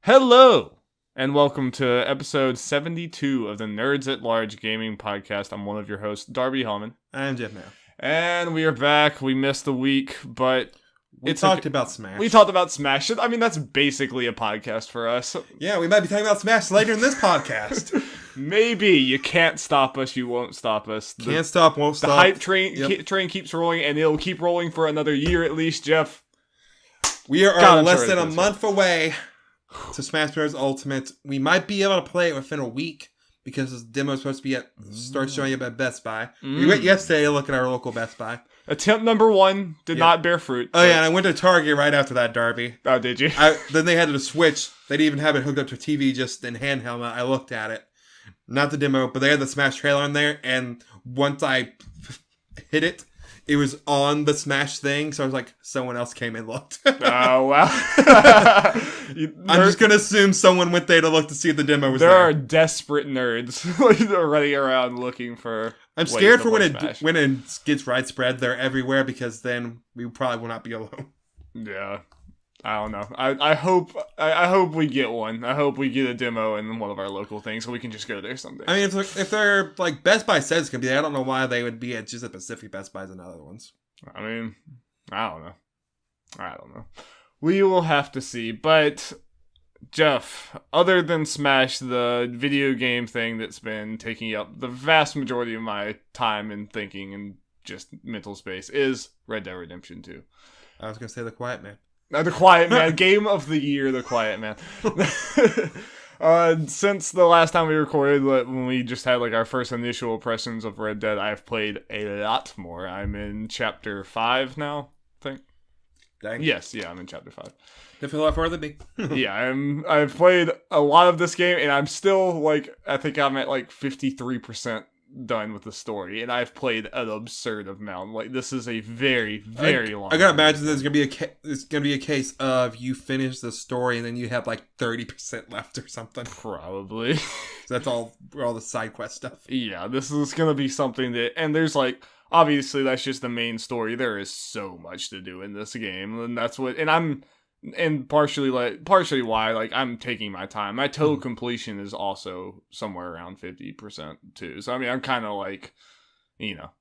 Hello, and welcome to episode 72 of the Nerds at Large Gaming Podcast. I'm one of your hosts, Darby Hellman. I'm Jeff now. And we are back. We missed a week, but we talked about Smash. We talked about Smash. I mean, that's basically a podcast for us. Yeah, we might be talking about Smash later in this podcast. Maybe. You can't stop us. You won't stop us. Can't stop, won't stop. The hype train keeps rolling, and it'll keep rolling for another year at least, Jeff. We are less than a month away to Smash Bros. Ultimate. We might be able to play it within a week because this demo is supposed to start showing up at Best Buy. We went yesterday to look at our local Best Buy. Attempt number 1 did not bear fruit. Oh, yeah, and I went to Target right after that, Darby. Oh, did you? Then they had the Switch. They didn't even have it hooked up to TV, just in handheld. I looked at it. Not the demo, but they had the Smash trailer in there, and once I hit it, it was on the Smash thing, so I was like, someone else came and looked. Oh, wow. I'm just going to assume someone went there to look to see if the demo was there. There are desperate nerds running around looking for... I'm scared for when it gets widespread. They're everywhere, because then we probably will not be alone. Yeah. I don't know. I hope we get one. I hope we get a demo in one of our local things so we can just go there someday. I mean, if they're like Best Buy says it's gonna be there, I don't know why they would be at just at Pacific Best Buys and other ones. I mean, I don't know. We will have to see. But Jeff, other than Smash, the video game thing that's been taking up the vast majority of my time and thinking and just mental space is Red Dead Redemption 2. I was gonna say The Quiet Man. The Quiet Man. Game of the year, The Quiet Man. Since the last time we recorded, when we just had like our first initial impressions of Red Dead, I've played a lot more. I'm in chapter 5 now, I think. Dang. Yes, I'm in chapter 5. They feel a lot further than me. Yeah, I've played a lot of this game, and I'm still I think I'm at 53% done with the story, and I've played an absurd amount. This is a very, very long. I gotta imagine there's gonna be a case of you finish the story and then you have 30% left or something. Probably. So that's all the side quest stuff. Yeah, this is gonna be something that, and there's obviously that's just the main story. There is so much to do in this game, and that's what, and partially why I'm taking my time. My total completion is also somewhere around 50% too. So I mean, I'm kind of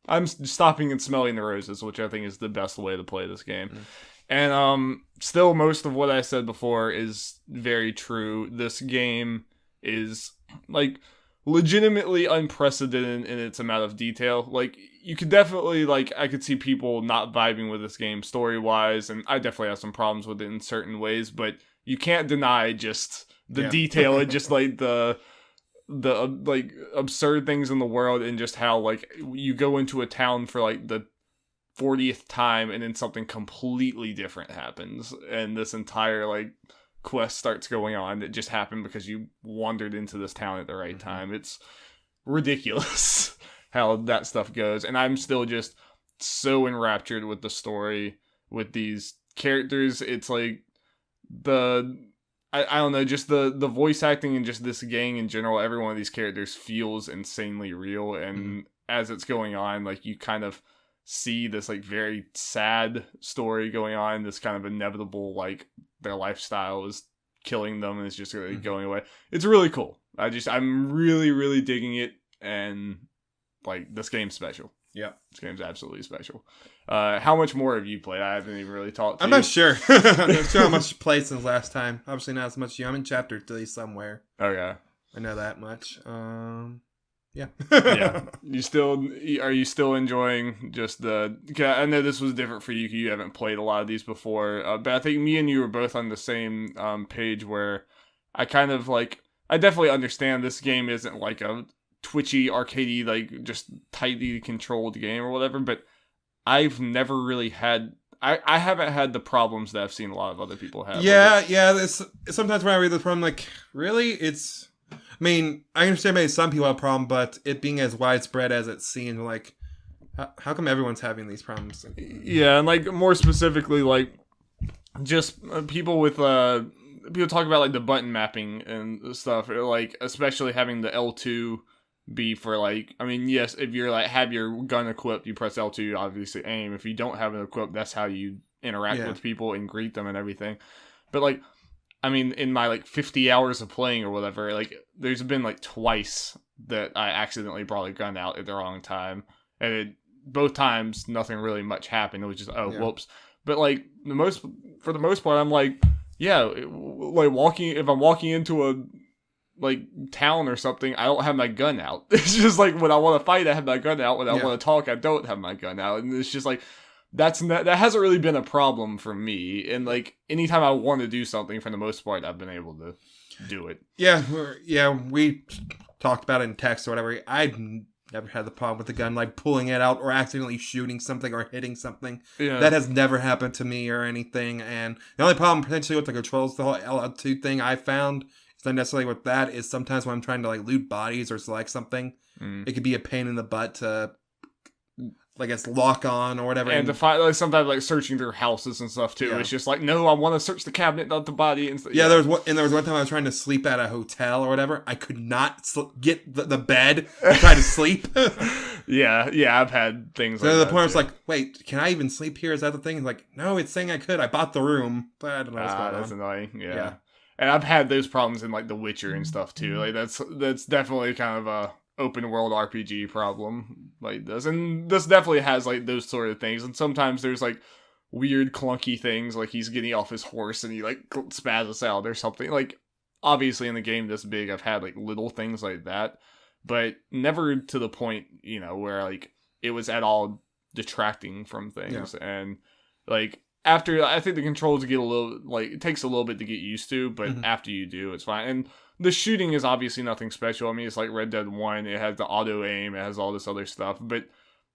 I'm stopping and smelling the roses, which I think is the best way to play this game. And still, most of what I said before is very true. This game is legitimately unprecedented in its amount of detail. You could definitely, I could see people not vibing with this game story-wise, and I definitely have some problems with it in certain ways, but you can't deny just the detail and just, the absurd things in the world, and just how, you go into a town for, the 40th time, and then something completely different happens, and this entire, quest starts going on that just happened because you wandered into this town at the right time. It's ridiculous how that stuff goes, and I'm still just so enraptured with the story, with these characters. It's I don't know, just the voice acting and just this gang in general. Every one of these characters feels insanely real, and as it's going on, you kind of see this very sad story going on, this kind of inevitable their lifestyle is killing them and it's just going away. It's really cool. I'm really, really digging it, and this game's special. Yeah, this game's absolutely special. How much more have you played? I haven't even really talked to you. I'm not sure. I'm not sure how much you played since last time. Obviously not as much as you. I'm in chapter 3 somewhere. Okay. I know that much. Yeah. Yeah. Are you still enjoying just I know this was different for you. You haven't played a lot of these before, but I think me and you were both on the same page where I kind of I definitely understand this game isn't a twitchy, arcadey, just tightly controlled game or whatever, but I've never really had... I haven't had the problems that I've seen a lot of other people have. Yeah. Sometimes when I read this problem, really? It's... I mean, I understand maybe some people have a problem, but it being as widespread as it seems, how come everyone's having these problems? Yeah, and more specifically, just people with people talk about the button mapping and stuff, especially having the L2 be for I mean, yes, if you're have your gun equipped, you press L2, you obviously aim. If you don't have it equipped, that's how you interact with people and greet them and everything. But I mean, in my like 50 hours of playing or whatever, like there's been like twice that I accidentally brought a gun out at the wrong time, and both times nothing really much happened. It was just whoops. But like for the most part, I'm like, yeah, like if I'm walking into a like town or something, I don't have my gun out. It's just like when I want to fight, I have my gun out. When I want to talk, I don't have my gun out, and it's just like. That hasn't really been a problem for me, and like anytime I want to do something, for the most part, I've been able to do it. Yeah, we talked about it in text or whatever. I'd never had the problem with the gun, like pulling it out or accidentally shooting something or hitting something. Yeah. That has never happened to me or anything. And the only problem potentially with the controls, the whole L2 thing I found, is not necessarily with that, is sometimes when I'm trying to like loot bodies or select something, it could be a pain in the butt to. Like it's lock on or whatever, and to find like sometimes like searching through houses and stuff too. Yeah. It's just like no, I want to search the cabinet, not the body. And yeah, there was one time I was trying to sleep at a hotel or whatever. I could not get the bed to try to sleep. yeah, I've had things. So like the point I was like, wait, can I even sleep here? Is that the thing? It's like, no, it's saying I could. I bought the room, but I don't know what's going on. That's annoying. Yeah, and I've had those problems in like The Witcher and stuff too. Like that's definitely kind of a open world RPG problem like this, and this definitely has like those sort of things, and sometimes there's like weird clunky things like he's getting off his horse and he like spazzes out or something. Like obviously in the game this big I've had like little things like that, but never to the point, you know, where like it was at all detracting from things. And like after, I think the controls get a little like, it takes a little bit to get used to, but after you do, it's fine. And the shooting is obviously nothing special. I mean, it's like Red Dead 1. It has the auto aim. It has all this other stuff. But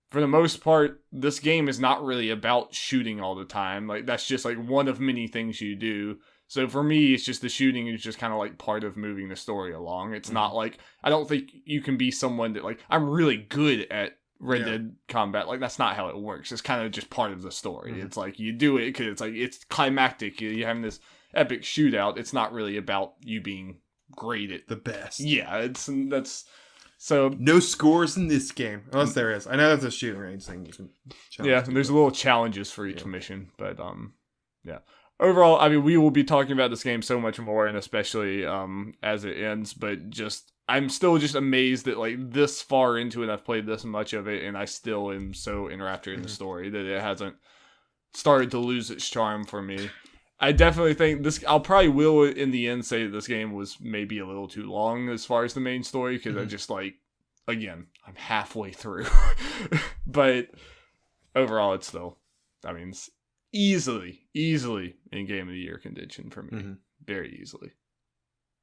for the most part, this game is not really about shooting all the time. Like, that's just like one of many things you do. So for me, it's just the shooting is just kind of like part of moving the story along. It's not like, I don't think you can be someone that like, I'm really good at Red Dead combat. Like, that's not how it works. It's kind of just part of the story. It's like, you do it because it's like, it's climactic. You're having this epic shootout. It's not really about you being great at the best. Yeah, that's so no scores in this game unless there is. I know that's a shooting range thing you can and there's little challenges for each mission, but overall, I mean, we will be talking about this game so much more, and especially as it ends, but just I'm still just amazed that like this far into it I've played this much of it and I still am so enraptured in the story that it hasn't started to lose its charm for me. I definitely think I'll probably will in the end say that this game was maybe a little too long as far as the main story, because I just like, again, I'm halfway through. But overall, it's still, I mean, it's easily in Game of the Year contention for me. Very easily.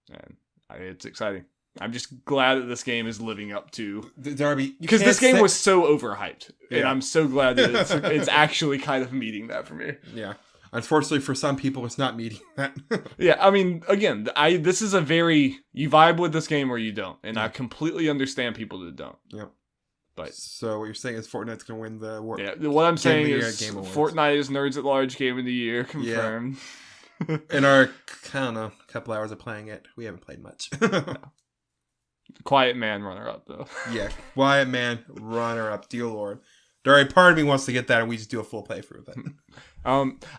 And it's exciting. I'm just glad that this game is living up to Darby, because this game was so overhyped, and I'm so glad that it's actually kind of meeting that for me. Yeah. Unfortunately, for some people, it's not meeting that. Yeah, I mean, again, this is a very, you vibe with this game or you don't, and I completely understand people that don't. Yep. But so what you're saying is Fortnite's gonna win the award? Yeah, what I'm saying is Fortnite is Nerds at Large Game of the Year confirmed. Yeah. In our, I don't know, couple hours of playing it, we haven't played much. Quiet Man runner-up, though. Yeah, Quiet Man runner-up, dear Lord. Darby, part of me wants to get that and we just do a full playthrough of it.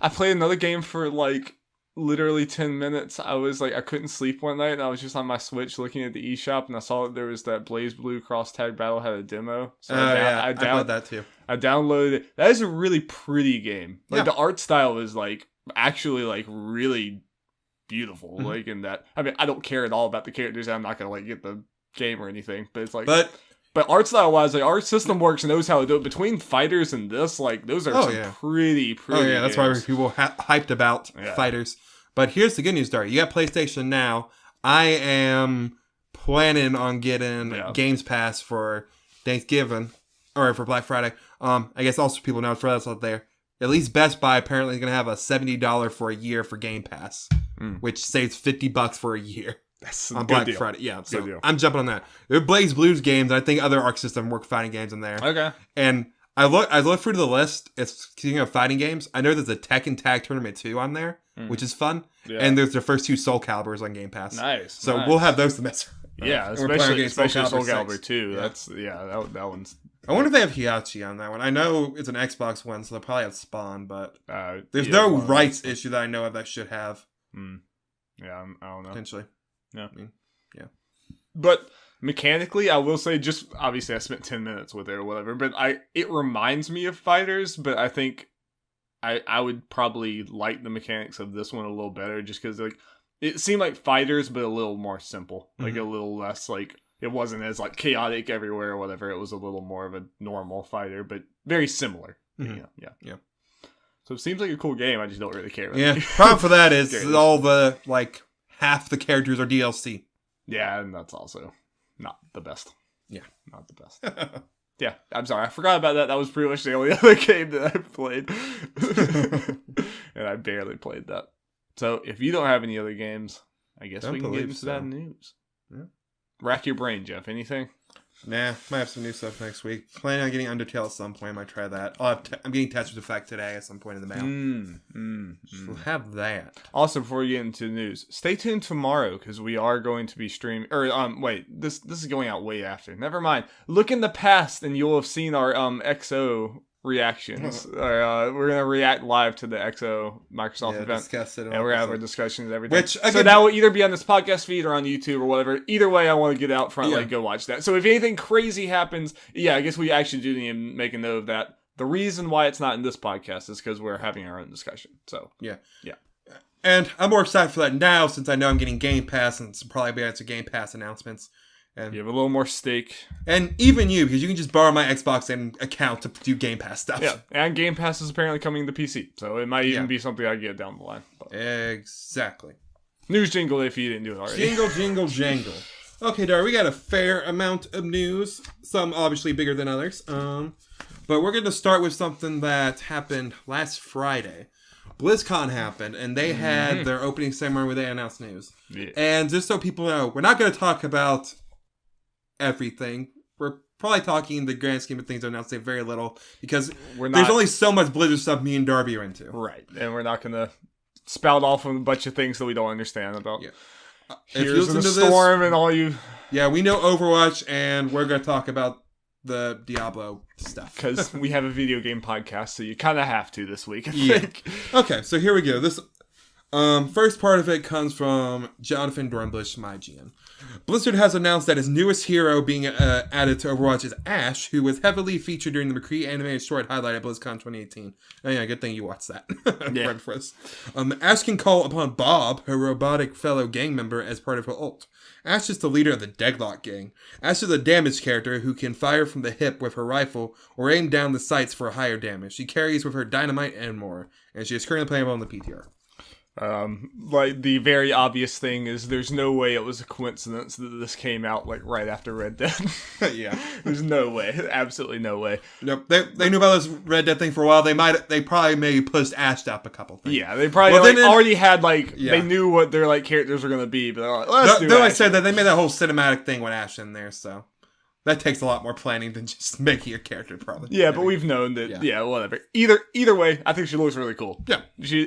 I played another game for like literally 10 minutes. I was like, I couldn't sleep one night and I was just on my Switch looking at the eShop and I saw that there was that Blaze Blue Cross Tag Battle had a demo. So I played that too. I downloaded it. That is a really pretty game. Like the art style is like actually like really beautiful. Like in that, I mean, I don't care at all about the characters. I'm not gonna like get the game or anything, but it's like, but art style wise, like Art System Works knows how to do it. Between Fighters and this, like those are pretty. Oh yeah, that's games. why people hyped about Fighters. But here's the good news, Darby. You got PlayStation now. I am planning on getting Games Pass for Thanksgiving or for Black Friday. I guess also people know for us out there. At least Best Buy apparently is going to have a $70 for a year for Game Pass, which saves $50 for a year. That's on Black Friday. Yeah, so I'm jumping on that. There are Blaze Blues games. I think other Arc System work fighting games in there. Okay. And I looked through the list. It's speaking of fighting games. I know there's a Tekken Tag Tournament 2 on there, which is fun. Yeah. And there's the first two Soul Calibers on Game Pass. Nice. So we'll have those to mess with. Yeah, especially Soul Calibur 2. Yeah. That's that one's. I wonder if they have Hiachi on that one. I know it's an Xbox one, so they'll probably have Spawn, but there's no rights issue that I know of that should have. Yeah, I don't know. Potentially. Yeah. I mean, yeah. But mechanically, I will say, just obviously I spent 10 minutes with it or whatever, but it reminds me of Fighters, but I think I would probably like the mechanics of this one a little better just because like it seemed like Fighters, but a little more simple. Like a little less like it wasn't as like chaotic everywhere or whatever. It was a little more of a normal fighter, but very similar. Yeah. So it seems like a cool game. I just don't really care. Yeah. Problem for that is all the like half the characters are DLC. Yeah, and that's also not the best. Yeah, not the best. Yeah, I'm sorry. I forgot about that. That was pretty much the only other game that I played. And I barely played that. So if you don't have any other games, I guess we can get into that news. Yeah. Rack your brain, Jeff. Anything? Nah, might have some new stuff next week. Planning on getting Undertale at some point. I might try that. I'm getting Tetris Effect today at some point in the mail. So we'll have that. Also, before we get into the news, stay tuned tomorrow because we are going to be streaming. Or wait, this is going out way after. Never mind. Look in the past, and you'll have seen our XO reactions. We're gonna react live to the XO Microsoft event, discuss it, and we're gonna have our discussions and everything. Which, again, so that will either be on this podcast feed or on YouTube or whatever. Either way, I want to get out front, like go watch that. So if anything crazy happens, I guess we actually do need to make a note of that. The reason why it's not in this podcast is because we're having our own discussion. So yeah. And I'm more excited for that now since I know I'm getting Game Pass and some probably be able to Game Pass announcements. And you have a little more stake. And even you, because you can just borrow my Xbox account to do Game Pass stuff. Yeah, and Game Pass is apparently coming to PC, so it might even be something I get down the line. But. Exactly. News jingle if you didn't do it already. Jingle, jingle, jangle. Okay, Dar, we got a fair amount of news. Some obviously bigger than others. But we're going to start with something that happened last Friday. BlizzCon happened, and they had their opening ceremony where they announced news. Yeah. And just so people know, we're not going to talk about everything. We're probably talking the grand scheme of things are announced very little because there's only so much Blizzard stuff me and Darby are into. Right. And we're not going to spout off a bunch of things that we don't understand about. Yeah. Here's the Storm and all you... Yeah, we know Overwatch, and we're going to talk about the Diablo stuff. Because we have a video game podcast, so you kind of have to this week, I think. Okay, so here we go. This first part of it comes from Jonathan Dornbush, my GM. Blizzard has announced that his newest hero being added to Overwatch is Ashe, who was heavily featured during the McCree animated short highlight at BlizzCon 2018. Oh yeah, good thing you watched that. Yeah. Right for us. Ashe can call upon Bob, her robotic fellow gang member, as part of her ult. Ashe is the leader of the Deadlock gang. Ashe is a damage character who can fire from the hip with her rifle or aim down the sights for higher damage. She carries with her dynamite and more, and she is currently playable on the PTR. Like the very obvious thing is there's no way it was a coincidence that this came out like right after Red Dead. Yeah. There's no way. Absolutely no way. Nope. They knew about this Red Dead thing for a while. They probably maybe pushed Ashe up a couple things. Yeah, they probably already had they knew what their like characters were gonna be, but they're like, let's do it. I said that they made that whole cinematic thing with Ashe in there, so that takes a lot more planning than just making a character, probably. Yeah, but we've known that. Yeah, whatever. Either way, I think she looks really cool. Yeah,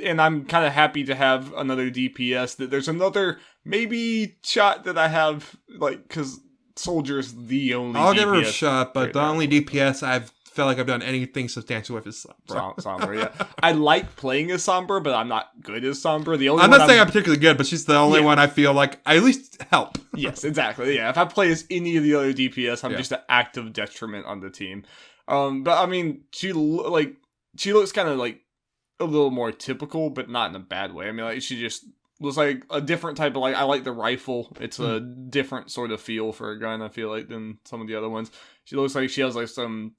and I'm kind of happy to have another DPS. That there's another maybe shot that I have because Soldier's the only. I'll give her a shot, but the only DPS I've felt like I've done anything substantial with is Sombra. Yeah, I like playing as Sombra, but I'm not good as Sombra. I'm not saying I'm particularly good, but she's the only one I feel like I at least help. Yes, exactly. Yeah, if I play as any of the other DPS, I'm just an active detriment on the team. But I mean, she looks kind of like a little more typical, but not in a bad way. I mean, like she just looks like a different type of I like the rifle. It's a different sort of feel for a gun. I feel like than some of the other ones. She looks like she has some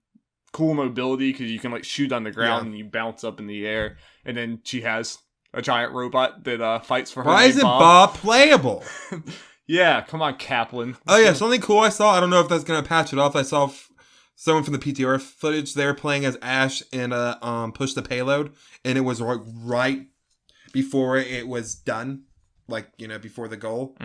cool mobility because you can shoot on the ground and you bounce up in the air, and then she has a giant robot that fights for her. Why isn't Bob playable? Yeah, come on, Kaplan. Oh yeah, something cool I saw. I don't know if that's gonna patch it off. I saw someone from the PTR footage. They were playing as Ashe in Push the Payload, and it was right before it was done. Before the goal.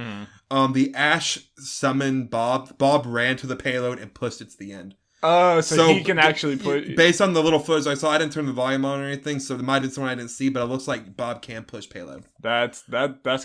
The Ashe summoned Bob. Bob ran to the payload and pushed it to the end. Oh, so he can actually put... Based on the little footage I saw, I didn't turn the volume on or anything, so it might have been someone I didn't see, but it looks like Bob can push payload. That's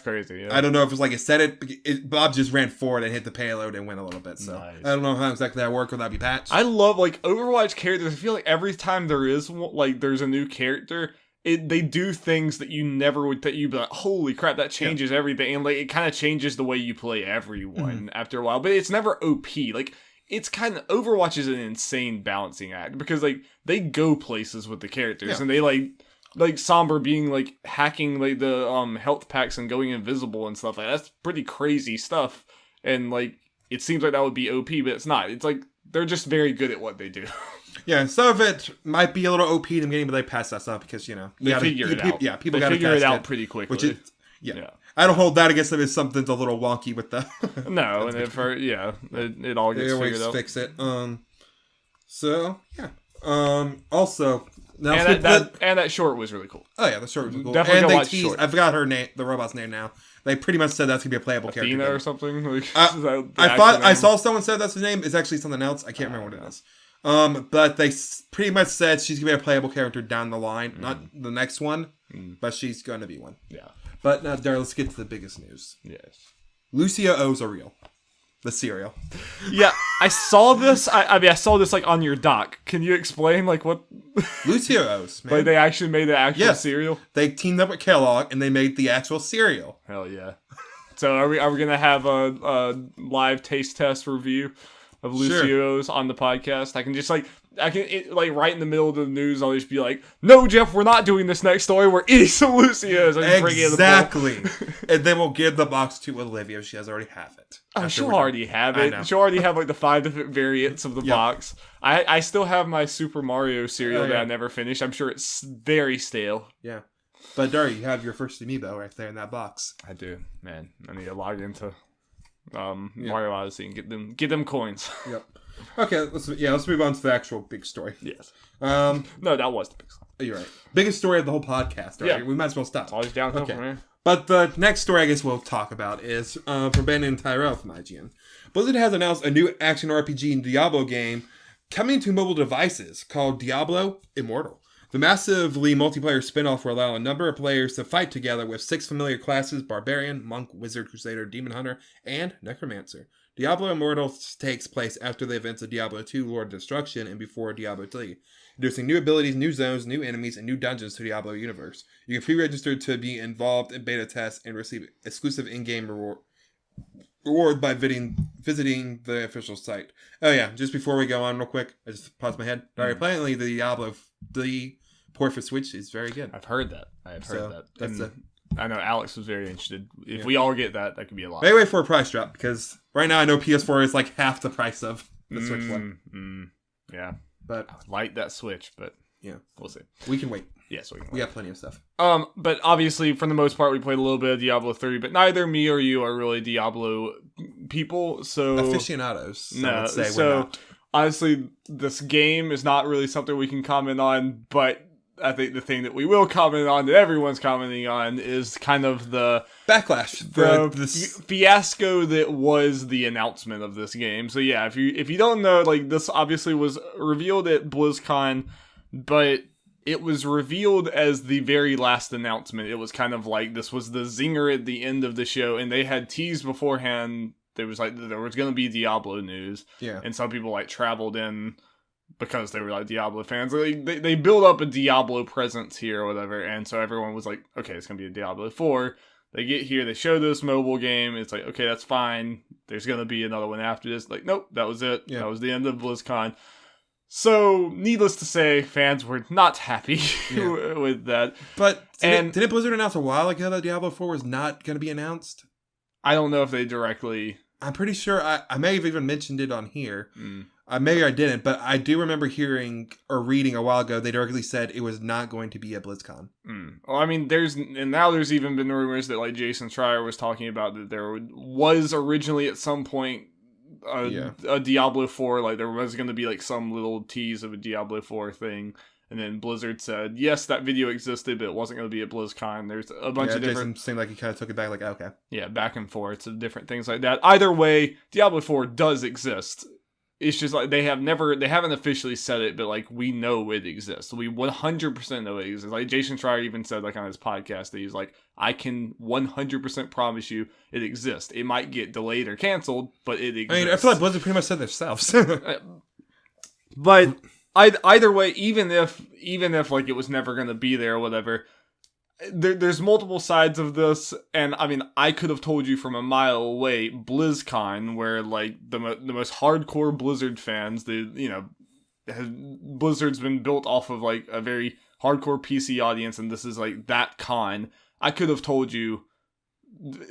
crazy, yeah. I don't know if it's it said Bob just ran forward and hit the payload and went a little bit, so... Nice. I don't know how exactly that worked, or that'd be patched. I love, Overwatch characters. I feel like every time there is, there's a new character, they do things that you never would, that you'd be like, holy crap, that changes everything. And like, it kind of changes the way you play everyone after a while, but it's never OP. Like, it's kind of, Overwatch is an insane balancing act because like they go places with the characters and they like Somber being like hacking like the health packs and going invisible and stuff like that. That's pretty crazy stuff. And like, it seems like that would be OP, but it's not. It's like, they're just very good at what they do. Yeah, some of it might be a little OP in the game, but they pass that stuff because, you know, they figure it out. Yeah, people they gotta figure it out it, pretty quickly. Which is, yeah. I don't hold that against them as something's a little wonky with the... No, and if it all gets figured out. Fix it. So, yeah. Also... Now, and that short was really cool. Oh yeah, the short was cool. Definitely and go they watch short. I forgot her name, the robot's name now. They pretty much said that's gonna be a playable Athena character. Or something. Like, I thought I saw someone said that's the name. It's actually something else. I can't remember what it is. But they pretty much said she's gonna be a playable character down the line, not the next one, but she's gonna be one. Yeah. But now, Darryl, let's get to the biggest news. Yes. Lucio O's are real. The cereal. Yeah, I saw this. I mean, I saw this like on your doc. Can you explain like what? Lucio O's, man. Like they actually made the actual cereal. They teamed up with Kellogg and they made the actual cereal. Hell yeah! So are we gonna have a live taste test review of Lucio's on the podcast? I can just like right in the middle of the news, I'll just be like, "No, Jeff, we're not doing this next story. We're eating some Lucio's." Exactly. And then we'll give the box to Olivia if she has already have it. Oh, she'll already have it. She'll already have like the 5 different variants of the box. I still have my Super Mario cereal that I never finished. I'm sure it's very stale. Yeah. But Dari, you have your first amiibo right there in that box. I do, man. I need to log into Mario Odyssey and get them coins. Yep. Okay, let's move on to the actual big story. Yes. No, that was the big story. You're right. Biggest story of the whole podcast. Right? Yeah. We might as well stop. It's always downhill from here. But the next story I guess we'll talk about is from Ben and Tyrell from IGN. Blizzard has announced a new action RPG and Diablo game coming to mobile devices called Diablo Immortal. The massively multiplayer spin-off will allow a number of players to fight together with 6 familiar classes: Barbarian, Monk, Wizard, Crusader, Demon Hunter, and Necromancer. Diablo Immortal takes place after the events of Diablo 2 Lord of Destruction and before Diablo 3, introducing new abilities, new zones, new enemies, and new dungeons to the Diablo universe. You can pre-register to be involved in beta tests and receive exclusive in-game reward by visiting the official site. Oh yeah, just before we go on real quick, I just paused my head. Apparently the Diablo, the port for Switch is very good. I've heard that. That's I know Alex was very interested. If we all get that could be a lot. Maybe wait for a price drop, because right now I know PS4 is like half the price of the Switch one. Yeah. But I would like that Switch, but yeah, we'll see. We can wait. Yes, we can wait. We got plenty of stuff. But obviously, for the most part, we played a little bit of Diablo 3, but neither me or you are really Diablo people, so... Aficionados. No, so honestly, this game is not really something we can comment on, but I think the thing that we will comment on, that everyone's commenting on, is kind of the... backlash. The fiasco that was the announcement of this game. So yeah, if you don't know, like, this obviously was revealed at BlizzCon, but it was revealed as the very last announcement. It was kind of like, this was the zinger at the end of the show, and they had teased beforehand there was going to be Diablo news. Yeah. And some people like traveled in because they were like Diablo fans. They build up a Diablo presence here or whatever, and so everyone was like, okay, it's going to be a Diablo 4. They get here, they show this mobile game, it's like, okay, that's fine. There's going to be another one after this. Like, nope, that was it. Yeah. That was the end of BlizzCon. So, needless to say, fans were not happy with that. But didn't Blizzard announce a while ago that Diablo 4 was not going to be announced? I don't know if they directly... I'm pretty sure I may have even mentioned it on here. Maybe I didn't, but I do remember hearing or reading a while ago they directly said it was not going to be at BlizzCon. Well, I mean, there's even been rumors that like Jason Schreier was talking about that there was originally at some point a Diablo 4, like there was going to be like some little tease of a Diablo 4 thing. And then Blizzard said, yes, that video existed, but it wasn't going to be at BlizzCon. There's a bunch of different... Jason seemed like he kind of took it back, like, okay. Yeah, back and forth of different things like that. Either way, Diablo 4 does exist. It's just like they haven't officially said it, but like we know it exists. We 100% know it exists. Like Jason Schreier even said like on his podcast that he's like, I can 100% promise you it exists. It might get delayed or canceled, but it exists. I mean, I feel like Blizzard pretty much said themselves. But... either way, even if like it was never going to be there or whatever, there's multiple sides of this, and I mean, I could have told you from a mile away, BlizzCon, where like the most hardcore Blizzard fans, Blizzard's been built off of like a very hardcore PC audience, and this is like that con. I could have told you,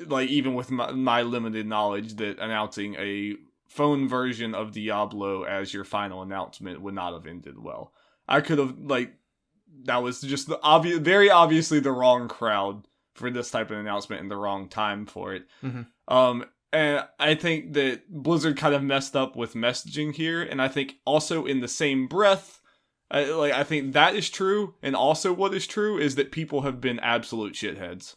like even with my limited knowledge, that announcing a phone version of Diablo as your final announcement would not have ended well. I could have, like, that was just very obviously the wrong crowd for this type of announcement and the wrong time for it. Mm-hmm. And I think that Blizzard kind of messed up with messaging here, and I think also in the same breath, I think that is true, and also what is true is that people have been absolute shitheads.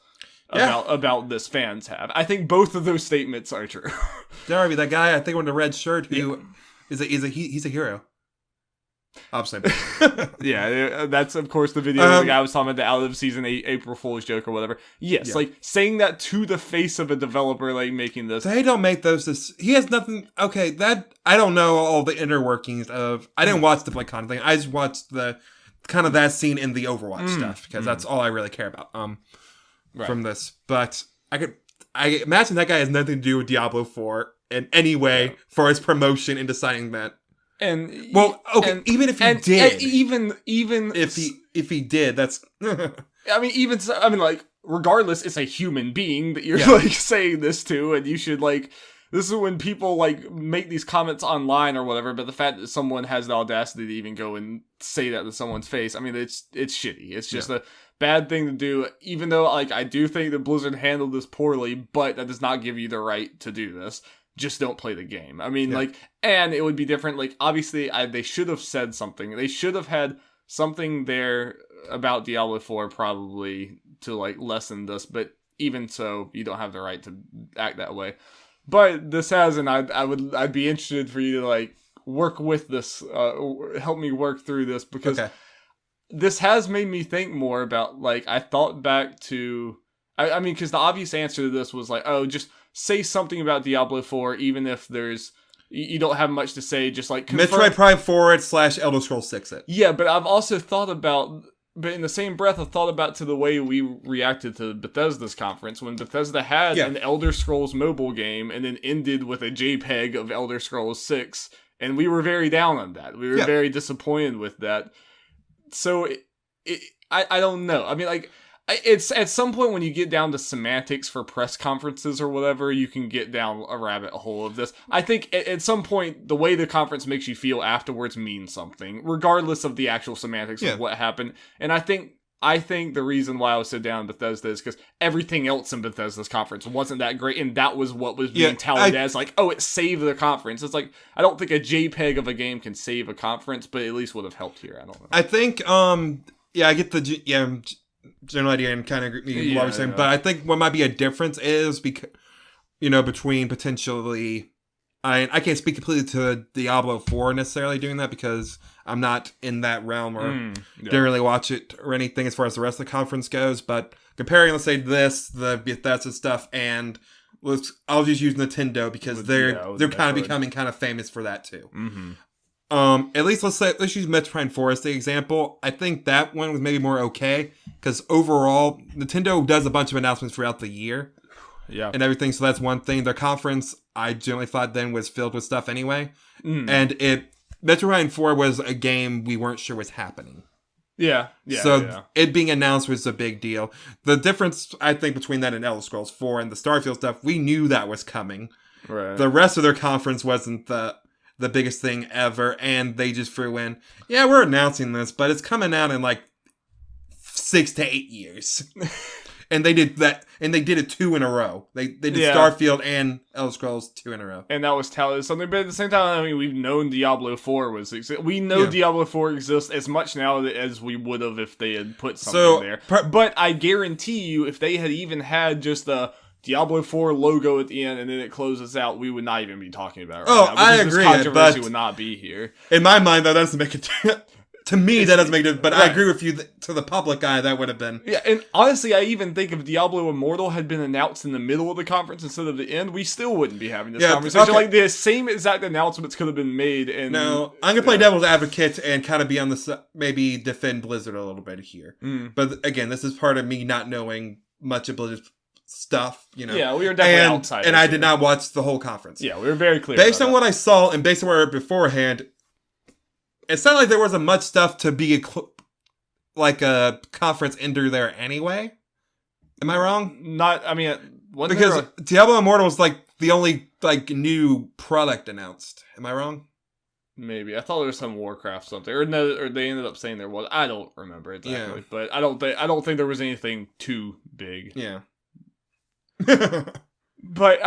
About this, fans have. I think both of those statements are true. Darby, that guy, I think with the red shirt, who he's a hero. Obviously. Yeah, that's of course the video the guy was talking about the out of season 8 April Fool's joke or whatever. Yes, like saying that to the face of a developer, like making this. They don't make those. He has nothing. Okay, that I don't know all the inner workings of. I didn't watch the Blizzcon thing. I just watched the kind of that scene in the Overwatch stuff because that's all I really care about. From this, but I imagine that guy has nothing to do with Diablo 4 in any way for his promotion and deciding that. And well, okay, and, even if he did, even if he did, that's. I mean, like, regardless, it's a human being that you're like saying this to, and you should like. This is when people like make these comments online or whatever, but the fact that someone has the audacity to even go and say that to someone's face, I mean, it's shitty. It's just a bad thing to do, even though like I do think that Blizzard handled this poorly, but that does not give you the right to do this. Just don't play the game. I mean, like, and it would be different. Like, obviously, they should have said something. They should have had something there about Diablo 4 probably to like lessen this, but even so, you don't have the right to act that way. But this has, and I'd be interested for you to like work with this, help me work through this, because this has made me think more about, like, I thought back to, I mean, because the obvious answer to this was like, oh, just say something about Diablo 4, even if you don't have much to say, just like Metroid Prime 4 / Elder Scrolls 6 it. Yeah, but I've also thought about, but in the same breath, I thought about to the way we reacted to Bethesda's conference when Bethesda had an Elder Scrolls mobile game and then ended with a JPEG of Elder Scrolls 6, and we were very down on that. We were very disappointed with that. So I don't know. I mean, like, it's at some point when you get down to semantics for press conferences or whatever, you can get down a rabbit hole of this. I think at some point, the way the conference makes you feel afterwards means something, regardless of the actual semantics of what happened. And I think the reason why I was so down in Bethesda is because everything else in Bethesda's conference wasn't that great, and that was what was being touted as like, oh, it saved the conference. It's like, I don't think a JPEG of a game can save a conference, but at least would have helped here. I don't know. I think, I get the general idea and kind of agree what I was saying, but I think what might be a difference is because, between potentially, I can't speak completely to Diablo 4 necessarily doing that because I'm not in that realm or didn't really watch it or anything as far as the rest of the conference goes, but comparing, let's say, the Bethesda stuff, and I'll just use Nintendo because they're kind of becoming kind of famous for that too. Mm-hmm. At least let's use Metroid Prime 4 as the example. I think that one was maybe more okay because overall Nintendo does a bunch of announcements throughout the year, and everything. So that's one thing. Their conference, I generally thought then was filled with stuff anyway, and Metroid Prime 4 was a game we weren't sure was happening. It being announced was a big deal. The difference I think between that and Elder Scrolls 4 and the Starfield stuff, we knew that was coming. Right. The rest of their conference wasn't the biggest thing ever, and they just threw in, we're announcing this, but it's coming out in like 6 to 8 years. And they did that, and they did it 2 in a row. They did Starfield and Elder Scrolls 2 in a row. And that was touted something, but at the same time, I mean, we've known Diablo 4 we know Diablo 4 exists as much now as we would have if they had put something there. But I guarantee you, if they had even had just the Diablo 4 logo at the end and then it closes out, we would not even be talking about it right now. I agree. This controversy would not be here. In my mind, though, that doesn't make it. To me, that doesn't make it, but right. I agree with you to the public eye, that would have been. Yeah, and honestly, I even think if Diablo Immortal had been announced in the middle of the conference instead of the end, we still wouldn't be having this conversation. Okay. Like, the same exact announcements could have been made. And no, I'm going to play devil's advocate and kind of be on the, maybe defend Blizzard a little bit here. But again, this is part of me not knowing much of Blizzard's stuff, you know. Yeah, we were definitely outsiders. And I did not watch the whole conference. Yeah, we were very clear. Based on what I saw and based on what I heard beforehand, it sounded like there wasn't much stuff to be like a conference ender there anyway. Am I wrong? Because Diablo Immortal was like the only like new product announced. Am I wrong? Maybe I thought there was some Warcraft something, or they ended up saying there was. I don't remember exactly, but I don't think there was anything too big. Yeah. But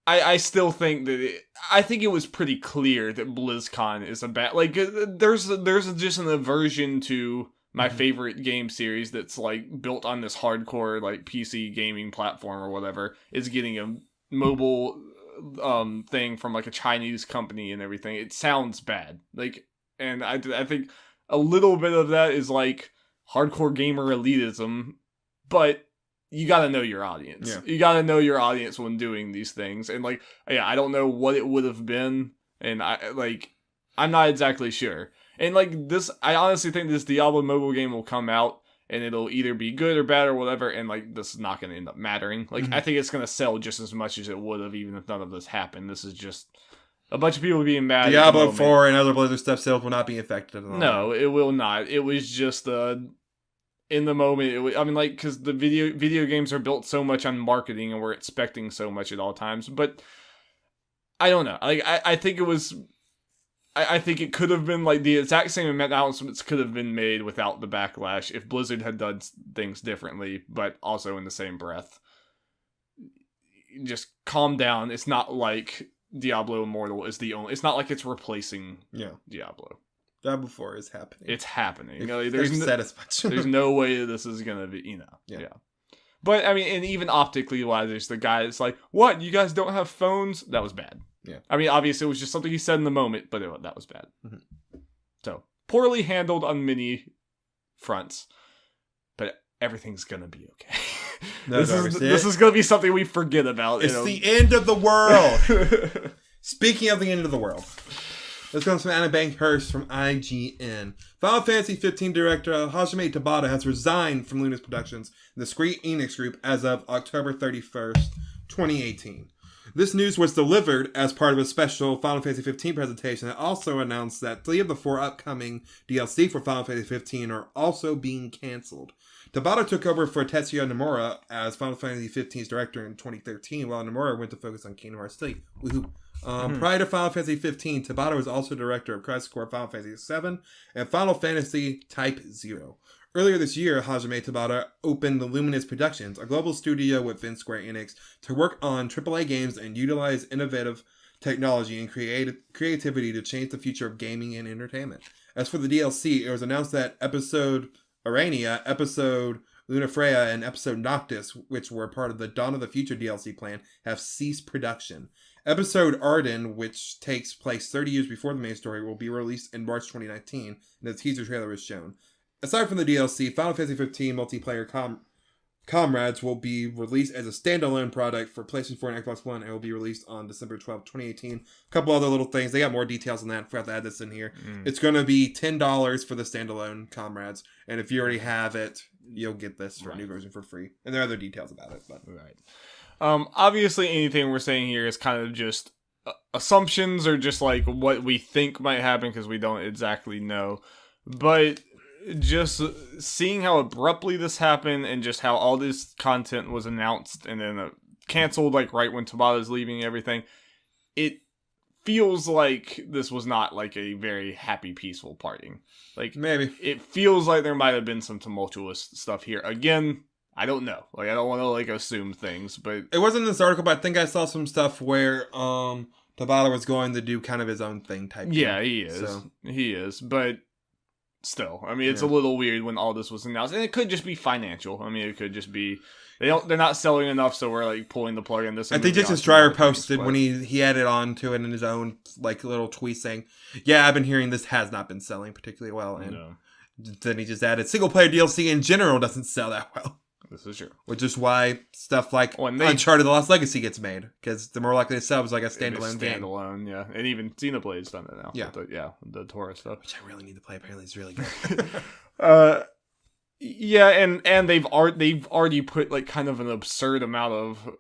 I still think that I think it was pretty clear that BlizzCon is a bad, like, there's just an aversion to my favorite game series that's like built on this hardcore like PC gaming platform or whatever is getting a mobile thing from like a Chinese company and everything. It sounds bad, like, and I think a little bit of that is like hardcore gamer elitism, but you gotta know your audience. Yeah. You gotta know your audience when doing these things. And like, yeah, I don't know what it would have been, and I'm not exactly sure. And like this, I honestly think this Diablo mobile game will come out and it'll either be good or bad or whatever, and like this is not gonna end up mattering. Like I think it's gonna sell just as much as it would have even if none of this happened. This is just a bunch of people being mad. Diablo 4 and other Blizzard stuff sales will not be affected at all. No, it will not. It was just in the moment, because the video games are built so much on marketing and we're expecting so much at all times. But I don't know. Like I think it was. I think it could have been like the exact same announcements could have been made without the backlash if Blizzard had done things differently, but also in the same breath. Just calm down. It's not like Diablo Immortal is the only. It's not like it's replacing Diablo. Diablo 4 is happening. It's happening. They've said as much. There's no way this is gonna be, Yeah. But I mean, and even optically wise, there's the guy that's like, "What? You guys don't have phones?" That was bad. Yeah. I mean, obviously, it was just something he said in the moment, but that was bad. So poorly handled on many fronts, but everything's gonna be okay. This is gonna be something we forget about. It's the end of the world. Speaking of the end of the world. This comes from Anna Bankhurst from IGN. Final Fantasy 15 director Hajime Tabata has resigned from Lunas Productions and the Square Enix Group as of October 31st, 2018. This news was delivered as part of a special Final Fantasy 15 presentation that also announced that 3 of the 4 upcoming DLC for Final Fantasy 15 are also being cancelled. Tabata took over for Tetsuya Nomura as Final Fantasy 15's director in 2013, while Nomura went to focus on Kingdom Hearts 3. Woohoo! Prior to Final Fantasy 15, Tabata was also director of Crisis Core Final Fantasy 7 and Final Fantasy Type 0. Earlier this year, Hajime Tabata opened the Luminous Productions, a global studio within Square Enix, to work on AAA games and utilize innovative technology and creativity to change the future of gaming and entertainment. As for the DLC, it was announced that Episode Arania, Episode Lunafreya, and Episode Noctis, which were part of the Dawn of the Future DLC plan, have ceased production. Episode Arden, which takes place 30 years before the main story, will be released in March 2019, and a teaser trailer was shown. Aside from the DLC, Final Fantasy 15 multiplayer Comrades will be released as a standalone product for PlayStation 4 and Xbox One and will be released on December 12, 2018. A couple other little things. They got more details on that. Forgot to add this in here. It's going to be $10 for the standalone Comrades, and if you already have it, you'll get this for a new version for free. And there are other details about it. But obviously, anything we're saying here is kind of just assumptions or just like what we think might happen because we don't exactly know. But just seeing how abruptly this happened and just how all this content was announced and then canceled like right when Tabata's leaving and everything, it feels like this was not like a very happy, peaceful parting. Like maybe it feels like there might have been some tumultuous stuff here. Again, I don't know. Like I don't want to like assume things, but it wasn't in this article. But I think I saw some stuff where Tabata was going to do kind of his own thing type. Yeah, thing. he is. So. He is, but still, I mean, it's a little weird when all this was announced, and it could just be financial. I mean, it could just be they're not selling enough, so we're like pulling the plug on this. I think Jason Schreier posted when he added on to it in his own like little tweet saying, "Yeah, I've been hearing this has not been selling particularly well," and then he just added, "Single player DLC in general doesn't sell that well." This is true. Which is why stuff like Uncharted: The Lost Legacy gets made, because they're more likely to sell as like a standalone game. Standalone, yeah. And even Xenoblade's done it now. Yeah. The Torah stuff. Which I really need to play. Apparently it's really good. Yeah, and they've already put like kind of an absurd amount of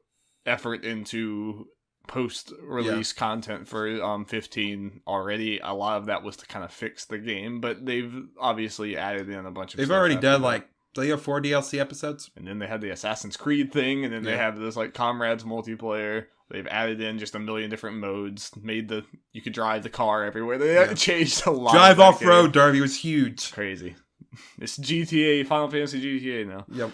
effort into post-release content for 15 already. A lot of that was to kind of fix the game, but they've obviously added in a bunch of stuff. They've already done like 3 or 4 DLC episodes. And then they had the Assassin's Creed thing, and then they have this like Comrades multiplayer. They've added in just a million different modes. You could drive the car everywhere. They changed a lot. Drive off-road, Darby, was huge. Crazy. It's GTA, Final Fantasy GTA now. Yep.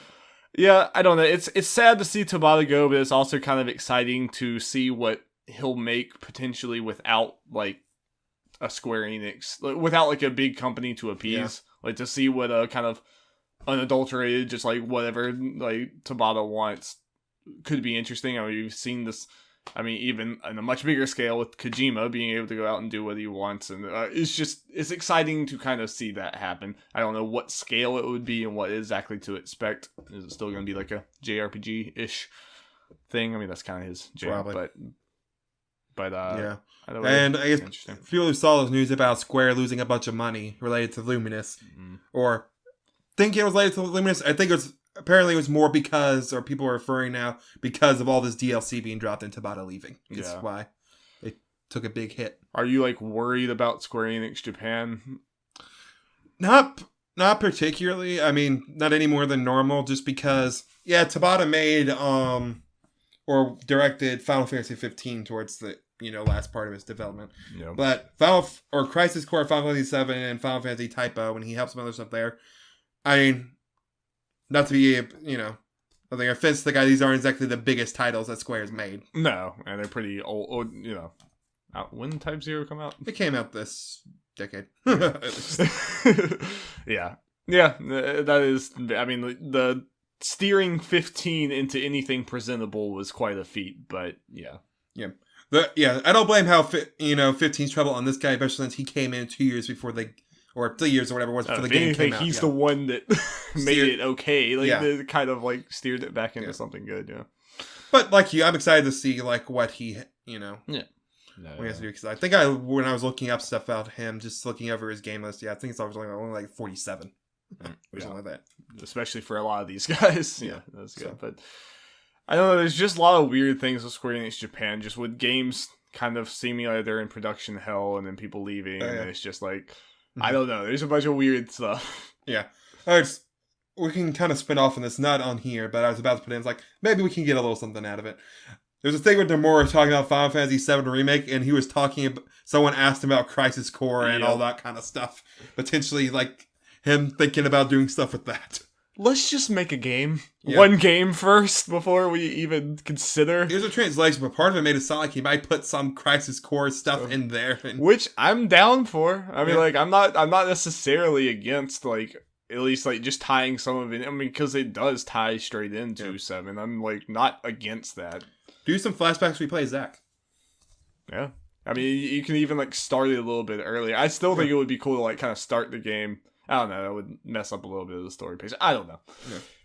Yeah, I don't know. It's sad to see Tabata go, but it's also kind of exciting to see what he'll make potentially without like a Square Enix, without like a big company to appease. Like to see what a kind of unadulterated, just like whatever like Tabata wants could be interesting. I mean, we've seen this. I mean, even on a much bigger scale with Kojima being able to go out and do what he wants, and it's exciting to kind of see that happen. I don't know what scale it would be and what exactly to expect. Is it still going to be like a JRPG-ish thing? I mean, that's kind of his jam, probably. but yeah. And I guess people who saw this news about Square losing a bunch of money related to Luminous, or think it was related to Luminous. I think apparently it was more because, or people are referring now, because of all this DLC being dropped and Tabata leaving. That's why it took a big hit. Are you like worried about Square Enix Japan? Not particularly. I mean, not any more than normal, just because, Tabata made, or directed Final Fantasy 15 towards the, last part of its development. Yeah. But Crisis Core, Final Fantasy 7, and Final Fantasy Typo, and he helped some other stuff there. I mean, not to be, nothing offense to the guy, these aren't exactly the biggest titles that Square's made. No, and they're pretty old, when did Type 0 come out? It came out this decade. Yeah, that is, I mean, the steering 15 into anything presentable was quite a feat, but yeah. I don't blame how, 15's trouble on this guy, especially since he came in 2 years before or 3 years or whatever it was before the game came out. He's the one that made it okay. Like, they kind of like steered it back into something good, But like you, I'm excited to see like what he, what he has to do. Because I think when I was looking up stuff about him, just looking over his game list, I think it's only like 47 or something like that. Especially for a lot of these guys. That's good. So. But I don't know, there's just a lot of weird things with Square Enix Japan, just with games kind of seeming like they're in production hell and then people leaving, and it's just like, I don't know. There's a bunch of weird stuff. Yeah. We can kind of spin off on this, not on here, but I was about to put in, it's like, maybe we can get a little something out of it. There's a thing with Nomura talking about Final Fantasy VII Remake, and he was talking about, someone asked him about Crisis Core and all that kind of stuff. Potentially, like, him thinking about doing stuff with that. Let's just make a game. One game first before we even consider. Here's a translation, but part of it made it sound like he might put some Crisis Core stuff in there. Which I'm down for. I mean, like, I'm not necessarily against, like, at least, like, just tying some of it. I mean, because it does tie straight into 7. I'm, like, not against that. Do some flashbacks we play Zack. Yeah. I mean, you can even, like, start it a little bit earlier. I still think it would be cool to, like, kind of start the game. I don't know, that would mess up a little bit of the story pace. I don't know.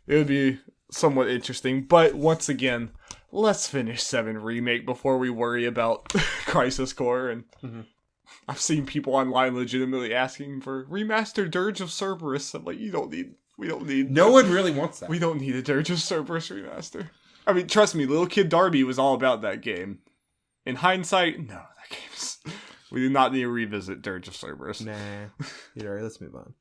It would be somewhat interesting. But once again, let's finish 7 Remake before we worry about Crisis Core. And I've seen people online legitimately asking for remastered Dirge of Cerberus. I'm like, we don't need. No one really wants that. We don't need a Dirge of Cerberus remaster. I mean, trust me, little kid Darby was all about that game. In hindsight, no, that game's... We do not need to revisit Dirge of Cerberus. Nah. Alright, let's move on.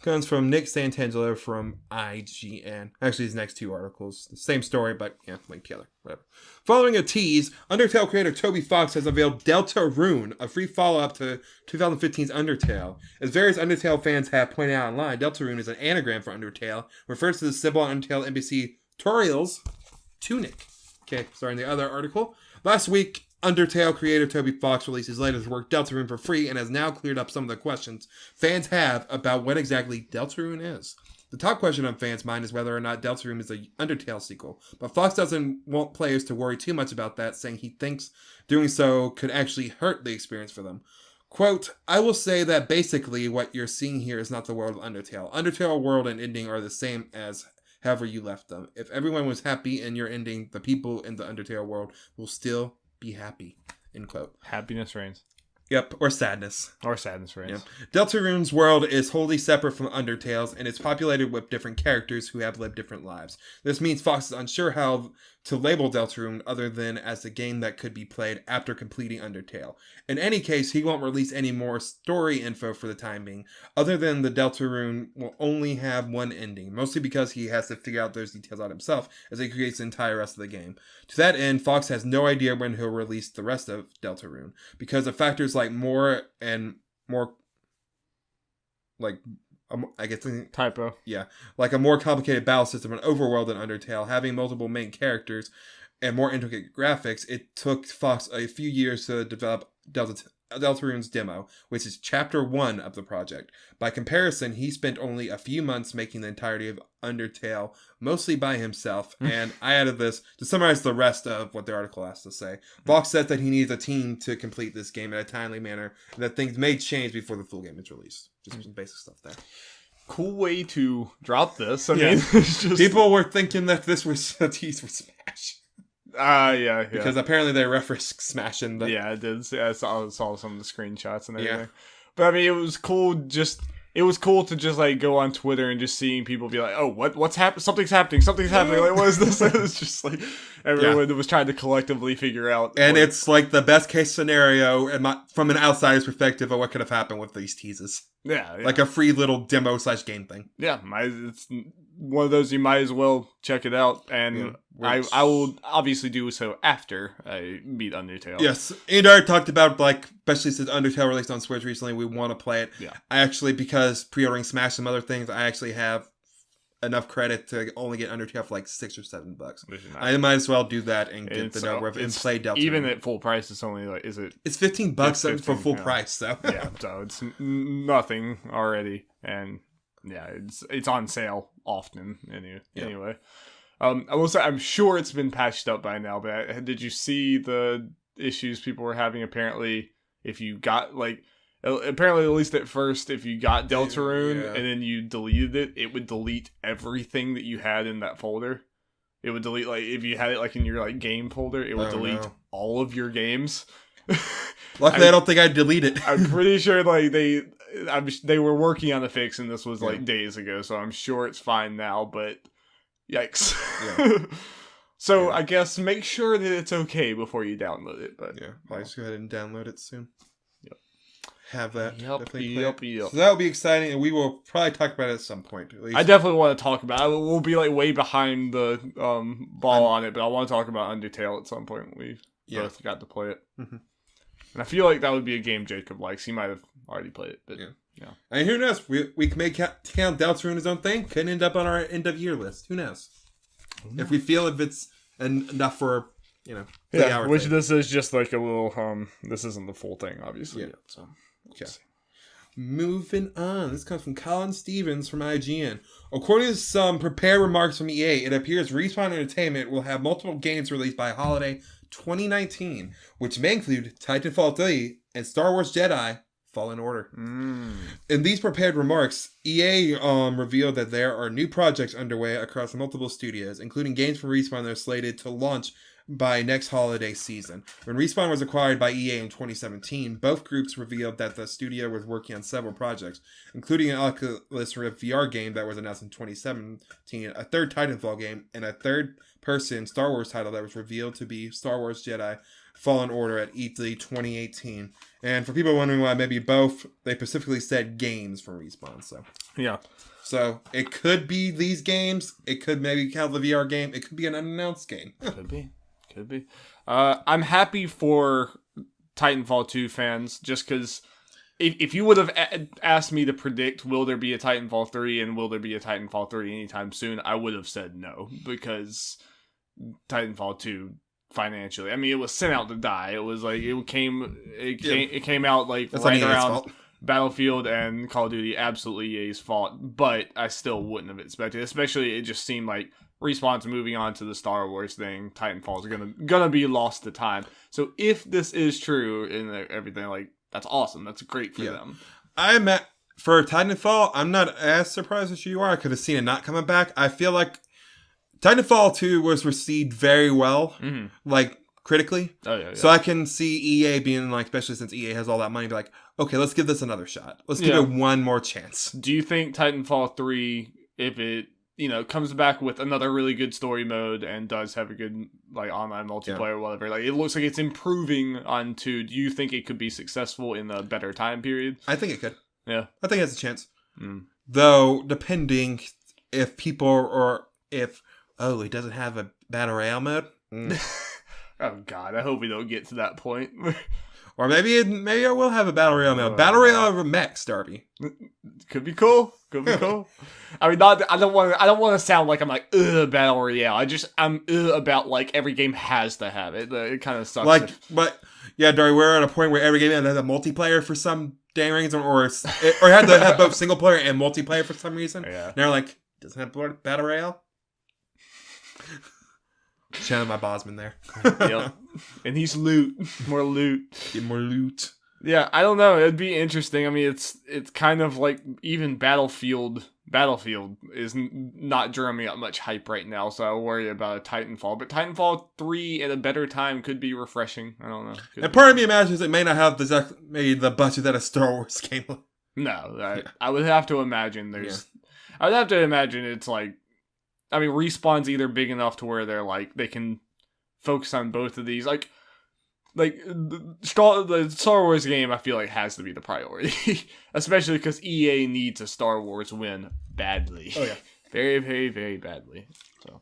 Comes from Nick Santangelo from IGN. Actually, his next 2 articles. The same story, but linked together. Whatever. Following a tease, Undertale creator Toby Fox has unveiled Deltarune, a free follow-up to 2015's Undertale. As various Undertale fans have pointed out online, Deltarune is an anagram for Undertale, refers to the symbol on Undertale NPC Toriel's tunic. Okay, starting the other article. Last week, Undertale creator Toby Fox released his latest work, Deltarune, for free, and has now cleared up some of the questions fans have about what exactly Deltarune is. The top question on fans' mind is whether or not Deltarune is a Undertale sequel, but Fox doesn't want players to worry too much about that, saying he thinks doing so could actually hurt the experience for them. Quote, I will say that basically what you're seeing here is not the world of Undertale. Undertale world and ending are the same as however you left them. If everyone was happy in your ending, the people in the Undertale world will still be happy. End quote. Happiness reigns. Yep, or sadness. Or sadness reigns. Yep. Deltarune's world is wholly separate from Undertale's, and it's populated with different characters who have lived different lives. This means Fox is unsure how to label Deltarune other than as a game that could be played after completing Undertale. In any case, he won't release any more story info for the time being, other than the Deltarune will only have one ending, mostly because he has to figure out those details out himself as he creates the entire rest of the game. To that end, Fox has no idea when he'll release the rest of Deltarune, because of factors like Typo. Yeah, like a more complicated battle system and overworld than Undertale, having multiple main characters and more intricate graphics. It took Fox a few years to develop Deltarune's demo, which is chapter 1 of the project. By comparison, he spent only a few months making the entirety of Undertale, mostly by himself. And I added this to summarize the rest of what the article has to say. Fox said that he needs a team to complete this game in a timely manner, and that things may change before the full game is released. Just some basic stuff there. Cool way to drop this. I mean, it's just... people were thinking that this was a tease for Smash. Yeah. Because apparently they referenced Smash in the... Yeah, it did. I saw some of the screenshots and everything. Yeah. But I mean, it was cool to just like go on Twitter and just seeing people be like, "Oh, what's happening? Something's happening. Like, what is this?" It's just like everyone was trying to collectively figure out. And it's like the best case scenario from an outsider's perspective of what could have happened with these teases. Yeah. Like a free little demo / game thing. Yeah, it's one of those you might as well check it out, and I will obviously do so after I beat Undertale. Yes, and I talked about, like, especially since Undertale released on Switch recently, we want to play it. Yeah. I actually, because pre-ordering Smash and other things, I actually have enough credit to only get Undertale for like $6 or $7. I might as well do that and get the number and play Deltarune. Even at full price, it's only like, It's $15 for full price, so yeah, so it's nothing already, and yeah, it's on sale often anyway. I will say I'm sure it's been patched up by now, but did you see the issues people were having? Apparently, if you got apparently, at least at first, if you got Deltarune and then you deleted it, it would delete everything that you had in that folder. It would delete, like, if you had it like in your like game folder, it would delete all of your games. Luckily, I don't think I'd delete it. I'm pretty sure like they were working on the fix, and this was like days ago, so I'm sure it's fine now. But yikes! Yeah. So I guess make sure that it's okay before you download it. But I'll just go ahead and download it soon. Have that. Yep. So that'll be exciting, and we will probably talk about it at some point. At least. I definitely want to talk about it. We'll be like way behind the ball on it, but I want to talk about Undertale at some point. We both got to play it. Mm-hmm. And I feel like that would be a game Jacob likes. He might have already played it, but yeah. And who knows? We can make count Deltarune his own thing. Could end up on our end of year list. Who knows? If we feel if it's enough for which thing. This is just like a little this isn't the full thing, obviously. Yeah. So okay. Moving on. This comes from Colin Stevens from IGN. According to some prepared remarks from EA, it appears Respawn Entertainment will have multiple games released by holiday 2019, which may include Titanfall 3 and Star Wars Jedi Fallen Order. In these prepared remarks, EA revealed that there are new projects underway across multiple studios, including games from Respawn that are slated to launch by next holiday season. When Respawn was acquired by EA in 2017, both groups revealed that the studio was working on several projects, including an Oculus Rift VR game that was announced in 2017, a third Titanfall game, and a third-person Star Wars title that was revealed to be Star Wars Jedi Fallen Order at E3 2018. And for people wondering why maybe both, they specifically said games from Respawn. So it could be these games. It could maybe count the VR game. It could be an unannounced game. Could be. I'm happy for Titanfall 2 fans, just because if you would have asked me to predict will there be a Titanfall 3 and will there be a Titanfall 3 anytime soon, I would have said no, because Titanfall 2 financially. I mean, it was sent out to die. It was like it came out like That's right not EA's around fault. Battlefield and Call of Duty. Absolutely EA's fault, but I still wouldn't have expected. Especially, it just seemed like Respawn's moving on to the Star Wars thing. Titanfall's gonna be lost to time. So if this is true and everything, like that's awesome. That's great for them. For Titanfall, I'm not as surprised as you are. I could have seen it not coming back. I feel like Titanfall 2 was received very well, like critically. Oh yeah. So I can see EA being like, especially since EA has all that money, be like, okay, let's give this another shot. Let's give it one more chance. Do you think Titanfall 3, if it comes back with another really good story mode and does have a good like online multiplayer or whatever, like it looks like it's improving on 2, do you think it could be successful in a better time period? I think it could. Yeah. I think it has a chance. Though, depending if people or if, it doesn't have a Battle Royale mode. Oh, God. I hope we don't get to that point. Or maybe I will have a Battle Royale mode. Battle Royale over mechs, Darby. Could be cool. Could be cool. I mean, I don't want to sound like I'm like, Battle Royale. I'm about, like, every game has to have it. It kind of sucks. Like, but, yeah, Darby, we're at a point where every game has a multiplayer for some dang reason, or had to have both single player and multiplayer for some reason. Yeah. And they're like, doesn't have Battle Royale? Channeling my Bosman there. Yep. And he's loot. More loot. Get more loot. Yeah, I don't know. It'd be interesting. I mean, it's kind of like even Battlefield is not drumming up much hype right now, so I worry about a Titanfall. But Titanfall 3 at a better time could be refreshing. I don't know. And part of me imagines it may not have the budget that a Star Wars game will. No, I would have to imagine I would have to imagine it's like, I mean, Respawn's either big enough to where they're like, they can focus on both of these. Like the Star Wars game, I feel like has to be the priority, especially because EA needs a Star Wars win badly. Oh yeah, very, very, very badly. So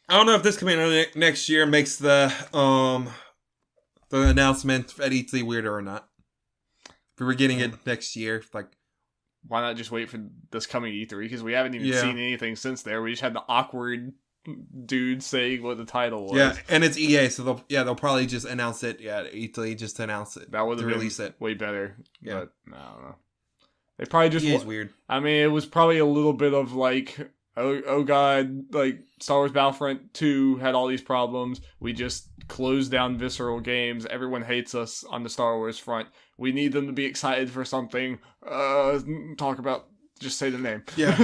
I don't know if this coming out next year makes the announcement at E3 weirder or not. If we were getting it next year, like. Why not just wait for this coming E3? Because we haven't even seen anything since there. We just had the awkward dude saying what the title was. Yeah, and it's EA, so they'll probably just announce it. Yeah, E3 just to announce it. That would have release it way better. Yeah, but I don't know. They probably just EA's weird. I mean, it was probably a little bit of like, oh god, like Star Wars Battlefront 2 had all these problems. We just closed down Visceral Games. Everyone hates us on the Star Wars front. We need them to be excited for something. Just say the name. Yeah.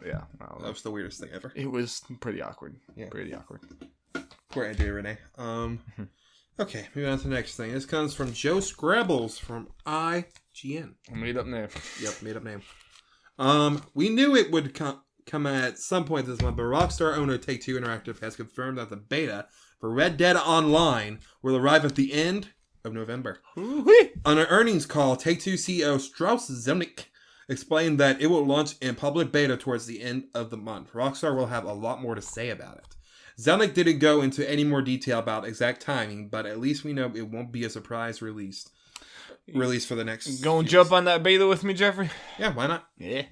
Yeah. That was the weirdest thing ever. It was pretty awkward. Yeah. Pretty awkward. Poor Andrea Renee. Okay, moving on to the next thing. This comes from Joe Scrabbles from IGN. Made up name. Yep, made up name. We knew it would come at some point this month, but Rockstar owner Take-Two Interactive has confirmed that the beta for Red Dead Online will arrive at the end of November. On an earnings call, Take-Two CEO Strauss Zelnick explained that it will launch in public beta towards the end of the month. Rockstar will have a lot more to say about it. Zelnick didn't go into any more detail about exact timing, but at least we know it won't be a surprise release for the next. Go and jump on that beta with me, Jeffrey? Yeah, why not? Yeah.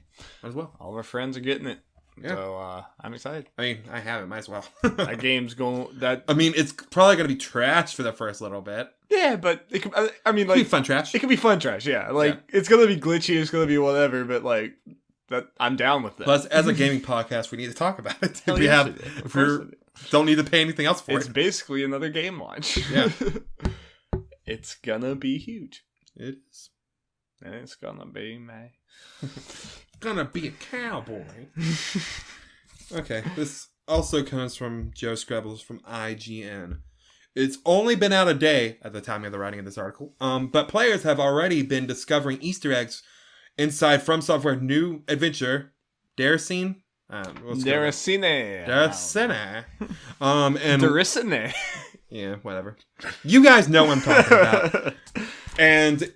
Might as well. All of our friends are getting it. Yeah. So, I'm excited. I mean, I have it. Might as well. That game's going... I mean, it's probably going to be trash for the first little bit. Yeah, but it could, I mean, It like... could be fun trash. It could be fun trash, yeah. Like, it's going to be glitchy, it's going to be whatever, but, like, that I'm down with that. Plus, as a gaming podcast, we need to talk about it. If we don't need to pay anything else for it. It's basically another game launch. Yeah. It's gonna be huge. It is. And it's gonna be me. Gonna be a cowboy. Okay, this also comes from Joe Scrabbles from IGN. It's only been out a day at the time of the writing of this article, but players have already been discovering Easter eggs inside From Software new adventure, Daracine. Daracine. And Daracine. Yeah, whatever. You guys know what I'm talking about. And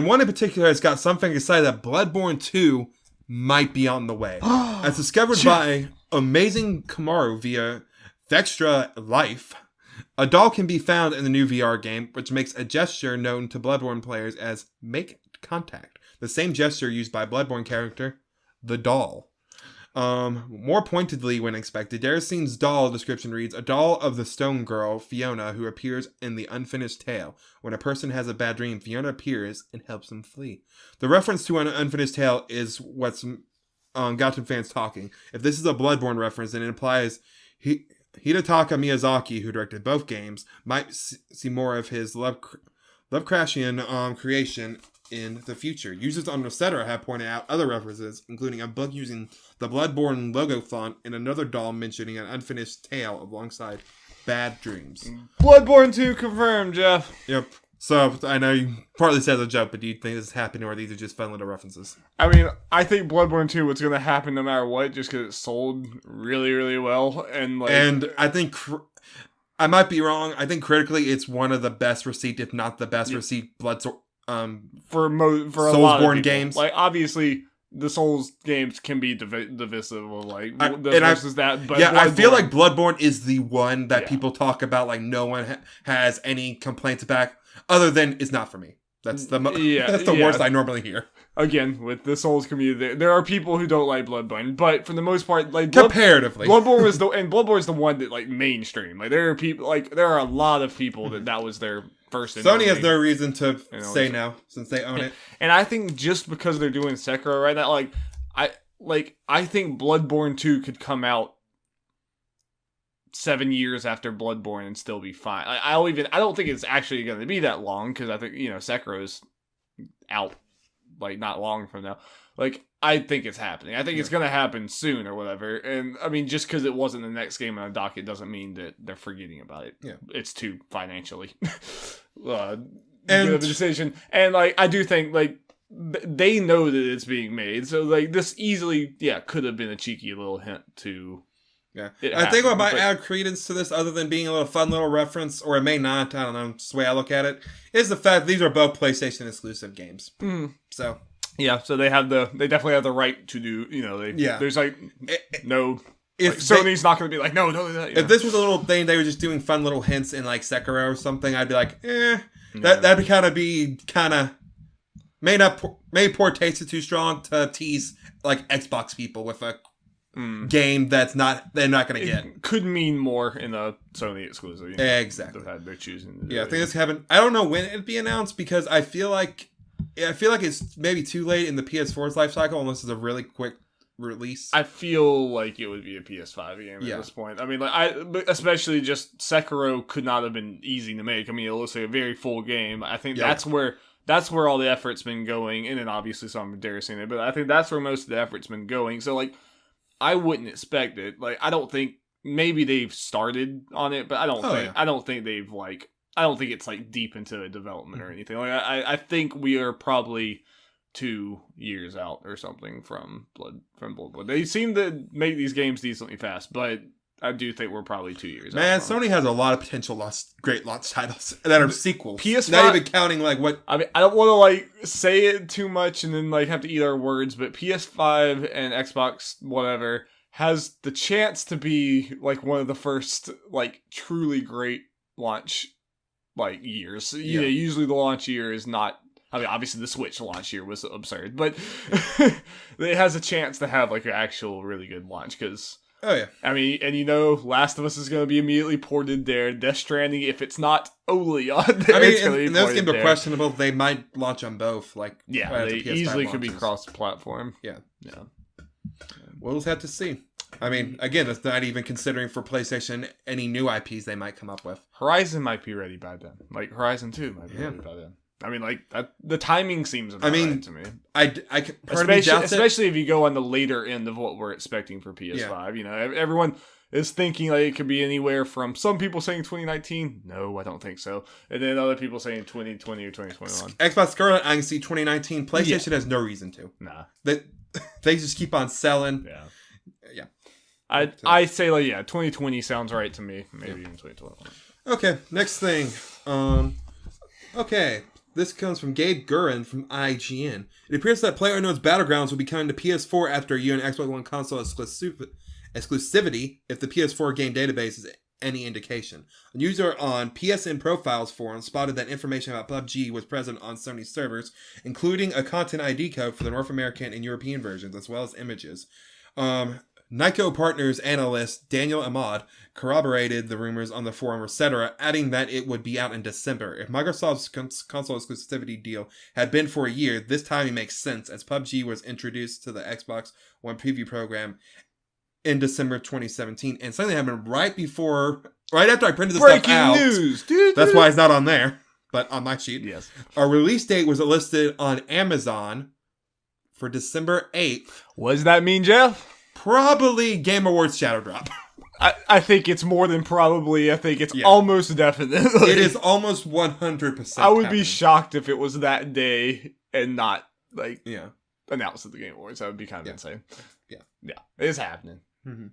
one in particular has got something to say that Bloodborne 2 might be on the way. As discovered by Amazing Kamaru via Vextra Life, a doll can be found in the new VR game, which makes a gesture known to Bloodborne players as Make Contact, the same gesture used by Bloodborne character, the doll. More pointedly when expected, Daracine's doll description reads, a doll of the stone girl, Fiona, who appears in the unfinished tale. When a person has a bad dream, Fiona appears and helps them flee. The reference to an unfinished tale is what's got some fans talking. If this is a Bloodborne reference, then it implies Hidetaka Miyazaki, who directed both games, might see more of his Lovecraftian creation in the future. Users on Resetera have pointed out other references, including a book using the Bloodborne logo font and another doll mentioning an unfinished tale alongside Bad Dreams. Bloodborne 2 confirmed, Jeff. Yep. So, I know you partly said as a joke, but do you think this is happening or these are just fun little references? I mean, I think Bloodborne 2, what's going to happen no matter what, just because it sold really, really well. And I think... I might be wrong. I think critically it's one of the best received, if not the best received for a Soulsborne lot of people. games. Like, obviously, the Souls games can be divisive of, like, versus that. But yeah, I feel like Bloodborne is the one that people talk about, like, no one has any complaints about, other than it's not for me. That's the worst I normally hear. Again, with the Souls community, there are people who don't like Bloodborne, but for the most part, like comparatively, Bloodborne is the one that like mainstream. Like there are a lot of people that was their first. Sony has no reason to say no since they own it. And I think just because they're doing Sekiro right now, I think Bloodborne 2 could come out 7 years after Bloodborne and still be fine. I don't think it's actually going to be that long because I think Sekiro's out like not long from now. Like I think it's happening. I think it's going to happen soon or whatever. And I mean, just because it wasn't the next game on the docket doesn't mean that they're forgetting about it. Yeah, it's too financially good of a decision. And like I do think like they know that it's being made, so like this easily could have been a cheeky little hint to. Yeah, I think what might add credence to this, other than being a little fun little reference, or it may not, I don't know, it's the way I look at it, is the fact these are both PlayStation exclusive games. So so they definitely have the right to do, there's like no, if Sony's not going to be like, no, don't do that. If this was a little thing, they were just doing fun little hints in like Sekiro or something, I'd be like, that'd kind of maybe poor taste is too strong to tease like Xbox people with a game they're not going to get. It could mean more in a Sony exclusive. Exactly. They're choosing to do I think this happened. I don't know when it'd be announced because I feel like it's maybe too late in the PS4's life cycle unless it's a really quick release. I feel like it would be a PS5 game at this point. I mean, like especially just Sekiro could not have been easy to make. I mean, it looks like a very full game. I think that's where all the effort's been going, and then obviously some embarrassing it, but I think that's where most of the effort's been going. So like I wouldn't expect it. Like, I don't think maybe they've started on it, but I don't think they've like. I don't think it's like deep into development or anything. Like, I think we are probably 2 years out or something from Bloodborne. They seem to make these games decently fast, but I do think we're probably 2 years out. Man, Sony has a lot of potential great launch titles that are sequels. PS5, not even counting like what. I mean, I don't want to like say it too much and then like have to eat our words, but PS5 and Xbox whatever has the chance to be like one of the first like truly great launch like years. Usually the launch year is not. I mean, obviously the Switch launch year was absurd, but it has a chance to have like an actual really good launch because. Oh, yeah. I mean, and Last of Us is going to be immediately ported there. Death Stranding, if it's not only on there, I mean, and those games are questionable. They might launch on both. Like, they easily could be cross-platform. Yeah. We'll just have to see. I mean, again, it's not even considering for PlayStation any new IPs they might come up with. Horizon might be ready by then. Like, Horizon 2 might be ready by then. I mean, like the timing seems about right to me. Especially if you go on the later end of what we're expecting for PS5. Yeah. Everyone is thinking like it could be anywhere from some people saying 2019. No, I don't think so. And then other people saying 2020 or 2021. Xbox currently, I can see 2019. PlayStation has no reason to. Nah, they just keep on selling. Yeah. I say 2020 sounds right to me. Maybe even 2021. Okay, next thing. Okay. This comes from Gabe Gurin from IGN. It appears that PlayerUnknown's Battlegrounds will be coming to PS4 after a year in Xbox One console exclusivity if the PS4 game database is any indication. A user on PSN Profiles forum spotted that information about PUBG was present on Sony's servers, including a content ID code for the North American and European versions, as well as images. Nyko Partners analyst Daniel Ahmad corroborated the rumors on the forum, etc., adding that it would be out in December. If Microsoft's console exclusivity deal had been for a year, this timing makes sense, as PUBG was introduced to the Xbox One preview program in December 2017, and something happened right after I printed this stuff out. Breaking news! Dude. That's why it's not on there, but on my sheet. Yes. Our release date was listed on Amazon for December 8th. What does that mean, Jeff? Probably Game Awards Shadow Drop. I think it's more than probably. I think it's almost definite. It is almost 100%. I would be shocked if it was that day and not announced at the Game Awards. That would be kind of insane. Yeah, it's happening. Mm-hmm.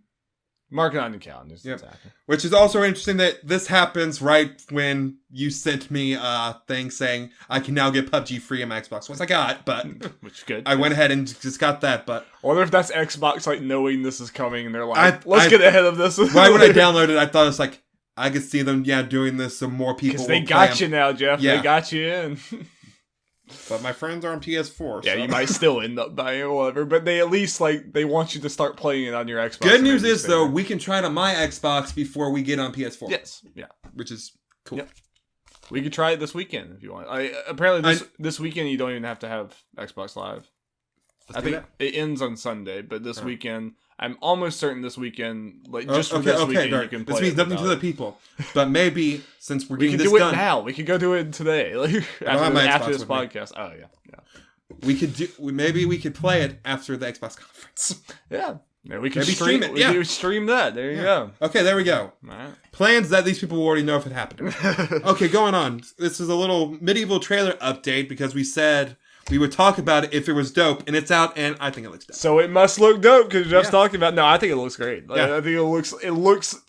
Mark it on your calendars. Yep. It's happening. Which is also interesting that this happens right when you sent me a thing saying I can now get PUBG free on my Xbox. Which I got, but which is good. I went ahead and just got that. But I wonder if that's Xbox like knowing this is coming and they're like, let's get ahead of this. Right when I downloaded it, I thought it's like I could see them doing this so more people. Because they got you now, Jeff. Yeah. They got you in. But my friends are on PS4. Yeah, so. You might still end up buying it or whatever, but they at least they want you to start playing it on your Xbox. Good news is though, we can try it on my Xbox before we get on PS4. Yes, yeah, which is cool. Yep. We could try it this weekend if you want. Apparently this weekend you don't even have to have Xbox Live. I think it ends on Sunday, but this weekend I'm almost certain this weekend, this weekend, you can play. This means nothing to the people, but maybe since we're getting this done, we could do it now. We could go do it today, after this podcast. Oh yeah. Maybe we could play it after the Xbox conference. Yeah, we could stream it. We could stream that. There you go. Okay, there we go. All right. Plans that these people will already know if it happened. Okay, going on. This is a little medieval trailer update because we said we would talk about it if it was dope, and it's out, and I think it looks dope. So it must look dope because Jeff's talking about. No, I think it looks great. I think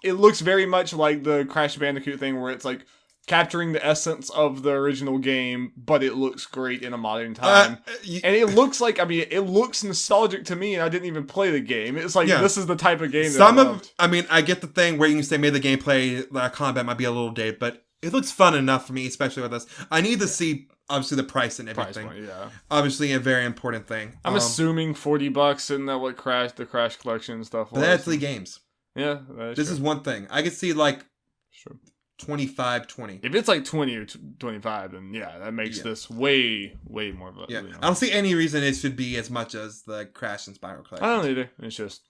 it looks very much like the Crash Bandicoot thing, where it's like capturing the essence of the original game, but it looks great in a modern time. And it looks like, it looks nostalgic to me, and I didn't even play the game. It's like this is the type of game. I get the thing where you can say maybe the gameplay, combat might be a little dated, but it looks fun enough for me, especially with this. I need to see. Obviously, the price and everything. Price point, yeah. Obviously, a very important thing. I'm assuming $40, isn't that what the Crash Collection and stuff was? But that's 3 games. Yeah, this is one thing. I could see 25, 20. If it's 20 or 25, then that makes this way, way more. Yeah, I don't see any reason it should be as much as the Crash and Spyro Collection. I don't either. It's just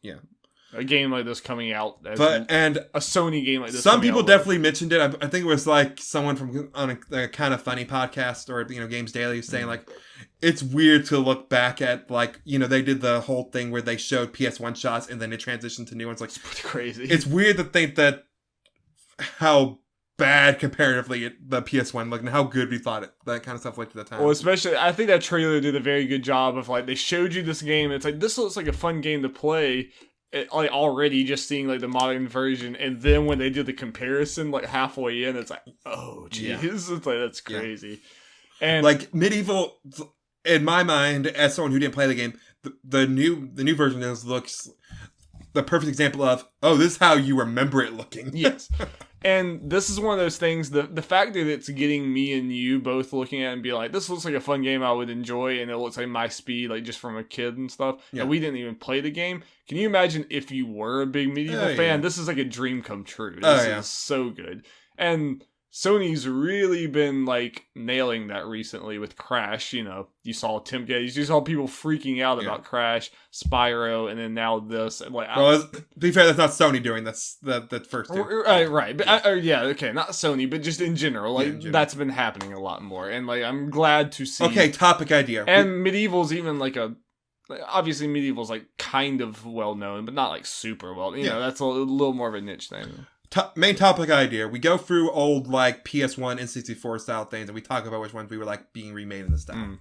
a game like this coming out, and a Sony game like this. Some people definitely mentioned it. I think it was someone from on a Kind of Funny podcast or Games Daily saying it's weird to look back at they did the whole thing where they showed PS1 shots and then it transitioned to new ones. It's pretty crazy. It's weird to think that how bad comparatively the PS1 looked and how good we thought it, that kind of stuff looked at the time. Well, especially I think that trailer did a very good job of they showed you this game. It's this looks like a fun game to play. Already just seeing the modern version, and then when they did the comparison halfway in, it's oh jeez, it's that's crazy. And medieval, in my mind, as someone who didn't play the game, the new version looks the perfect example of this is how you remember it looking. Yes. And this is one of those things, the fact that it's getting me and you both looking at it and be this looks like a fun game I would enjoy, and it looks like my speed, just from a kid and stuff, and we didn't even play the game. Can you imagine if you were a big medieval fan? This is a dream come true. This is so good. And Sony's really been nailing that recently with Crash. You saw Tim Geddes, you saw people freaking out about Crash, Spyro, and then now this. And to be fair, that's not Sony doing this. The first two, right? But not Sony, but just in general, that's been happening a lot more. And I'm glad to see. Okay, topic idea. And medieval's even obviously medieval's kind of well known, but not super well. That's a little more of a niche thing. Main topic idea. We go through old PS1 and 64 style things, and we talk about which ones we were being remade in the style.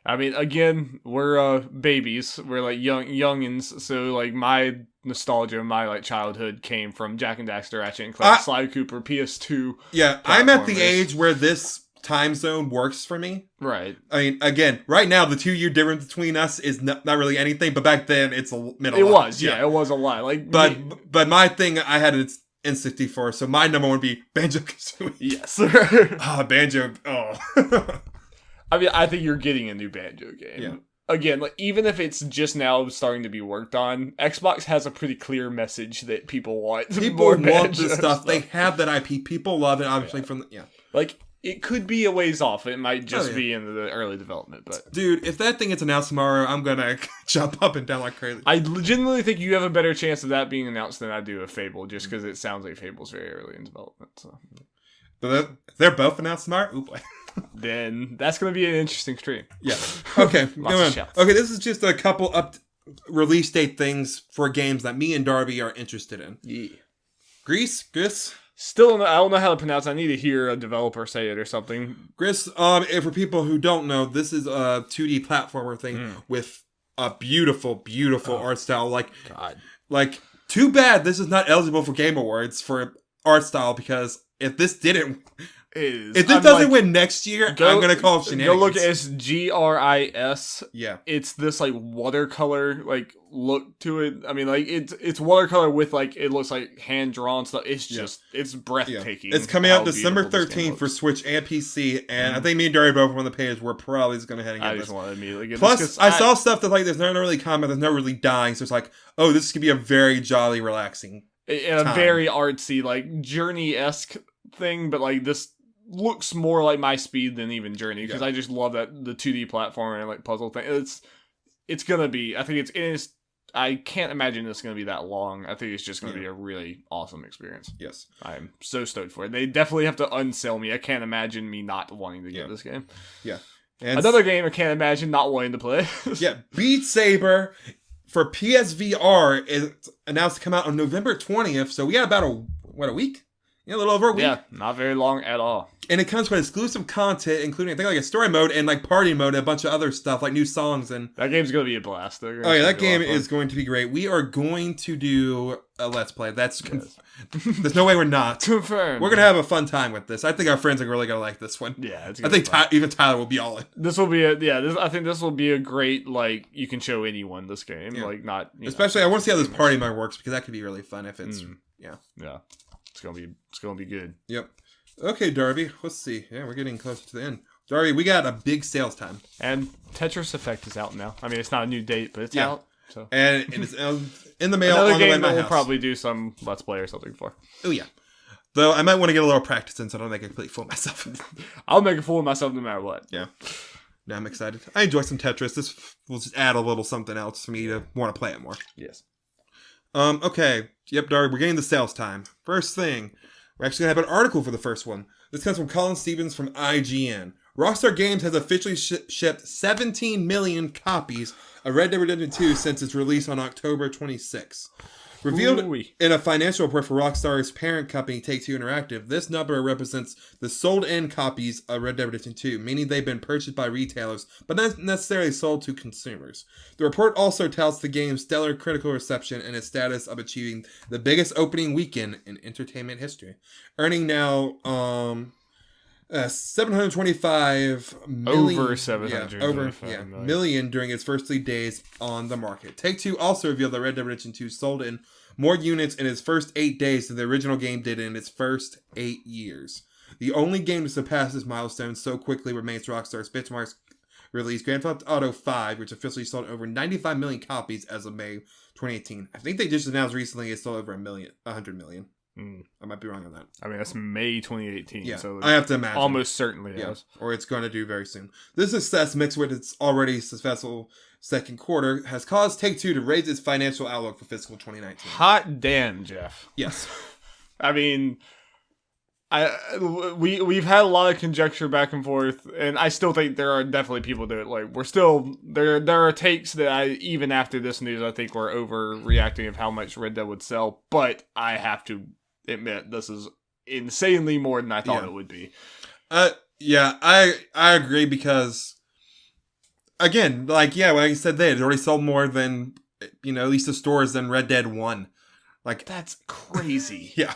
Again, we're babies. We're youngins. So my nostalgia, my childhood came from Jak and Daxter, Ratchet and Clank, Sly Cooper, PS2. Yeah, I'm at the age where this time zone works for me. Right. Again, right now the 2-year difference between us is not really anything, but back then it's a middle. It was, it was a lot. But my thing, I had it in 64, so my number one would be Banjo-Kazooie. Yes. Banjo. Oh. I think you're getting a new Banjo game. Yeah. again, like even if it's just now starting to be worked on, Xbox has a pretty clear message that people want. People want this stuff. They have that IP. People love it. Obviously, like it could be a ways off. It might just be in the early development. But dude, if that thing gets announced tomorrow, I'm gonna jump up and down like crazy. I legitimately think you have a better chance of that being announced than I do of Fable, just because it sounds like Fable's very early in development. So, but they're both announced tomorrow. Oh boy. Then that's going to be an interesting stream. Yeah. Okay. Okay, this is just a couple release date things for games that me and Darby are interested in. Yeah. Gris? Still, I don't know how to pronounce it. I need to hear a developer say it or something. Gris, and for people who don't know, this is a 2D platformer thing with a beautiful, beautiful art style. Like, too bad this is not eligible for Game Awards for art style, because if this didn't... If this doesn't win next year, I'm going to call it shenanigans. Go look at it's GRIS. Yeah. It's this, like, watercolor, like, look to it. I mean, like, it's watercolor with, like, it looks like hand-drawn stuff. It's just, it's breathtaking. It's coming out December 13th for Switch and PC, and I think me and Darby both on the page, we're probably just going to head and get this. I just want to immediately get this. Plus, I saw stuff that, like, there's no really combat, there's no really dying, so it's like, oh, this could be a very jolly, relaxing and a very artsy, like, Journey-esque thing, but, like, this looks more like my speed than even Journey, because I just love that the 2D platform and like puzzle thing. It's gonna be. I think it's. I can't imagine it's gonna be that long. I think it's just gonna be a really awesome experience. Yes, I'm so stoked for it. They definitely have to unsell me. I can't imagine me not wanting to get this game. Yeah, and another game I can't imagine not wanting to play. Beat Saber for PSVR is announced to come out on November 20th. So we got about a week. Yeah, a little over a week. Yeah, not very long at all. And it comes with exclusive content, including, I think, like a story mode and like party mode and a bunch of other stuff, like new songs. And that game's going to be a blast. That game is going to be great. We are going to do a Let's Play. There's no way we're not. Confirmed. We're going to have a fun time with this. I think our friends are really going to like this one. Yeah, it's I think even Tyler will be all in. This will be I think this will be a great, like, you can show anyone this game. Yeah. Like, not... Especially, I want to see how this party mode works, because that could be really fun if it's... Yeah. It's gonna be good. Yep. Okay, Darby. Let's see. Yeah, we're getting closer to the end. Darby, we got a big sales time. And Tetris Effect is out now. I mean, it's not a new date, but it's out. So. And it's in the mail. Another on game the way to my that we'll house. probably do some Let's Play or something for. Oh yeah. Though I might want to get a little practice in, so I don't make a complete fool of myself. I'll make a fool of myself no matter what. Yeah. No, I'm excited. I enjoy some Tetris. This will just add a little something else for me to want to play it more. Yes. Okay. Yep, Darby. We're getting the sales time. First thing. We're actually going to have an article for the first one. This comes from Colin Stevens from IGN. Rockstar Games has officially shipped 17 million copies of Red Dead Redemption 2 since its release on October 26. Revealed in a financial report for Rockstar's parent company, Take-Two Interactive, this number represents the sold-in copies of Red Dead Redemption 2, meaning they've been purchased by retailers, but not necessarily sold to consumers. The report also touts the game's stellar critical reception and its status of achieving the biggest opening weekend in entertainment history, earning now 725 million. Over 725 million during its first 3 days on the market. Take-Two also revealed that Red Dead Redemption 2 sold in more units in its first 8 days than the original game did in its first 8 years. The only game to surpass this milestone so quickly remains Rockstar's benchmark release, Grand Theft Auto 5, which officially sold over 95 million copies as of May 2018. I think they just announced recently it sold over 100 million. I might be wrong on that. I mean, that's May 2018. Yeah, so I have to imagine. Almost certainly yes. Or it's going to do very soon. This success, mixed with its already successful second quarter, has caused Take-Two to raise its financial outlook for fiscal 2019. Hot damn, Jeff. Yes. I mean, we've had a lot of conjecture back and forth, and I still think there are definitely people that, like, we're still, there are takes that even after this news, I think we're overreacting of how much Red Dead would sell, but I have to admit, this is insanely more than I thought it would be. Yeah, I agree, because again, like I said, they had already sold more than, at least the stores than Red Dead 1. Like, that's crazy. Yeah.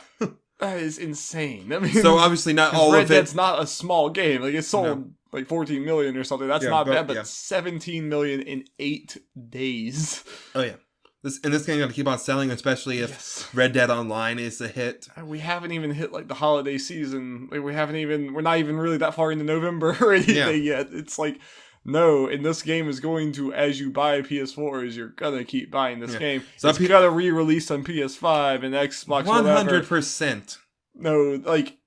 That is insane. I mean, so obviously not all Red of it. Dead's not a small game. Like, it sold like 14 million or something. That's not bad, but 17 million in 8 days. Oh yeah. This game's gonna keep on selling, especially if Red Dead Online is a hit. We haven't even hit like the holiday season. Like, we're not even really that far into November or anything yet. It's like no, and this game is going to, as you buy PS4s, you're gonna keep buying this game. Some it's gotta re-release on PS5 and Xbox. 100%. No, like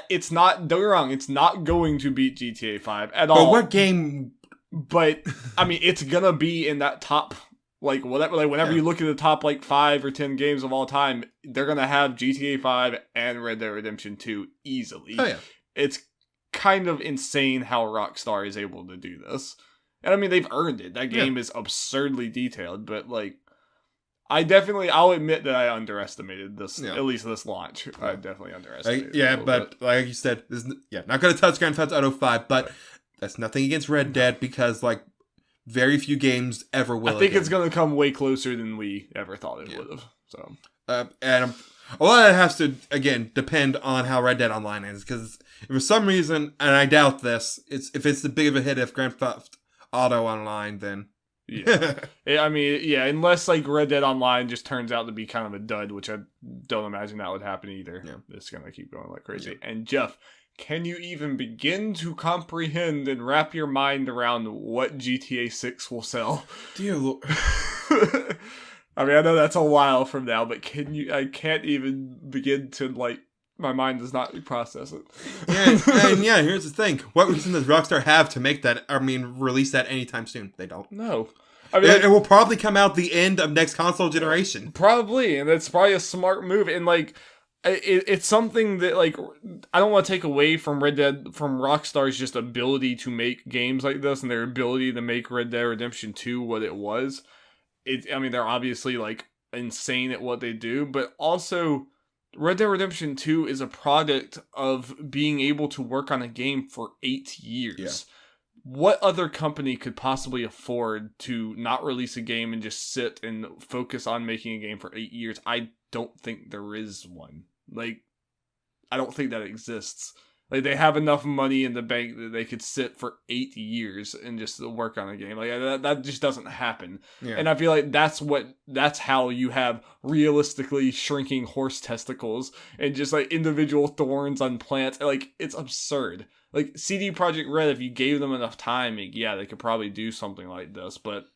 it's not. Don't get me wrong. It's not going to beat GTA 5 at all. But what game? But I mean, it's gonna be in that top. Like whatever, like whenever you look at the top like 5 or 10 games of all time, they're gonna have GTA 5 and Red Dead Redemption 2 easily. Oh yeah, it's kind of insane how Rockstar is able to do this, and I mean they've earned it. That game is absurdly detailed, but like I'll admit that I underestimated this. At least this launch, I definitely underestimated. But like you said, not gonna touch Grand Theft Auto 5, but that's nothing against Red Dead because like. Very few games ever will. I think it's going to come way closer than we ever thought it would have. So, and a lot of that has to again depend on how Red Dead Online is. Because if for some reason, and I doubt this, if it's the big of a hit if Grand Theft Auto Online, then I mean, unless like Red Dead Online just turns out to be kind of a dud, which I don't imagine that would happen either. Yeah. It's going to keep going like crazy. Yeah. And Jeff. Can you even begin to comprehend and wrap your mind around what GTA 6 will sell? Dear Lord. I mean, I know that's a while from now, but I can't even begin to, like, my mind does not process it. Here's the thing. What reason does Rockstar have to make that, release that anytime soon? They don't. No. I mean, it will probably come out the end of next console generation. Probably, and that's probably a smart move, and, like, it's something that, like, I don't want to take away from Rockstar's just ability to make games like this and their ability to make Red Dead Redemption 2 what it was. They're obviously, like, insane at what they do, but also Red Dead Redemption 2 is a product of being able to work on a game for 8 years. Yeah. What other company could possibly afford to not release a game and just sit and focus on making a game for 8 years? I don't think there is one. Like, I don't think that exists. Like, they have enough money in the bank that they could sit for 8 years and just work on a game. Like, that just doesn't happen. Yeah. And I feel like that's how you have realistically shrinking horse testicles and just, like, individual thorns on plants. Like, it's absurd. Like, CD Projekt Red, if you gave them enough time, they could probably do something like this. But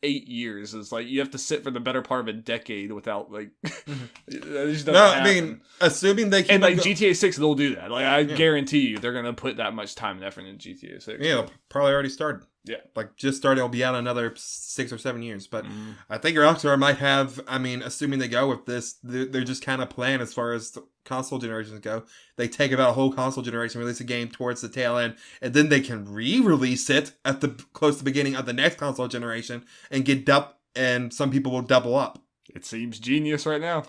8 years is like you have to sit for the better part of a decade without like. That just doesn't happen. I mean, assuming they can. And like GTA 6, they'll do that. Like I guarantee you, they're gonna put that much time and effort in GTA 6. Yeah, it'll probably already started. Yeah, like just started. It'll be out another 6 or 7 years. But I think Rockstar might have. I mean, assuming they go with this, they're just kind of plan as far as the console generations go. They take about a whole console generation, release a game towards the tail end, and then they can re-release it at the close to the beginning of the next console generation and get and some people will double up. It seems genius right now.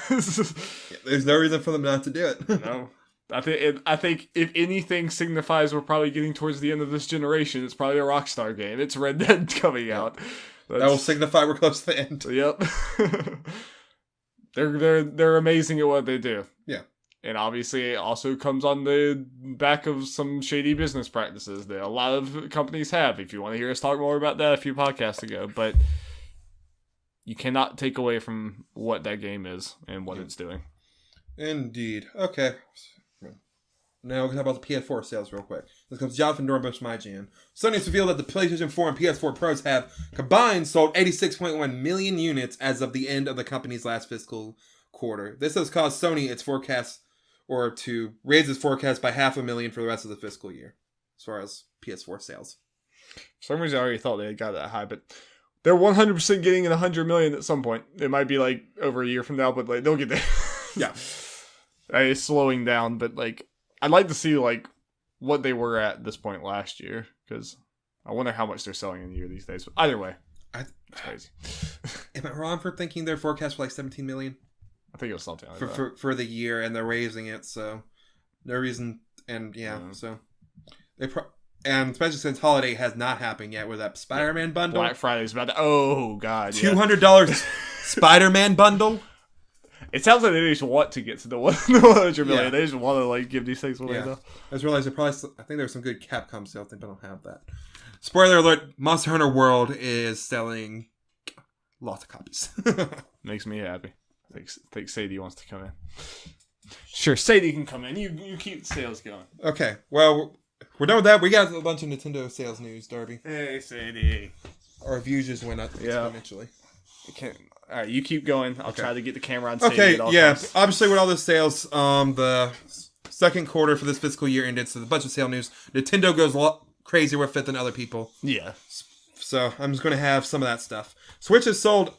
There's no reason for them not to do it. No. I think if anything signifies we're probably getting towards the end of this generation, it's probably a Rockstar game. It's Red Dead coming out. That will signify we're close to the end. Yep. They're amazing at what they do. Yeah. And obviously it also comes on the back of some shady business practices that a lot of companies have. If you want to hear us talk more about that a few podcasts ago. But you cannot take away from what that game is and what it's doing. Indeed. Okay. Now we're going to talk about the PS4 sales real quick. This comes Jonathan Dornbush, my jam. Sony has revealed that the PlayStation 4 and PS4 Pros have combined sold 86.1 million units as of the end of the company's last fiscal quarter. This has caused Sony its forecast, or to raise its forecast by 500,000 for the rest of the fiscal year, as far as PS4 sales. For some reason I already thought they had got that high, but they're 100% getting in 100 million at some point. It might be like over a year from now, but like they'll get there. Yeah. It's slowing down, but like I'd like to see like what they were at this point last year, because I wonder how much they're selling in a year these days. But either way, it's crazy. Am I wrong for thinking their forecast for like 17 million? I think it was something like that. For the year, and they're raising it, so no reason. And so and especially since holiday has not happened yet with that Spider-Man bundle. Black Friday's about to. Oh god, $200 Spider-Man bundle. It sounds like they just want to get to the 100 million. Yeah. They just want to like give these things away. Yeah. I just realized I think there's some good Capcom sales, but I don't have that. Spoiler alert: Monster Hunter World is selling lots of copies. Makes me happy. I think Sadie wants to come in. Sure, Sadie can come in. You keep the sales going. Okay. Well, we're done with that. We got a bunch of Nintendo sales news, Darby. Hey, Sadie. Our views just went up exponentially. All right, you keep going. I'll try to get the camera on. Okay, yeah. Obviously, with all the sales, the second quarter for this fiscal year ended, so a bunch of sale news. Nintendo goes a lot crazier with it than other people. Yeah. So I'm just going to have some of that stuff. Switch has sold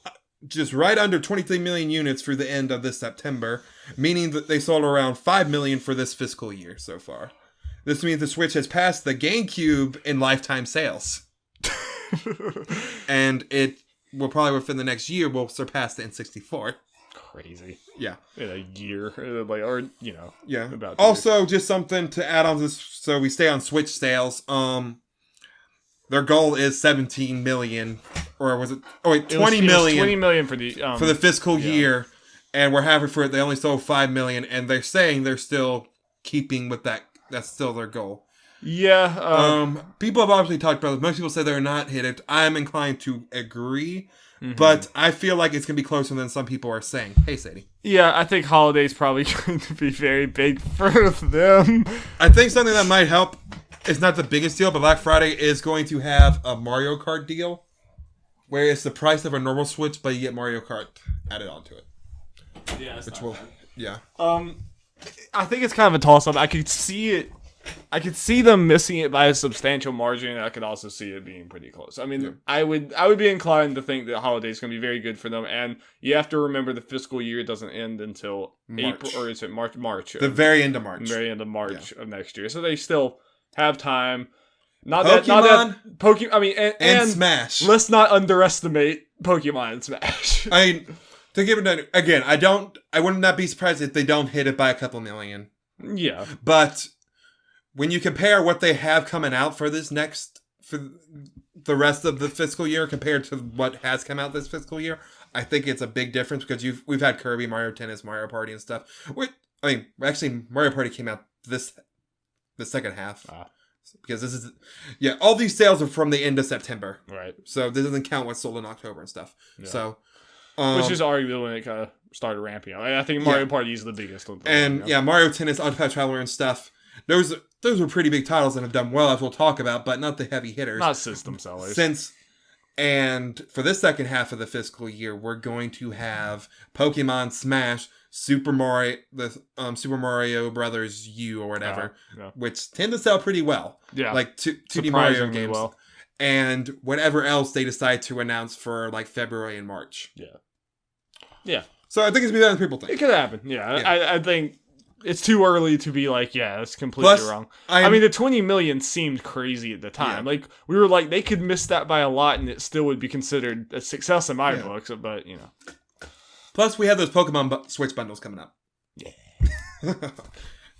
just right under 23 million units through the end of this September, meaning that they sold around 5 million for this fiscal year so far. This means the Switch has passed the GameCube in lifetime sales. And it will probably within the next year will surpass the N64. Crazy. Yeah. In a year. Yeah. About also, just something to add on to this, so we stay on Switch sales. Their goal is 17 million, or was it? Oh wait, 20 million. 20 million for the fiscal year, and we're happy for it. They only sold 5 million, and they're saying they're still keeping with that. That's still their goal. Yeah. People have obviously talked about it. Most people say they're not hit it. I'm inclined to agree, but I feel like it's gonna be closer than some people are saying. Hey, Sadie. Yeah, I think holiday's probably going to be very big for them. I think something that might help. It's not the biggest deal, but Black Friday is going to have a Mario Kart deal, where it's the price of a normal Switch, but you get Mario Kart added onto it. Yeah, yeah. I think it's kind of a toss-up. I could see it. I could see them missing it by a substantial margin, and I could also see it being pretty close. I mean, I would be inclined to think that holiday is going to be very good for them, and you have to remember the fiscal year doesn't end until April, or is it March? The very end of March. Very end of March of next year. So they still have time. Pokemon. I mean, and Smash. Let's not underestimate Pokemon and Smash. I mean, to give it again, I would not be surprised if they don't hit it by a couple million. Yeah, but when you compare what they have coming out for the rest of the fiscal year compared to what has come out this fiscal year, I think it's a big difference because we've had Kirby, Mario Tennis, Mario Party, and stuff. Actually, Mario Party came out the second half. Because this is, all these sales are from the end of September. Right. So this doesn't count what's sold in October and stuff. Yeah. So, which is arguably when it kind of started ramping up. I think Mario Party is the biggest one. And Mario Tennis, Octopath Traveler, and stuff. Those were pretty big titles that have done well, as we'll talk about, but not the heavy hitters. Not system sellers. And for this second half of the fiscal year, we're going to have Pokemon, Smash, Super Mario, Super Mario Brothers U or whatever, which tend to sell pretty well. Yeah, like 2D Mario games, and whatever else they decide to announce for like February and March. Yeah. So I think it's better than people think. It could happen. Yeah. I think it's too early to be like, that's completely wrong. I mean, the 20 million seemed crazy at the time. Yeah. Like we were like, they could miss that by a lot, and it still would be considered a success in my books. But Plus, we have those Pokemon Switch bundles coming up. Yeah.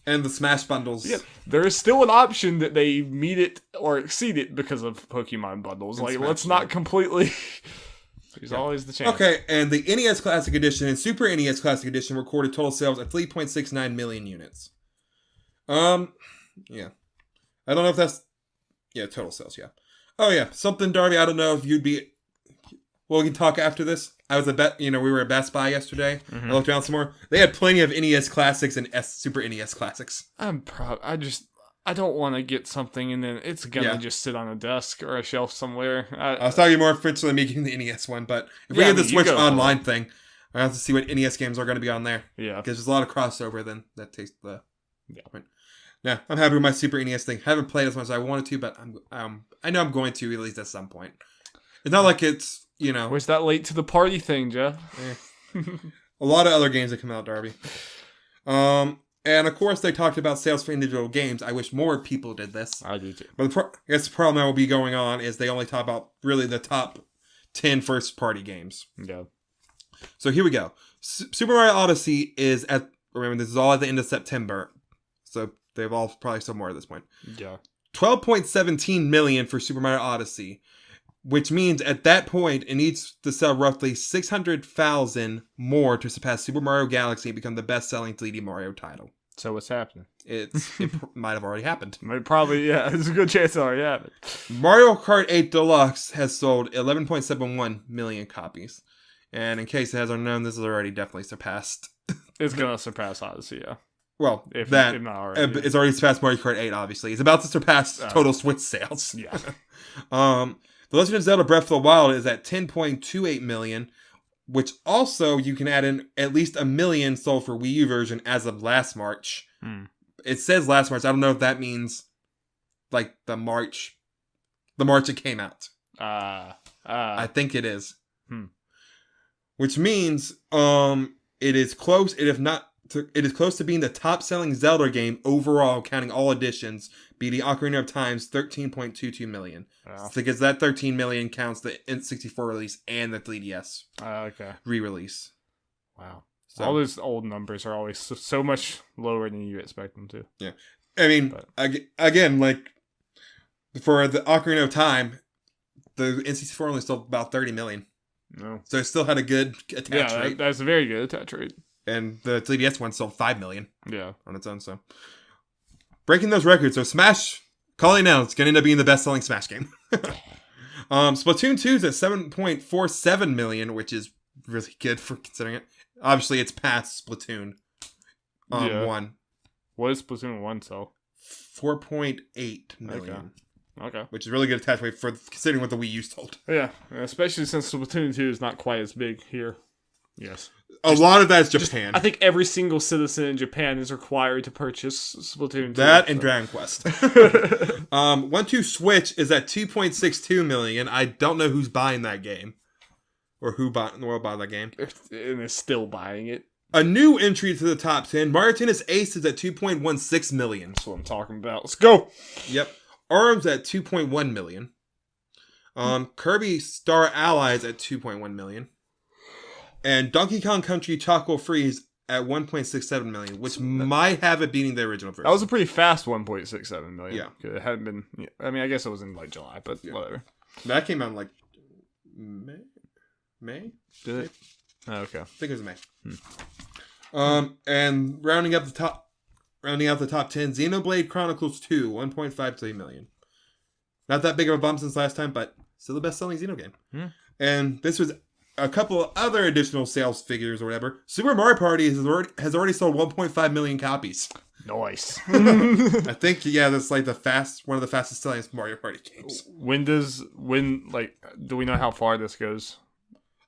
And the Smash bundles. Yeah. There is still an option that they meet it or exceed it because of Pokemon bundles. Like, let's not completely... There's always the chance. Okay, and the NES Classic Edition and Super NES Classic Edition recorded total sales of 3.69 million units. Yeah. I don't know if that's... Yeah, total sales, yeah. Oh, yeah. Something, Darby, I don't know if you'd be... Well, we can talk after this. I was we were at Best Buy yesterday. I looked around some more. They had plenty of NES Classics and Super NES Classics. I don't want to get something and then it's gonna just sit on a desk or a shelf somewhere. I was talking more officially me getting the NES one, but if we get the Switch Online thing, I have to see what NES games are going to be on there. Yeah, because there's a lot of crossover. Then that takes the point. Yeah, I'm happy with my Super NES thing. Haven't played as much as I wanted to, but I know I'm going to at least at some point. It's not like it's Where's that late to the party thing, Jeff? A lot of other games that come out, Darby. And of course, they talked about sales for individual games. I wish more people did this. I do too. But I guess the problem that will be going on is they only talk about really the top 10 first-party games. Yeah. So here we go. Super Mario Odyssey is remember, this is all at the end of September. So they've all probably sold more at this point. Yeah. 12.17 million for Super Mario Odyssey. Which means at that point, it needs to sell roughly 600,000 more to surpass Super Mario Galaxy and become the best-selling 3D Mario title. So what's happening? It might have already happened. There's a good chance it already happened. Mario Kart 8 Deluxe has sold 11.71 million copies. And in case it hasn't known, this has already definitely surpassed. It's going to surpass Odyssey, yeah. Well, if that not already. it's already surpassed Mario Kart 8, obviously. It's about to surpass total Switch sales. Yeah. The Legend of Zelda Breath of the Wild is at 10.28 million, which also you can add in at least 1 million sold for Wii U version as of last March. It says last March. I don't know if that means like the March it came out. I think it is. Which means it is close. It is close to being the top-selling Zelda game overall, counting all editions, beating Ocarina of Time's 13.22 million. Wow. Because that 13 million counts the N64 release and the 3DS re-release. Wow. So, all those old numbers are always so much lower than you expect them to. Yeah. I mean, again, like, for the Ocarina of Time, the N64 only sold about 30 million. No. So it still had a good attach rate. That's a very good attach rate. And the 3DS one sold 5 million. Yeah. On its own, so. Breaking those records. So Smash, calling now, it's going to end up being the best-selling Smash game. Splatoon 2 is at 7.47 million, which is really good for considering it. Obviously, it's past Splatoon 1. What does Splatoon 1 sell? 4.8 million. Okay. Which is really good attach rate for considering what the Wii U sold. Yeah, especially since Splatoon 2 is not quite as big here. Yes. A lot of that is Japan. I think every single citizen in Japan is required to purchase Splatoon 2. That and Dragon Quest. 1-2 Switch is at 2.62 million. I don't know who's buying that game. Or who in the world bought that game. And is still buying it. A new entry to the top 10. Mario Tennis Ace is at 2.16 million. That's what I'm talking about. Let's go! Yep. ARMS at 2.1 million. Kirby Star Allies at 2.1 million. And Donkey Kong Country Chocolate Freeze at 1.67 million, which might have it beating the original version. That was a pretty fast 1.67 million. Yeah. It hadn't been... I mean, I guess it was in like July, but whatever. That came out in like May? Did it? Oh, okay. I think it was May. And rounding out the top 10, Xenoblade Chronicles 2, 1.53 million. Not that big of a bump since last time, but still the best-selling Xeno game. And this was a couple of other additional sales figures or whatever. Super Mario Party has already sold 1.5 million copies. Nice. I think, that's like one of the fastest selling Mario Party games. Do we know how far this goes?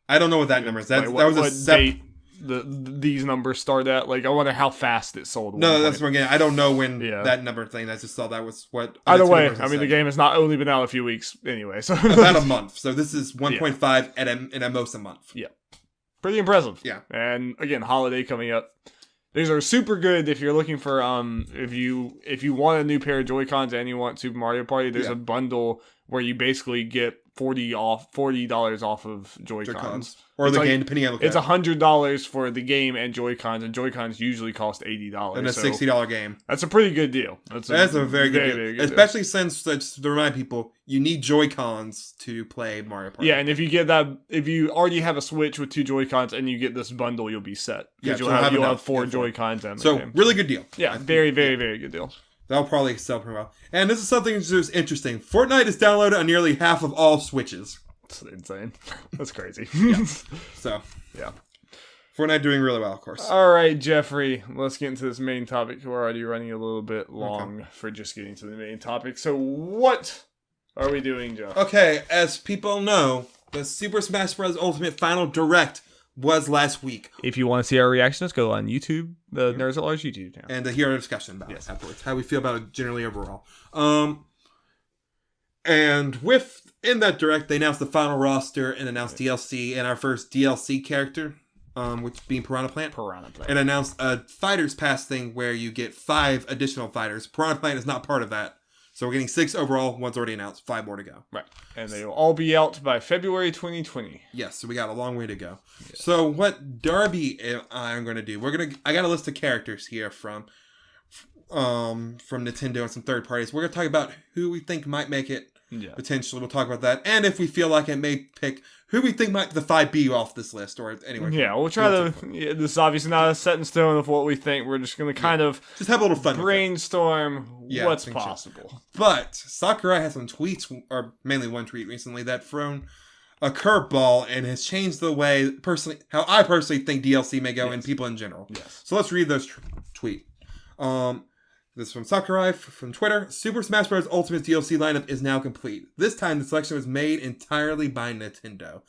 I don't know what that number is. What date these numbers start at? Like, I wonder how fast it sold. No, that's what I'm getting. I don't know when that number thing. I just saw that was what. Either way, I mean, the game has not only been out a few weeks anyway. So about a month. So this is 1.5 at most a month. Yeah. Pretty impressive. Yeah. And again, holiday coming up. These are super good if you're looking for if you want a new pair of Joy-Cons and you want Super Mario Party. There's a bundle where you basically get $40 off of Joy-Cons. Or the game, depending on it's $100 for the game and Joy-Cons, and Joy-Cons usually cost $80. And a $60 game. That's a pretty good deal. That's a very good deal. Especially since, to remind people, you need Joy-Cons to play Mario Party. Yeah, and if you already have a Switch with 2 Joy-Cons and you get this bundle, you'll be set. Because you'll have 4 Joy-Cons and the game. Really good deal. Yeah, very, very, very good deal. That'll probably sell pretty well. And this is something that's just interesting. Fortnite is downloaded on nearly half of all Switches. That's insane. That's crazy. Yeah. Fortnite doing really well, of course. All right, Jeffrey. Let's get into this main topic. We're already running a little bit long for just getting to the main topic. So what are we doing, Jeff? Okay, as people know, the Super Smash Bros. Ultimate Final Direct was last week. If you want to see our reactions, go on YouTube, the Nerds at Large YouTube channel. And to hear our discussion about it afterwards. How we feel about it generally overall. And in that direct, they announced the final roster and announced DLC and our first DLC character, which being Piranha Plant. And announced a Fighters Pass thing where you get 5 additional fighters. Piranha Plant is not part of that. So we're getting 6 overall. 1's already announced. 5 more to go. Right. And they will all be out by February 2020. Yes, so we got a long way to go. Yeah. So what Darby and I are going to do, I got a list of characters here from Nintendo and some third parties. We're going to talk about who we think might make it. Yeah. Potentially, we'll talk about that. And if we feel like it, may pick who we think might the 5 be off this list or anywhere. Yeah, we'll try to. Yeah, this is obviously not a set in stone of what we think. We're just going to kind of just have a little fun. Brainstorm what's possible. So. But Sakurai has some tweets, or mainly one tweet recently, that thrown a curveball and has changed the way how I personally think DLC may go and people in general. Yes. So let's read those tweet. This is from Sakurai from Twitter. Super Smash Bros. Ultimate DLC lineup is now complete. This time, the selection was made entirely by Nintendo.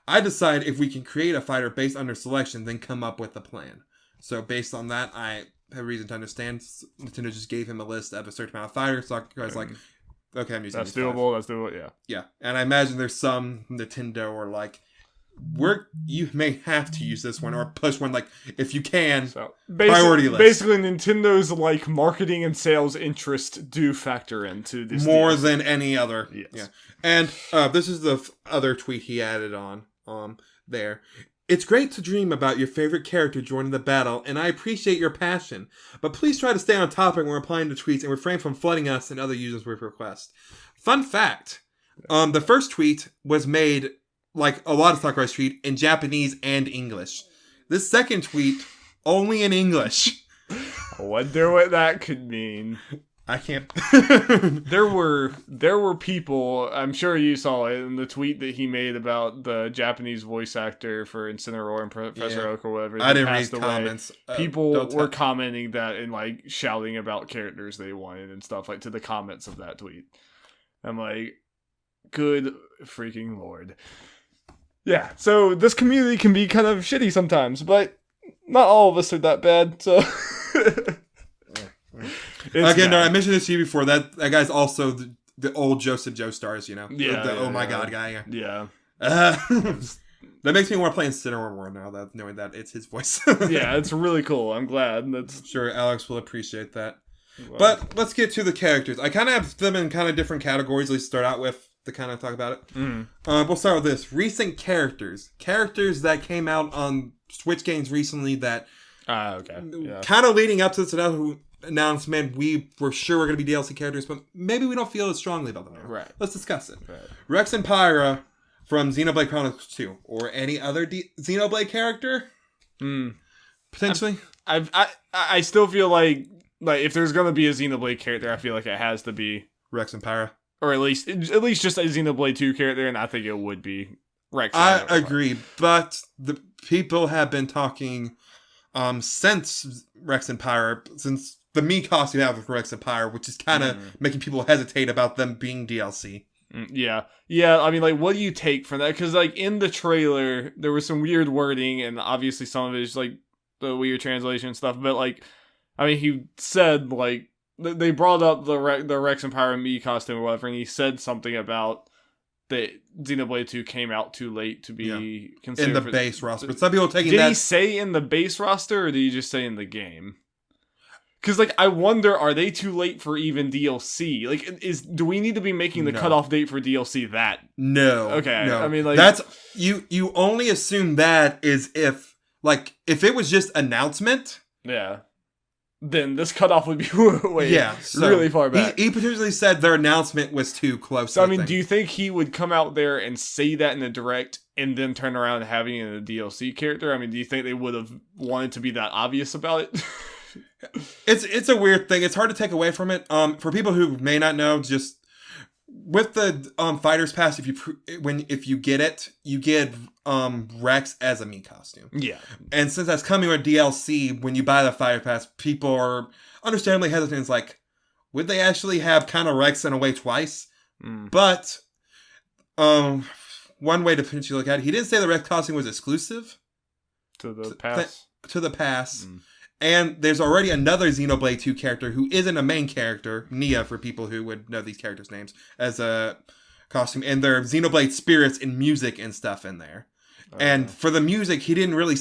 I decide if we can create a fighter based on their selection, then come up with a plan. So based on that, I have reason to understand. Nintendo just gave him a list of a certain amount of fighters. Sakurai's like, okay, I'm using that's doable. That's doable. Yeah. Yeah, and I imagine there's some Nintendo or like, you may have to use this one or push one, like, if you can. So priority list. Basically, Nintendo's like marketing and sales interest do factor into this more than any other. Yes. Yeah, and this is the other tweet he added on there. It's great to dream about your favorite character joining the battle, and I appreciate your passion. But please try to stay on topic when replying to tweets and refrain from flooding us and other users with requests. Fun fact: the first tweet was made, like a lot of Sakurai's tweet, in Japanese and English. This second tweet, only in English. I wonder what that could mean. I can't. There were people, I'm sure you saw it in the tweet that he made about the Japanese voice actor for Incineroar and Professor Oak or whatever. I didn't read comments. People were commenting that and like shouting about characters they wanted and stuff like to the comments of that tweet. I'm like, good freaking lord. Yeah, so this community can be kind of shitty sometimes, but not all of us are that bad, so... Again, no, I mentioned this to you before. That guy's also the old Joseph Joestars, you know? Yeah. The oh my god guy. Yeah. That makes me want to play Incineroar more now, knowing that it's his voice. Yeah, it's really cool. I'm glad. Sure, Alex will appreciate that. Wow. But let's get to the characters. I kind of have them in kind of different categories. Let's start out with to kind of talk about it. Mm-hmm. We'll start with this. Recent characters. Characters that came out on Switch games recently that... okay. Yeah. Kind of leading up to this announcement, we were sure we're going to be DLC characters, but maybe we don't feel as strongly about them now. Right. Let's discuss it. Right. Rex and Pyra from Xenoblade Chronicles 2, or any other Xenoblade character? Potentially? I still feel like if there's going to be a Xenoblade character, I feel like it has to be Rex and Pyra. Or at least just a Xenoblade 2 character, and I think it would be Rex. I agree, but the people have been talking since Rex and Pyra, since the Mii costume you have with Rex and Pyra, which is kind of making people hesitate about them being DLC. Yeah. I mean, like, what do you take from that? Because, like, in the trailer, there was some weird wording, and obviously some of it is, like, the weird translation and stuff. But, like, I mean, he said, like, they brought up the Rex and Pyra Mii costume or whatever, and he said something about that Xenoblade 2 came out too late to be considered in the base roster. But some people taking that... Did he say in the base roster, or did he just say in the game? Because, like, I wonder, are they too late for even DLC? Like, do we need to be making the cutoff date for DLC that? No. Okay. No. I mean, like... That's... You only assume that is if it was just announcement... Yeah. Then this cutoff would be really far back. He potentially said their announcement was too close. So, I mean, do you think he would come out there and say that in a direct and then turn around and having it in a DLC character? I mean, do you think they would have wanted to be that obvious about it? It's a weird thing. It's hard to take away from it. For people who may not know, just with the Fighters Pass, if you get it, you get Rex as a Mii costume. Yeah. And since that's coming with DLC, when you buy the Fire Pass, people are understandably hesitant. It's like, would they actually have kind of Rex in a way twice? But one way to potentially look at it, he didn't say the Rex costume was exclusive to the pass. To the pass. And there's already another Xenoblade 2 character who isn't a main character, Nia, for people who would know these characters' names, as a costume. And there are Xenoblade spirits and music and stuff in there. And for the music, he didn't really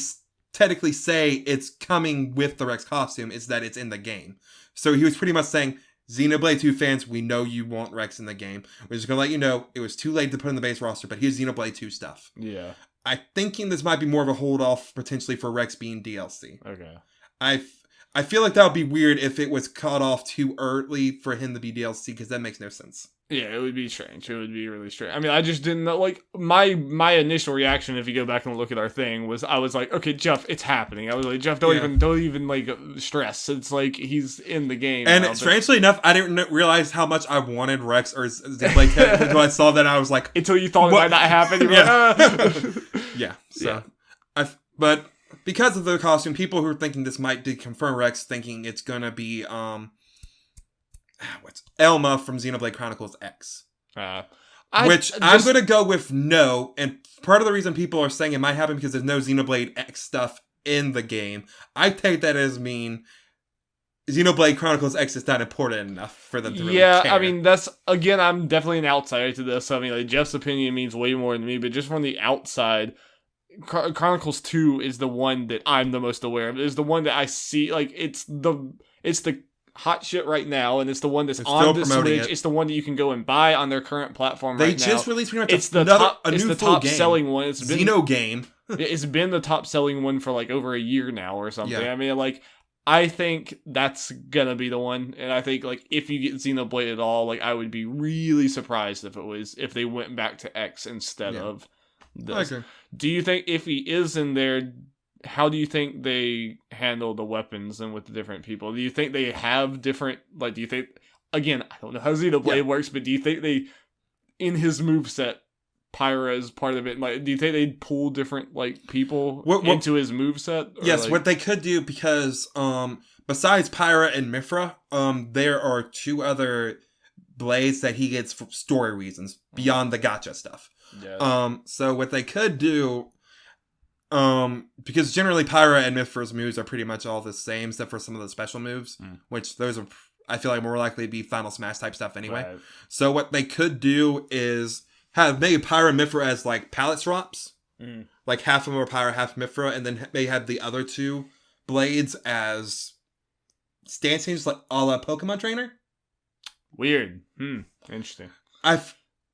technically say it's coming with the Rex costume. It's that it's in the game. So he was pretty much saying, Xenoblade 2 fans, we know you want Rex in the game. We're just going to let you know it was too late to put in the base roster, but here's Xenoblade 2 stuff. Yeah. I'm thinking this might be more of a hold-off potentially for Rex being DLC. Okay. I feel like that would be weird if it was cut off too early for him to be DLC, because that makes no sense. Yeah, it would be strange. It would be really strange. I mean, I just didn't know, like, my initial reaction, if you go back and look at our thing, was I was like, okay, Jeff, it's happening. I was like, Jeff, don't even like stress. It's like he's in the game. And strangely enough, I didn't realize how much I wanted Rex or Xenoblade until I saw that. I was like, until you thought it might not happen. Yeah. Yeah. So, but because of the costume, people who are thinking this might confirm Rex thinking it's gonna be what's Elma from Xenoblade Chronicles X. I'm gonna go with no, and part of the reason people are saying it might happen because there's no Xenoblade X stuff in the game. I take that as mean Xenoblade Chronicles X is not important enough for them to really care. I mean, that's, again, I'm definitely an outsider to this. I mean, like, Jeff's opinion means way more than me, but just from the outside, Chronicles 2 is the one that I'm the most aware of. It's the one that I see, like, it's the hot shit right now, and it's the one that's on the Switch. It's the one that you can go and buy on their current platform right now. They just released pretty much it's the top selling one. It's been Xeno game. It's been the top selling one for like over a year now or something. Yeah. I mean, like, I think that's gonna be the one, and I think like if you get Xenoblade at all, like I would be really surprised if they went back to X instead of this. Okay. Do you think if he is in there, how do you think they handle the weapons and with the different people? Do you think they have different, like, do you think, again, I don't know how Xenoblade works, but do you think they, in his moveset, Pyra is part of it, like, do you think they'd pull different, like, people into his moveset? Yes, like, what they could do, because, besides Pyra and Mifra, there are 2 other blades that he gets for story reasons, beyond the gacha stuff. Yeah. So what they could do, because generally Pyra and Mifra's moves are pretty much all the same, except for some of the special moves, which those are, I feel like, more likely to be Final Smash type stuff anyway. Right. So what they could do is have maybe Pyra and Mifra as like palette swaps, like half of them are Pyra, half Mifra, and then they have the other 2 blades as stance changes, like a la Pokemon Trainer. Weird. Interesting.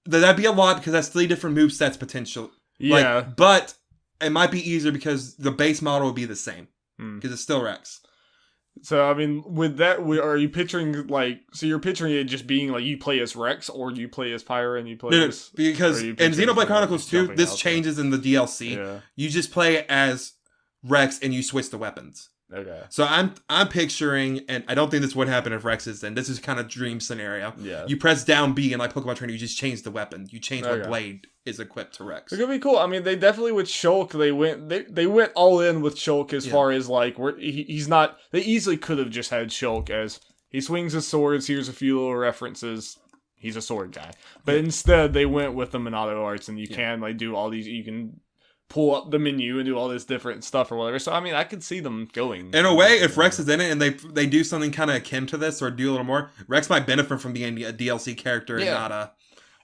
That'd be a lot because that's 3 different movesets potential. Yeah, like, but it might be easier because the base model will be the same because it's still Rex. So, I mean, with that, are you picturing, like, so you're picturing it just being, like, you play as Rex, or do you play as Pyra and you play as... because in Xenoblade Chronicles 2, this changes in the DLC. Yeah. You just play as Rex and you switch the weapons. Okay. So I'm picturing, and I don't think this would happen if Rex is in. This is kind of dream scenario. Yeah. You press down B and like Pokemon Trainer, you just change the weapon. You change what blade is equipped to Rex. It could be cool. I mean, they definitely with Shulk, they went all in with Shulk as far as like he's not. They easily could have just had Shulk as he swings his swords. Here's a few little references. He's a sword guy, but instead they went with the Monado arts, and you can like do all these. You can pull up the menu and do all this different stuff or whatever. So, I mean, I could see them going. In a way, if Rex is in it and they do something kind of akin to this or do a little more, Rex might benefit from being a DLC character and not a...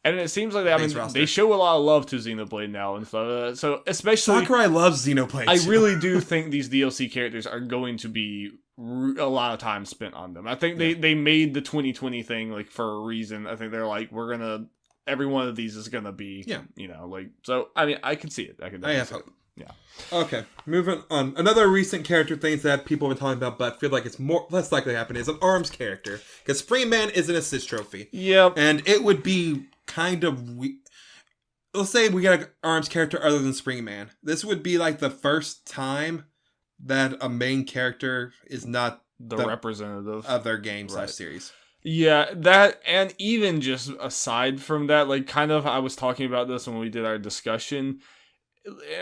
And it seems like they show a lot of love to Xenoblade now and stuff. So, especially... Sakurai loves Xenoblade. I really do think these DLC characters are going to be a lot of time spent on them. I think they made the 2020 thing like for a reason. I think they're like, we're going to... Every one of these is going to be, you know, like, so, I mean, I can see it. I have hope. Yeah. Okay, moving on. Another recent character things that people have been talking about, but feel like it's less likely to happen, is an ARMS character. Because Springman is an assist trophy. Yep. And it would be kind of... Let's say we got an ARMS character other than Springman. This would be like the first time that a main character is not the representative of their game / series. Yeah, that, and even just aside from that, like, kind of, I was talking about this when we did our discussion,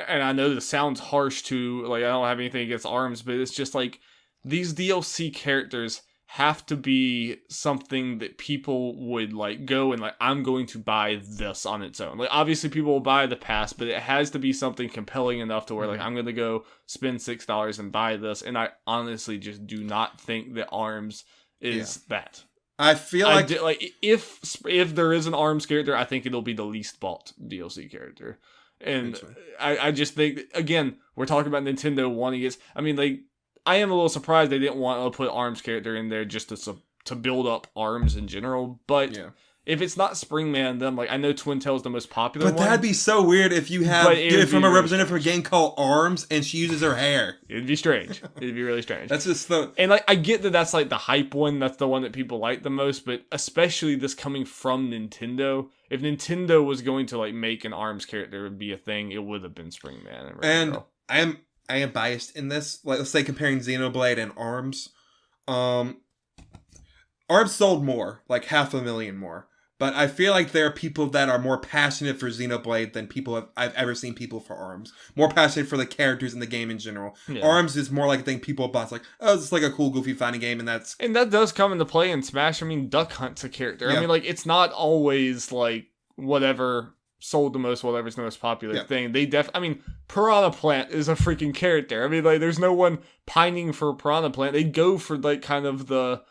and I know this sounds harsh too, like, I don't have anything against ARMS, but it's just, like, these DLC characters have to be something that people would, like, go and, like, I'm going to buy this on its own. Like, obviously people will buy the pass, but it has to be something compelling enough to where, like, I'm going to go spend $6 and buy this, and I honestly just do not think that ARMS is that. I feel like if there is an ARMS character, I think it'll be the least bought DLC character. And I just think, again, we're talking about Nintendo wanting it. I mean, like, I am a little surprised they didn't want to put ARMS character in there just to build up ARMS in general. But if it's not Springman, then, like, I know Twin Tail's the most popular one. But that'd be so weird if you have from a representative of a game called ARMS and she uses her hair. It'd be strange. It'd be really strange. That's just And, like, I get that that's, like, the hype one. That's the one that people like the most. But especially this coming from Nintendo. If Nintendo was going to, like, make an ARMS character be a thing, it would have been Springman. And I am biased in this. Like, let's say comparing Xenoblade and ARMS. ARMS sold more. Like, 500,000 more. But I feel like there are people that are more passionate for Xenoblade than I've ever seen people for ARMS. More passionate for the characters in the game in general. Yeah. ARMS is more like a thing people buy. It's like, oh, it's like a cool, goofy, fighting game, and that does come into play in Smash. I mean, Duck Hunt's a character. Yeah. I mean, like, it's not always like whatever sold the most, whatever's the most popular thing. I mean, Piranha Plant is a freaking character. I mean, like, there's no one pining for Piranha Plant. They go for like kind of the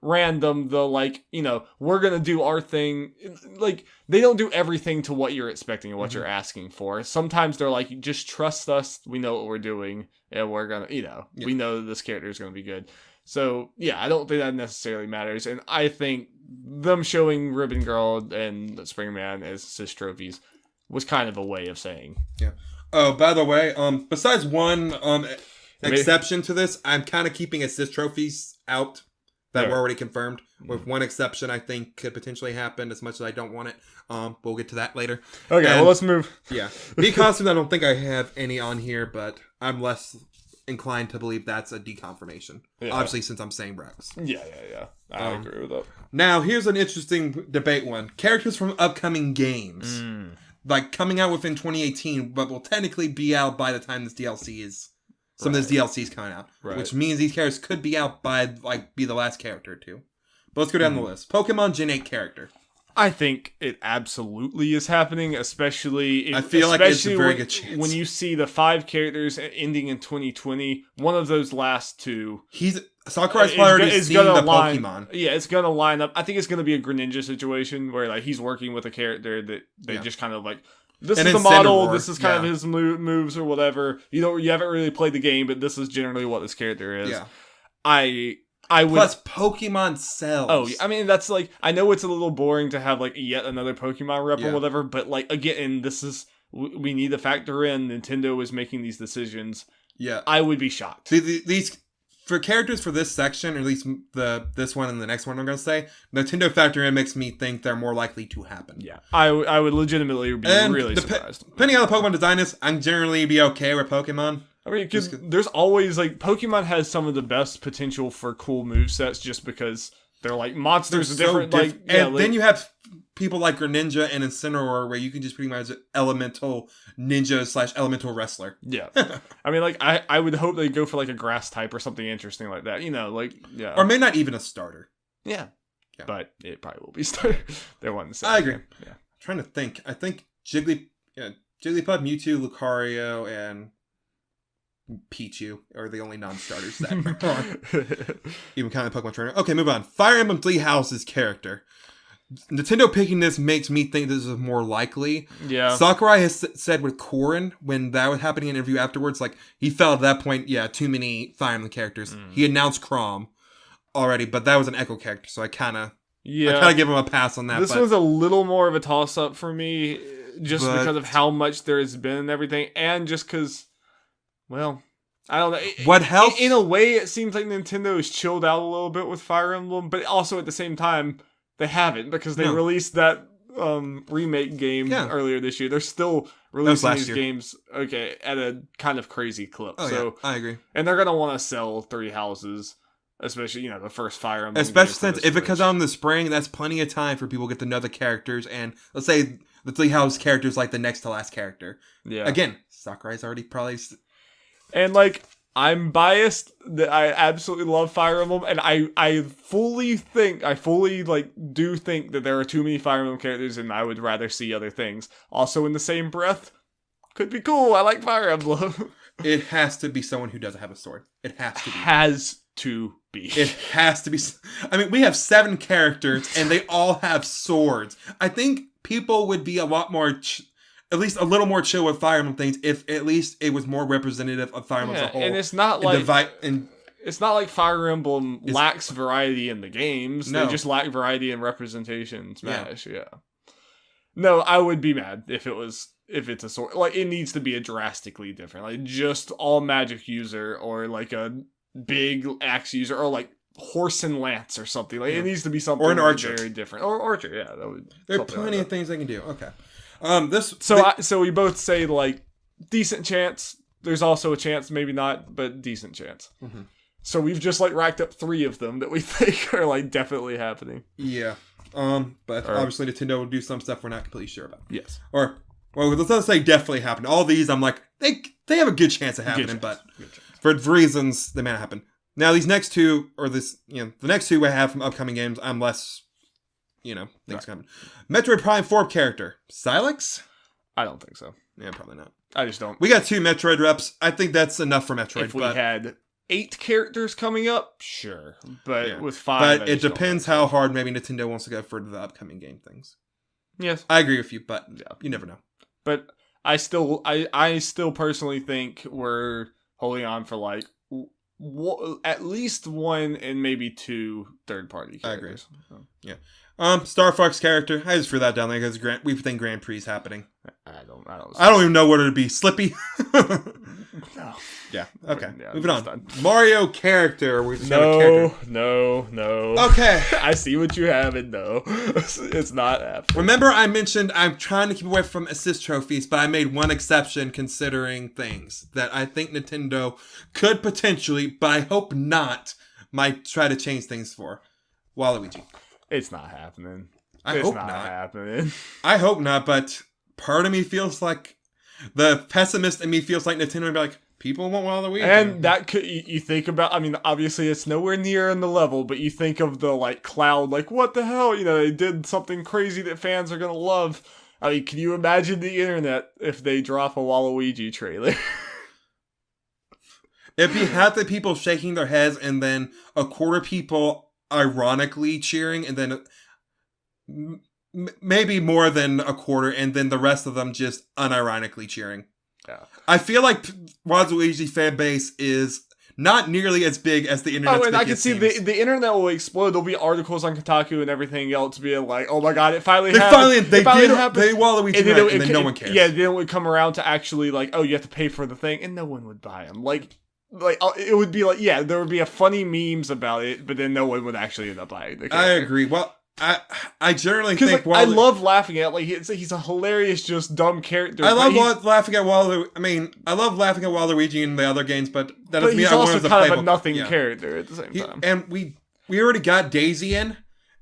random, like, you know, we're gonna do our thing. Like, they don't do everything to what you're expecting and what you're asking for. Sometimes they're like, just trust us, we know what we're doing, and we're gonna, you know, we know that this character is gonna be good. So yeah, I don't think that necessarily matters, and I think them showing Ribbon Girl and Spring Man as assist trophies was kind of a way of saying. Yeah. Oh, by the way, besides one exception to this, I'm kind of keeping assist trophies out. That were already confirmed. With one exception, I think could potentially happen, as much as I don't want it. We'll get to that later. Okay, well, let's move. Yeah. Costumes, I don't think I have any on here, but I'm less inclined to believe that's a deconfirmation. Yeah. Obviously, since I'm saying Rex. Yeah. I agree with that. Now, here's an interesting debate one. Characters from upcoming games. Like, coming out within 2018, but will technically be out by the time this DLC is... Some of this DLC is coming out, which means these characters could be out by, like, be the last character or two. But let's go down the list. Pokemon Gen 8 character. I think it absolutely is happening, especially... I feel like it's a very good chance. When you see the 5 characters ending in 2020, one of those last 2... Sakurai's already seen the Pokemon. Yeah, it's going to line up. I think it's going to be a Greninja situation where, like, he's working with a character that they just kind of, like... This is the model, this is kind of his moves or whatever. You haven't really played the game, but this is generally what this character is. Yeah. I would... Plus, Pokemon sells. Oh, I mean, that's like... I know it's a little boring to have, like, yet another Pokemon rep or whatever, but, like, again, this is... We need to factor in Nintendo is making these decisions. Yeah. I would be shocked. See, these... For characters for this section, or at least this one and the next one I'm going to say, Nintendo factor in makes me think they're more likely to happen. Yeah. I would legitimately be really surprised. Depending on how the Pokemon design is, I'm generally be okay with Pokemon. I mean, because there's always, like, Pokemon has some of the best potential for cool movesets just because they're, like, monsters are different. Then you have people like Greninja and Incineroar where you can just pretty much elemental ninja / elemental wrestler. Yeah. I mean, like, I would hope they go for, like, a grass type or something interesting like that. You know, like, yeah. Or maybe not even a starter. Yeah. But it probably will be starter. They're one the same. I agree. Yeah. I'm trying to think. I think Jigglypuff, Mewtwo, Lucario, and Pichu are the only non-starters that are even kind of Pokemon trainer. Okay, move on. Fire Emblem Three Houses character. Nintendo picking this makes me think this is more likely. Yeah. Sakurai has said with Corrin, when that was happening in an interview afterwards, like, he felt at that point, too many Fire Emblem characters. He announced Chrom already, but that was an Echo character, so I kind of give him a pass on that. This one's a little more of a toss-up for me, just because of how much there has been and everything, and just because, well... I don't know. What helps? In a way, it seems like Nintendo has chilled out a little bit with Fire Emblem, but also at the same time... They haven't, because they released that remake game earlier this year. They're still releasing these games at a kind of crazy clip. I agree. And they're going to want to sell Three Houses, especially, the first Fire Emblem. Especially since if it comes out in the spring, that's plenty of time for people to get to know the characters. And let's say the Three Houses character is like the next to last character. Yeah. Again, Sakurai's already probably... And, like... I'm biased that I absolutely love Fire Emblem, and I fully do think that there are too many Fire Emblem characters, and I would rather see other things. Also, in the same breath, could be cool. I like Fire Emblem. It has to be someone who doesn't have a sword. It has to be. It has to be. I mean, we have 7 characters, and they all have swords. I think people would be a lot more... at least a little more chill with Fire Emblem things if at least it was more representative of Fire Emblem as a whole. And it's not like it's not like Fire Emblem lacks variety in the games. No. They just lack variety in representation in Smash. Yeah. No, I would be mad if it's a sword. Like, it needs to be a drastically different. Like, just all magic user, or like a big axe user, or like horse and lance or something. Like, it needs to be something, or an archer, very different. Or archer, yeah. There are plenty of things they can do. Okay. So we both say, like, decent chance. There's also a chance, maybe not, but decent chance. So we've just like racked up 3 of them that we think are like definitely happening. Yeah. But obviously Nintendo will do some stuff we're not completely sure about. Yes. Or, well, let's not say definitely happen. All these, I'm like, they have a good chance of happening, but for reasons, they may not happen. Now, these next 2, or the next 2 we have from upcoming games, I'm less, things coming. Metroid Prime 4 character. Silex? I don't think so. Yeah, probably not. I just don't. We got 2 Metroid reps. I think that's enough for Metroid. If we had 8 characters coming up, sure. But with 5... But it depends how hard maybe Nintendo wants to go for the upcoming game things. Yes. I agree with you, but you never know. But I still personally think we're holding on for like at least 1 and maybe 2 third-party characters. I agree. Yeah. Star Fox character. I just threw that down there because we think Grand Prix is happening. I don't even know what it'd be. Slippy. No. Yeah. Okay. Yeah, moving on. done. Mario character. We just have a character. No. Okay. I see what you have, and no, it's not happening. Remember, I mentioned I'm trying to keep away from assist trophies, but I made one exception considering things that I think Nintendo could potentially, but I hope not, might try to change things for Waluigi. It's not happening. It's not happening. I hope not, but part of me feels like the pessimist in me feels like Nintendo would be like, people want Waluigi. And that could, you think about, I mean, obviously it's nowhere near in the level, but you think of the, like, Cloud, like, what the hell? They did something crazy that fans are gonna love. I mean, can you imagine the internet if they drop a Waluigi trailer? It'd be half the people shaking their heads and then a quarter people ironically cheering and then maybe more than a quarter and then the rest of them just unironically cheering. Yeah. I feel like Waluigi fan base is not nearly as big as the internet. Oh, and I can see the internet will explode. There'll be articles on Kotaku and everything else being like, "Oh my god, it finally happened!" They Waluigi and then no one cares. Yeah, then it would come around to actually like, "Oh, you have to pay for the thing," and no one would buy them. Like it would be like, yeah, there would be a funny memes about it, but then no one would actually end up buying the character. I agree. Well, I generally think I love laughing at he's a hilarious, just dumb character. I love laughing at Waluigi. I mean, I love laughing at Waluigi in the other games, but that doesn't mean I want him to play. He's also kind of a nothing character at the same time. And we already got Daisy in,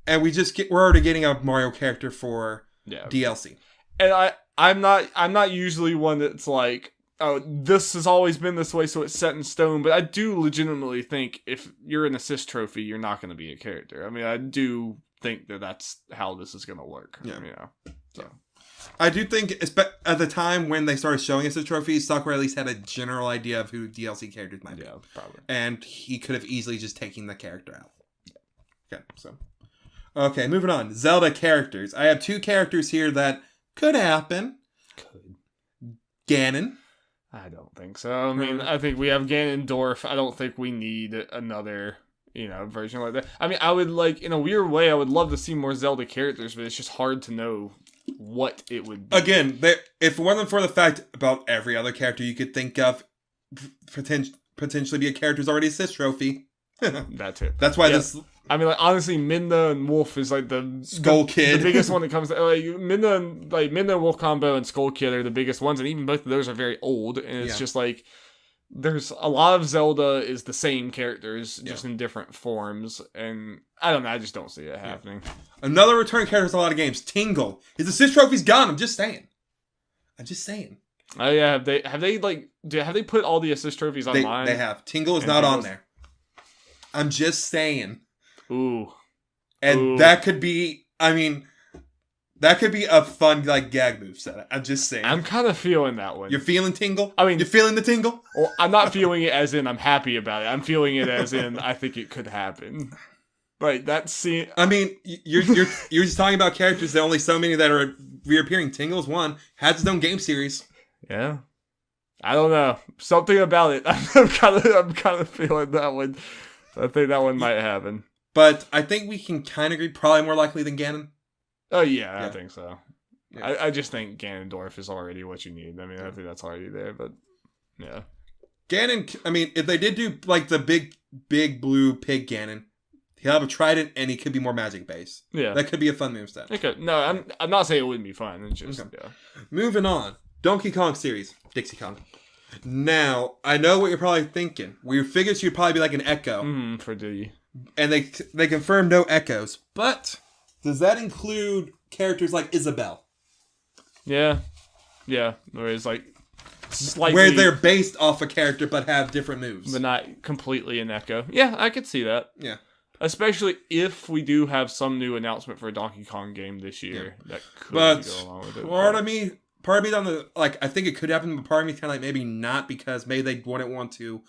and we're already getting a Mario character for DLC. And I'm not usually one that's like, oh, this has always been this way, so it's set in stone. But I do legitimately think if you're an assist trophy, you're not going to be a character. I mean, I do think that's how this is going to work. Yeah. So I do think at the time when they started showing us the trophies, Sakura at least had a general idea of who DLC characters might be. Yeah, probably. And he could have easily just taken the character out. Okay, so. Okay, moving on. Zelda characters. I have 2 characters here that could happen. Ganon. I don't think so. I mean, I think we have Ganondorf. I don't think we need another, version like that. I mean, I would in a weird way, I would love to see more Zelda characters, but it's just hard to know what it would be. Again, if it wasn't for the fact about every other character you could think of potentially be a character's already assist trophy. That too. That's why this... I mean, honestly, Minda and Wolf is the Skull Kid, the biggest one that comes. Minda and Wolf combo and Skull Kid are the biggest ones, and even both of those are very old. And it's just there's a lot of Zelda is the same characters, just in different forms, and I don't know. I just don't see it happening. Another return character in a lot of games, Tingle. His assist trophy's gone. I'm just saying. Oh yeah, have they put all the assist trophies online? They have. Tingle is not on there. I'm just saying. Ooh. And that could be, that could be a fun, gag move set. I'm just saying. I'm kind of feeling that one. You're feeling Tingle? I mean... You're feeling the Tingle? Well, I'm not feeling it as in I'm happy about it. I'm feeling it as in I think it could happen. That's... I mean, you're just talking about characters. There are only so many that are reappearing. Tingle's one. Has its own game series. Yeah. I don't know. Something about it. I'm kind of feeling that one. I think that one might happen. But I think we can kind of agree probably more likely than Ganon. Oh, yeah. I think so. Yeah. I just think Ganondorf is already what you need. I mean, I think that's already there, but yeah. Ganon, if they did do the big blue pig Ganon, he'll have a trident and he could be more magic based. Yeah. That could be a fun moveset. Okay. No, I'm not saying it wouldn't be fun. It's just, Moving on. Donkey Kong series. Dixie Kong. Now, I know what you're probably thinking. We figured she'd probably be like an Echo. For D. And they confirmed no Echoes. But does that include characters like Isabelle? Yeah. Yeah. Where it's like slightly... Where they're based off a character but have different moves. But not completely an Echo. Yeah, I could see that. Yeah. Especially if we do have some new announcement for a Donkey Kong game this year. Yeah. That could go along with it. Part of me on the... Like, I think it could happen, but part of me kind of like maybe not, because maybe they wouldn't want to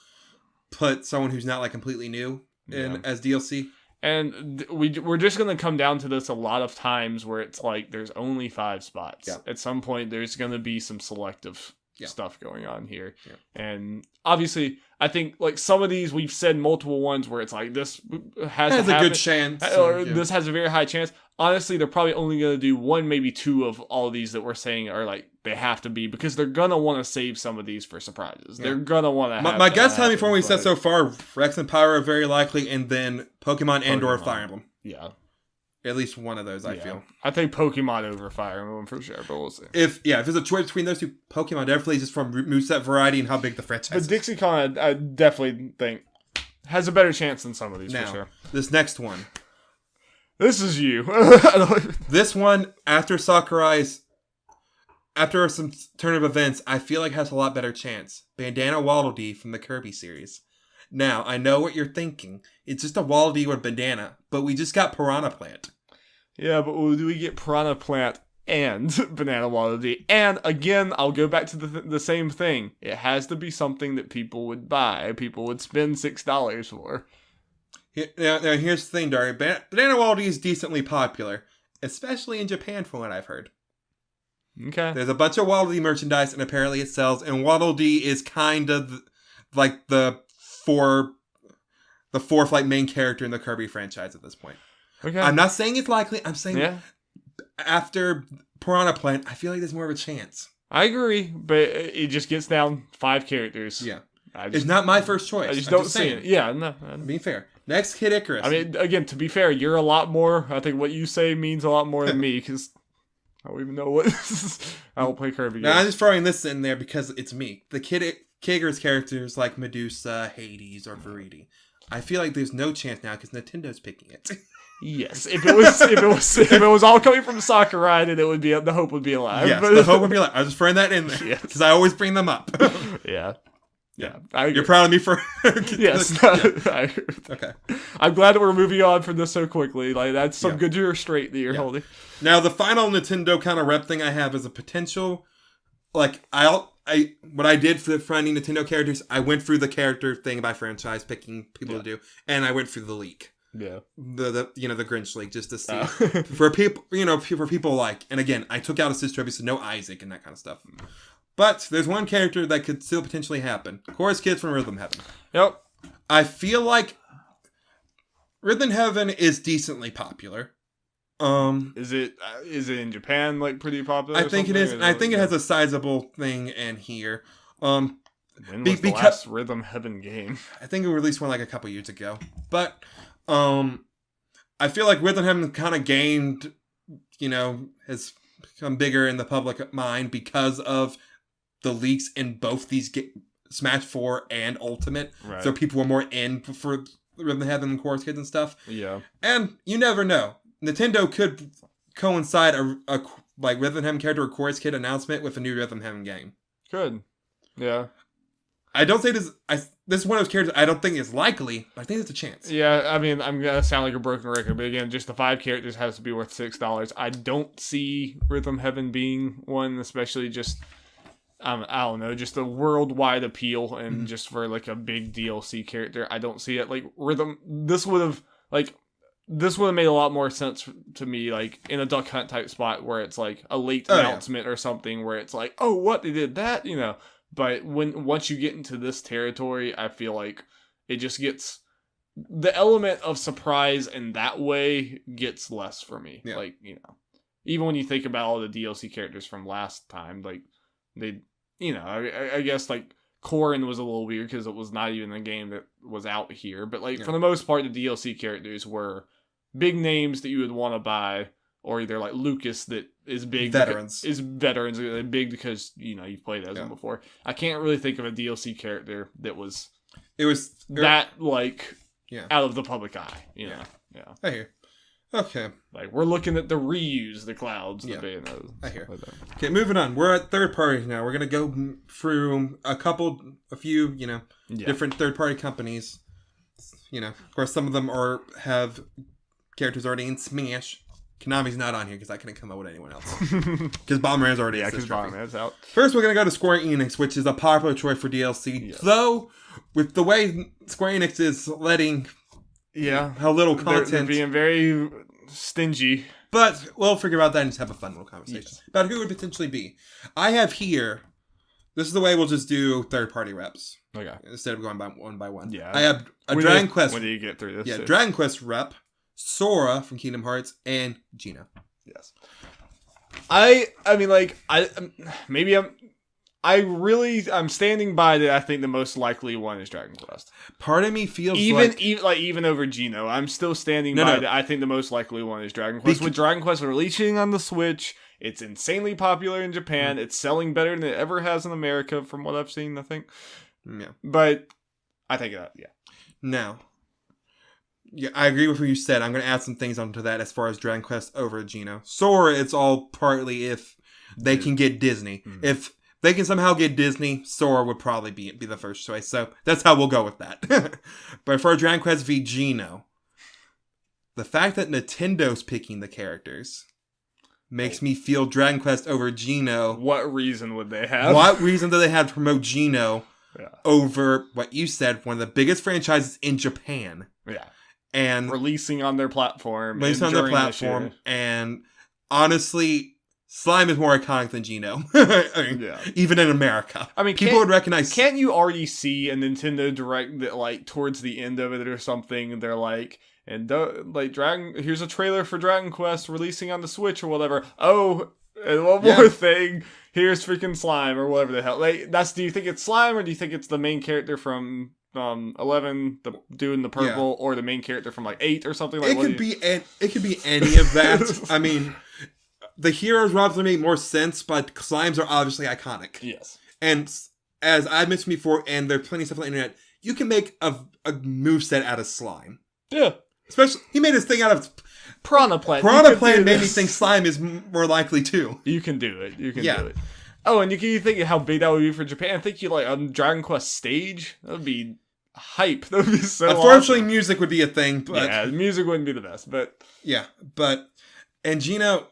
put someone who's not like completely new in as DLC. And we're just going to come down to this a lot of times where it's like there's only 5 spots. Yeah. At some point, there's going to be some selective stuff going on here. Yeah. And obviously, I think like some of these, we've said multiple ones where it's like this has a good chance. Or this has a very high chance. Honestly, they're probably only going to do 1, maybe 2 of all of these that we're saying are like they have to be, because they're going to want to save some of these for surprises. Yeah. They're going to want to have... My gut's telling me from what we said so far, Rex and Pyro are very likely, and then Pokemon and/or Fire Emblem. Yeah. At least one of those, I feel. I think Pokemon over Fire Emblem for sure, but we'll see. If there's a choice between those two, Pokemon definitely, just from moveset variety and how big the franchise is. But DixieCon, I definitely think, has a better chance than some of these, for sure. This next one. This is you. This one, after some turn of events, I feel like has a lot better chance. Bandana Waddle Dee from the Kirby series. Now, I know what you're thinking. It's just a Waddle Dee with bandana, but we just got Piranha Plant. Yeah, but do we get Piranha Plant and Banana Waddle Dee? And again, I'll go back to the same thing. It has to be something that people would buy. People would spend $6 for. Now here's the thing, Darby. Banana Waddle Dee is decently popular, especially in Japan, from what I've heard. Okay. There's a bunch of Waddle Dee merchandise, and apparently it sells. And Waddle Dee is kind of like the fourth like main character in the Kirby franchise at this point. Okay. I'm not saying it's likely. I'm saying after Piranha Plant, I feel like there's more of a chance. I agree, but it just gets down 5 characters. Yeah. It's not my first choice. I just don't see it. Yeah, no. Being fair. Next, Kid Icarus. I mean, again, to be fair, you're a lot more... I think what you say means a lot more than me, because I don't even know what... I don't play Kirby games. Now, I'm just throwing this in there because it's me. The Kid Icarus characters like Medusa, Hades, or Viridi. I feel like there's no chance now because Nintendo's picking it. Yes, if it was all coming from Sakurai, then it would be the hope would be alive. Yes, the hope would be alive. I was just throwing that in there because I always bring them up. Yeah. You're proud of me for... Yes. Yeah. Okay. I'm glad that we're moving on from this so quickly. Like, that's some good restraint that you're holding. Now, the final Nintendo kind of rep thing I have is a potential... Like, what I did for finding Nintendo characters, I went through the character thing by franchise, picking people to do, and I went through the leak. Yeah. The Grinch leak, just to see. For people, for people like... And again, I took out a sister, so no Isaac and that kind of stuff. But there's one character that could still potentially happen. Chorus Kids from Rhythm Heaven. Yep. I feel like Rhythm Heaven is decently popular. Is it in Japan like pretty popular? I think it is. I think it has a sizable thing in here. When was the last Rhythm Heaven game? I think it released one like a couple years ago. But I feel like Rhythm Heaven kind of gained, has become bigger in the public mind because of the leaks in both these Smash 4 and Ultimate. Right. So people were more in for Rhythm Heaven and Chorus Kids and stuff. Yeah. And you never know. Nintendo could coincide a like Rhythm Heaven character or Chorus Kid announcement with a new Rhythm Heaven game. Could. Yeah. I don't say this... This is one of those characters I don't think is likely, but I think there's a chance. Yeah, I mean, I'm going to sound like a broken record, but again, just the 5 characters has to be worth $6. I don't see Rhythm Heaven being one, especially just... I don't know, just the worldwide appeal and just for like a big DLC character. I don't see it. Like Rhythm, this would have made a lot more sense to me, like in a Duck Hunt type spot where it's like a late announcement or something where it's like, oh, what, they did that, But once you get into this territory, I feel like it just gets the element of surprise in that way gets less for me. Yeah. Like, even when you think about all the DLC characters from last time, like they. I guess, like, Corrin was a little weird because it was not even a game that was out here. But, like, for the most part, the DLC characters were big names that you would want to buy or either like Lucas that is big. Veterans. Is veterans big because, you've played as them before. I can't really think of a DLC character that was... It was... that, like, yeah. out of the public eye, you know? Yeah. I hear. Okay. Like, we're looking at the reuse, the clouds. Yeah. I hear. Like that. Okay, moving on. We're at third parties now. We're going to go through a few, different third party companies. Of course, some of them have characters already in Smash. Konami's not on here because I couldn't come up with anyone else. Because Bomberman's already yeah, because Bomberman's out. First, we're going to go to Square Enix, which is a popular choice for DLC. Yes. Though, with the way Square Enix is letting how little content... They're being very stingy. But we'll figure about that and just have a fun little conversation about who would potentially be. I have here... This is the way we'll just do third-party reps. Okay. Instead of going one by one. Yeah. I have a Dragon Quest... When do you get through this? Yeah, Dragon Quest rep, Sora from Kingdom Hearts, and Gino. Yes. I'm standing by that. I think the most likely one is Dragon Quest. Part of me feels even over Gino. I'm still standing by that. I think the most likely one is Dragon Quest. With Dragon Quest releasing on the Switch, it's insanely popular in Japan. It's selling better than it ever has in America, from what I've seen. I think. Yeah, but I think Now, I agree with what you said. I'm going to add some things onto that as far as Dragon Quest over Gino. Sora, it's all partly if they can get Disney. Mm-hmm. If they can somehow get Disney, Sora would probably be the first choice. So that's how we'll go with that. But for Dragon Quest v Gino, the fact that Nintendo's picking the characters makes me feel Dragon Quest over Gino. What reason would they have? What reason do they have to promote Gino over what you said, one of the biggest franchises in Japan? Yeah. And releasing on their platform. And honestly... Slime is more iconic than Gino. Even in America. I mean, people would recognize... Can't you already see a Nintendo Direct that, like, towards the end of it or something, they're like, here's a trailer for Dragon Quest releasing on the Switch or whatever. Oh, and one more thing, here's freaking Slime or whatever the hell. Like, do you think it's Slime or do you think it's the main character from 11, the dude in the purple, or the main character from, like, 8 or something? Like, it could be any of that. I mean... The heroes obviously make more sense, but slimes are obviously iconic. Yes. And as I mentioned before, and there's plenty of stuff on the internet, you can make a moveset out of slime. Yeah. Especially, he made his thing out of... Piranha Plant. Piranha Plant made me think slime is more likely too. You can do it. You can do it. Oh, and you think how big that would be for Japan? I think on Dragon Quest stage, that would be hype. That would be so Unfortunately, awesome. Music would be a thing. But yeah, music wouldn't be the best, but... Yeah, but... And Gino...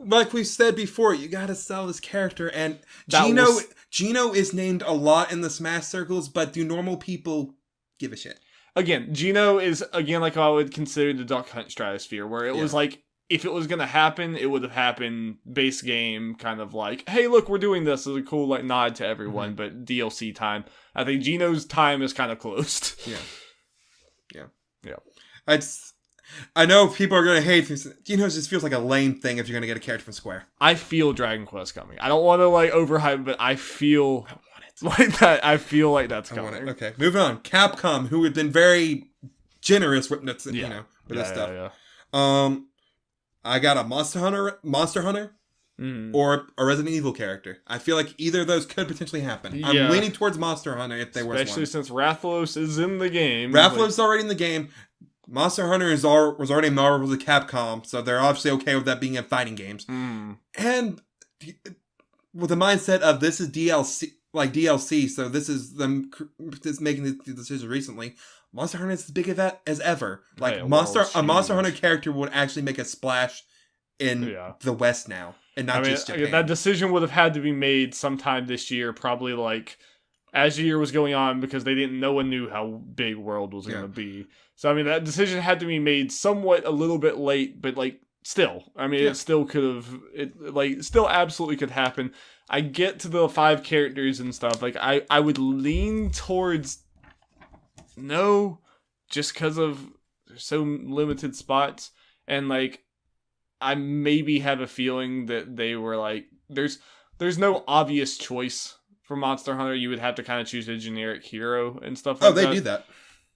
Like we said before, you gotta sell this character, and Gino is named a lot in the Smash circles, but do normal people give a shit? Again, Gino is, like I would consider the Duck Hunt Stratosphere, where it was like, if it was gonna happen, it would have happened base game, kind of like, hey, look, we're doing this as a cool like nod to everyone, but DLC time. I think Gino's time is kind of closed. Yeah. I know people are going to hate this. Gino just feels like a lame thing if you're going to get a character from Square. I feel Dragon Quest coming. I don't want to like overhype, but I feel like that. I feel like that's coming. Okay, moving on. Capcom, who have been very generous with this stuff. Yeah. I got a Monster Hunter, or a Resident Evil character. I feel like either of those could potentially happen. I'm leaning towards Monster Hunter if they were one. Especially since Rathalos is in the game. Rathalos is already in the game. Monster Hunter was already Marvel with Capcom, so they're obviously okay with that being in fighting games. And with the mindset of this is DLC, so this is them just making the decision recently. Monster Hunter is as big of that as ever. Like a Monster Hunter character would actually make a splash in the West now, and not just Japan. That decision would have had to be made sometime this year, probably like as the year was going on, because no one knew how big World was going to be. So, I mean, that decision had to be made somewhat a little bit late, but, like, still. I mean, it still could have... still absolutely could happen. I get to the 5 characters and stuff. Like, I would lean towards... No, just because of so limited spots. And, like, I maybe have a feeling that they were, like... There's no obvious choice for Monster Hunter. You would have to kind of choose a generic hero and stuff like that. Oh, they do that.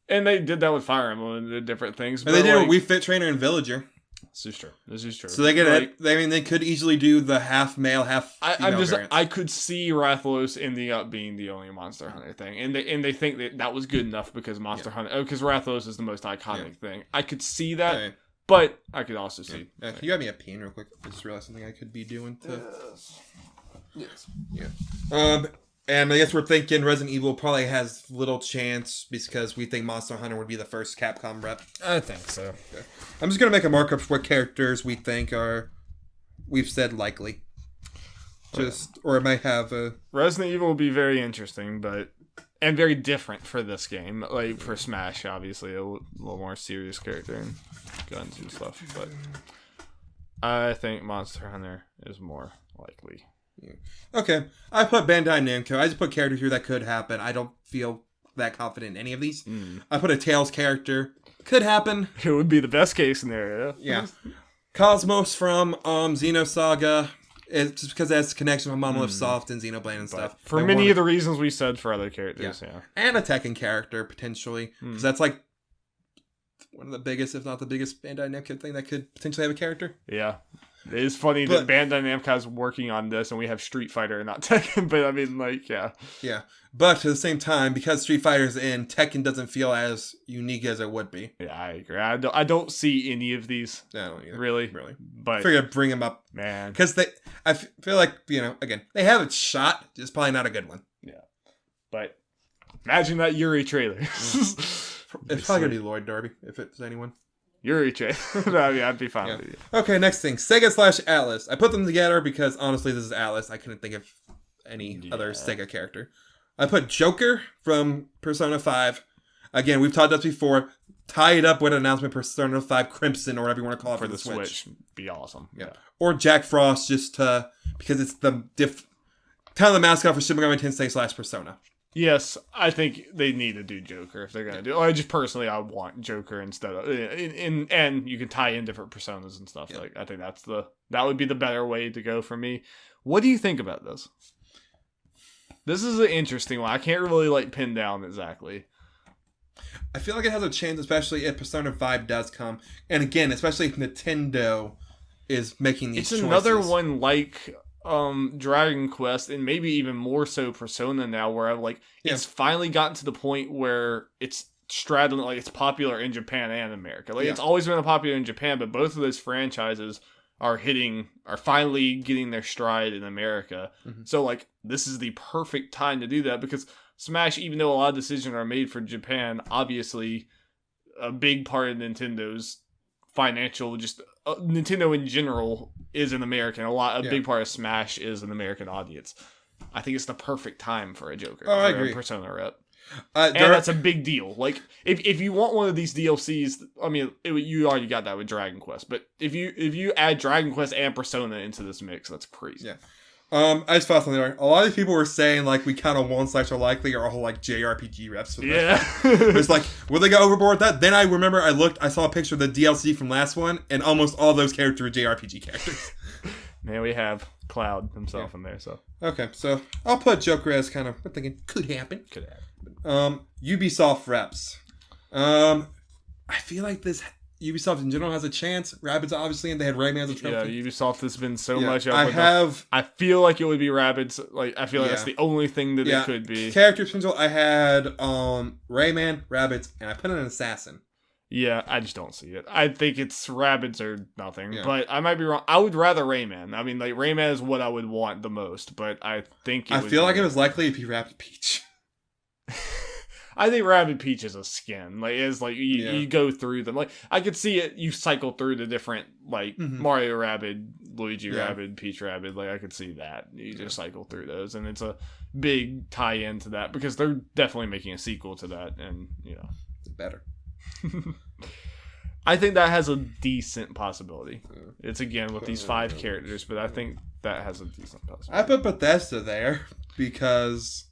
And they did that with Fire Emblem and did different things. But they did it with Wii Fit Trainer and Villager. This is true. This is true. So they could, they could easily do the half male, half female variants. I could see Rathalos ending up being the only Monster Hunter thing, and they think that was good enough because Monster Hunter, because Rathalos is the most iconic thing. I could see that. Okay. But I could also see. Can you grab me a pen real quick? I just realized something I could be doing. Yes. Yeah. And I guess we're thinking Resident Evil probably has little chance because we think Monster Hunter would be the first Capcom rep. I think so. Okay. I'm just gonna make a markup for what characters we think we've said likely. Or it might have a Resident Evil will be very interesting, and very different for this game. Like for Smash, obviously a little more serious character and guns and stuff. But I think Monster Hunter is more likely. Yeah. Okay, I put Bandai Namco. I just put characters here that could happen. I don't feel that confident in any of these. I put a Tails character. Could happen. It would be the best case scenario. Yeah. Cosmos from Xenosaga. It's just because it has a connection with Monolith Soft and Xenoblade and stuff. For many of the reasons we said for other characters, yeah. And a Tekken character, potentially. Because that's like one of the biggest, if not the biggest, Bandai Namco thing that could potentially have a character. Yeah. It is funny that Bandai Namco is working on this and we have Street Fighter and not Tekken, but I mean, like, yeah. Yeah. But at the same time, because Street Fighter's in, Tekken doesn't feel as unique as it would be. Yeah, I agree. I don't see any of these. I don't either. Really. But I figured I'd bring them up. Man. Because I feel like, again, they have a shot, just probably not a good one. Yeah. But imagine that Yuri trailer. It's probably going to be Lloyd Darby, if it's anyone. Yuri trailer. I'd be fine with it. Okay, next thing. Sega/Atlas. I put them together because, honestly, this is Atlas. I couldn't think of any other Sega character. I put Joker from Persona 5. Again, we've talked about this before. Tie it up with an announcement Persona 5 Crimson or whatever you want to call it for the Switch. Be awesome. Yeah. Or Jack Frost just because it's the kind of the mascot for Super Mario Tensei / Persona. Yes, I think they need to do Joker if they're going to do it. Or just personally, I want Joker instead of... And you can tie in different personas and stuff. Yeah. Like I think that would be the better way to go for me. What do you think about this? This is an interesting one. I can't really pin down exactly. I feel like it has a chance, especially if Persona 5 does come. And again, especially if Nintendo is making these choices. It's another one like... Dragon Quest, and maybe even more so Persona now, where it's finally gotten to the point where it's straddling, it's popular in Japan and America. It's always been popular in Japan, but both of those franchises are finally getting their stride in America. So this is the perfect time to do that, because Smash, even though a lot of decisions are made for Japan, obviously a big part of Nintendo's financial, Nintendo in general is an American. A big part of Smash is an American audience. I think it's the perfect time for a Joker. I agree. A Persona rep. And that's a big deal. If you want one of these DLCs, I mean, you already got that with Dragon Quest. But if you add Dragon Quest and Persona into this mix, that's crazy. Yeah. I just thought something there. A lot of people were saying we kind of want / likely are all JRPG reps. It's will they go overboard with that? Then I remember I saw a picture of the DLC from last one, and almost all those characters were JRPG characters. Man, we have Cloud himself in there, so. Okay, so I'll put Joker as kind of, I'm thinking, could happen. Ubisoft reps. I feel like this... Ubisoft in general has a chance. Rabbids obviously, and they had Rayman as a trophy. Yeah, Ubisoft has been so much up. I feel like it would be Rabbids. I feel like that's the only thing that it could be. Character potential. I had Rayman, Rabbids, and I put in an assassin. Yeah, I just don't see it. I think it's Rabbids or nothing, but I might be wrong. I would rather Rayman. I mean, Rayman is what I would want the most, but I think I feel like it was likely to be Rapid Peach. I think Rabbid Peach is a skin. You go through them. I could see it. You cycle through the different Mario Rabbid, Luigi Rabbid, Peach Rabbid. I could see that. You just cycle through those, and it's a big tie-in to that because they're definitely making a sequel to that, and better. I think that has a decent possibility. It's again with these 5 characters, but I think that has a decent possibility. I put Bethesda there because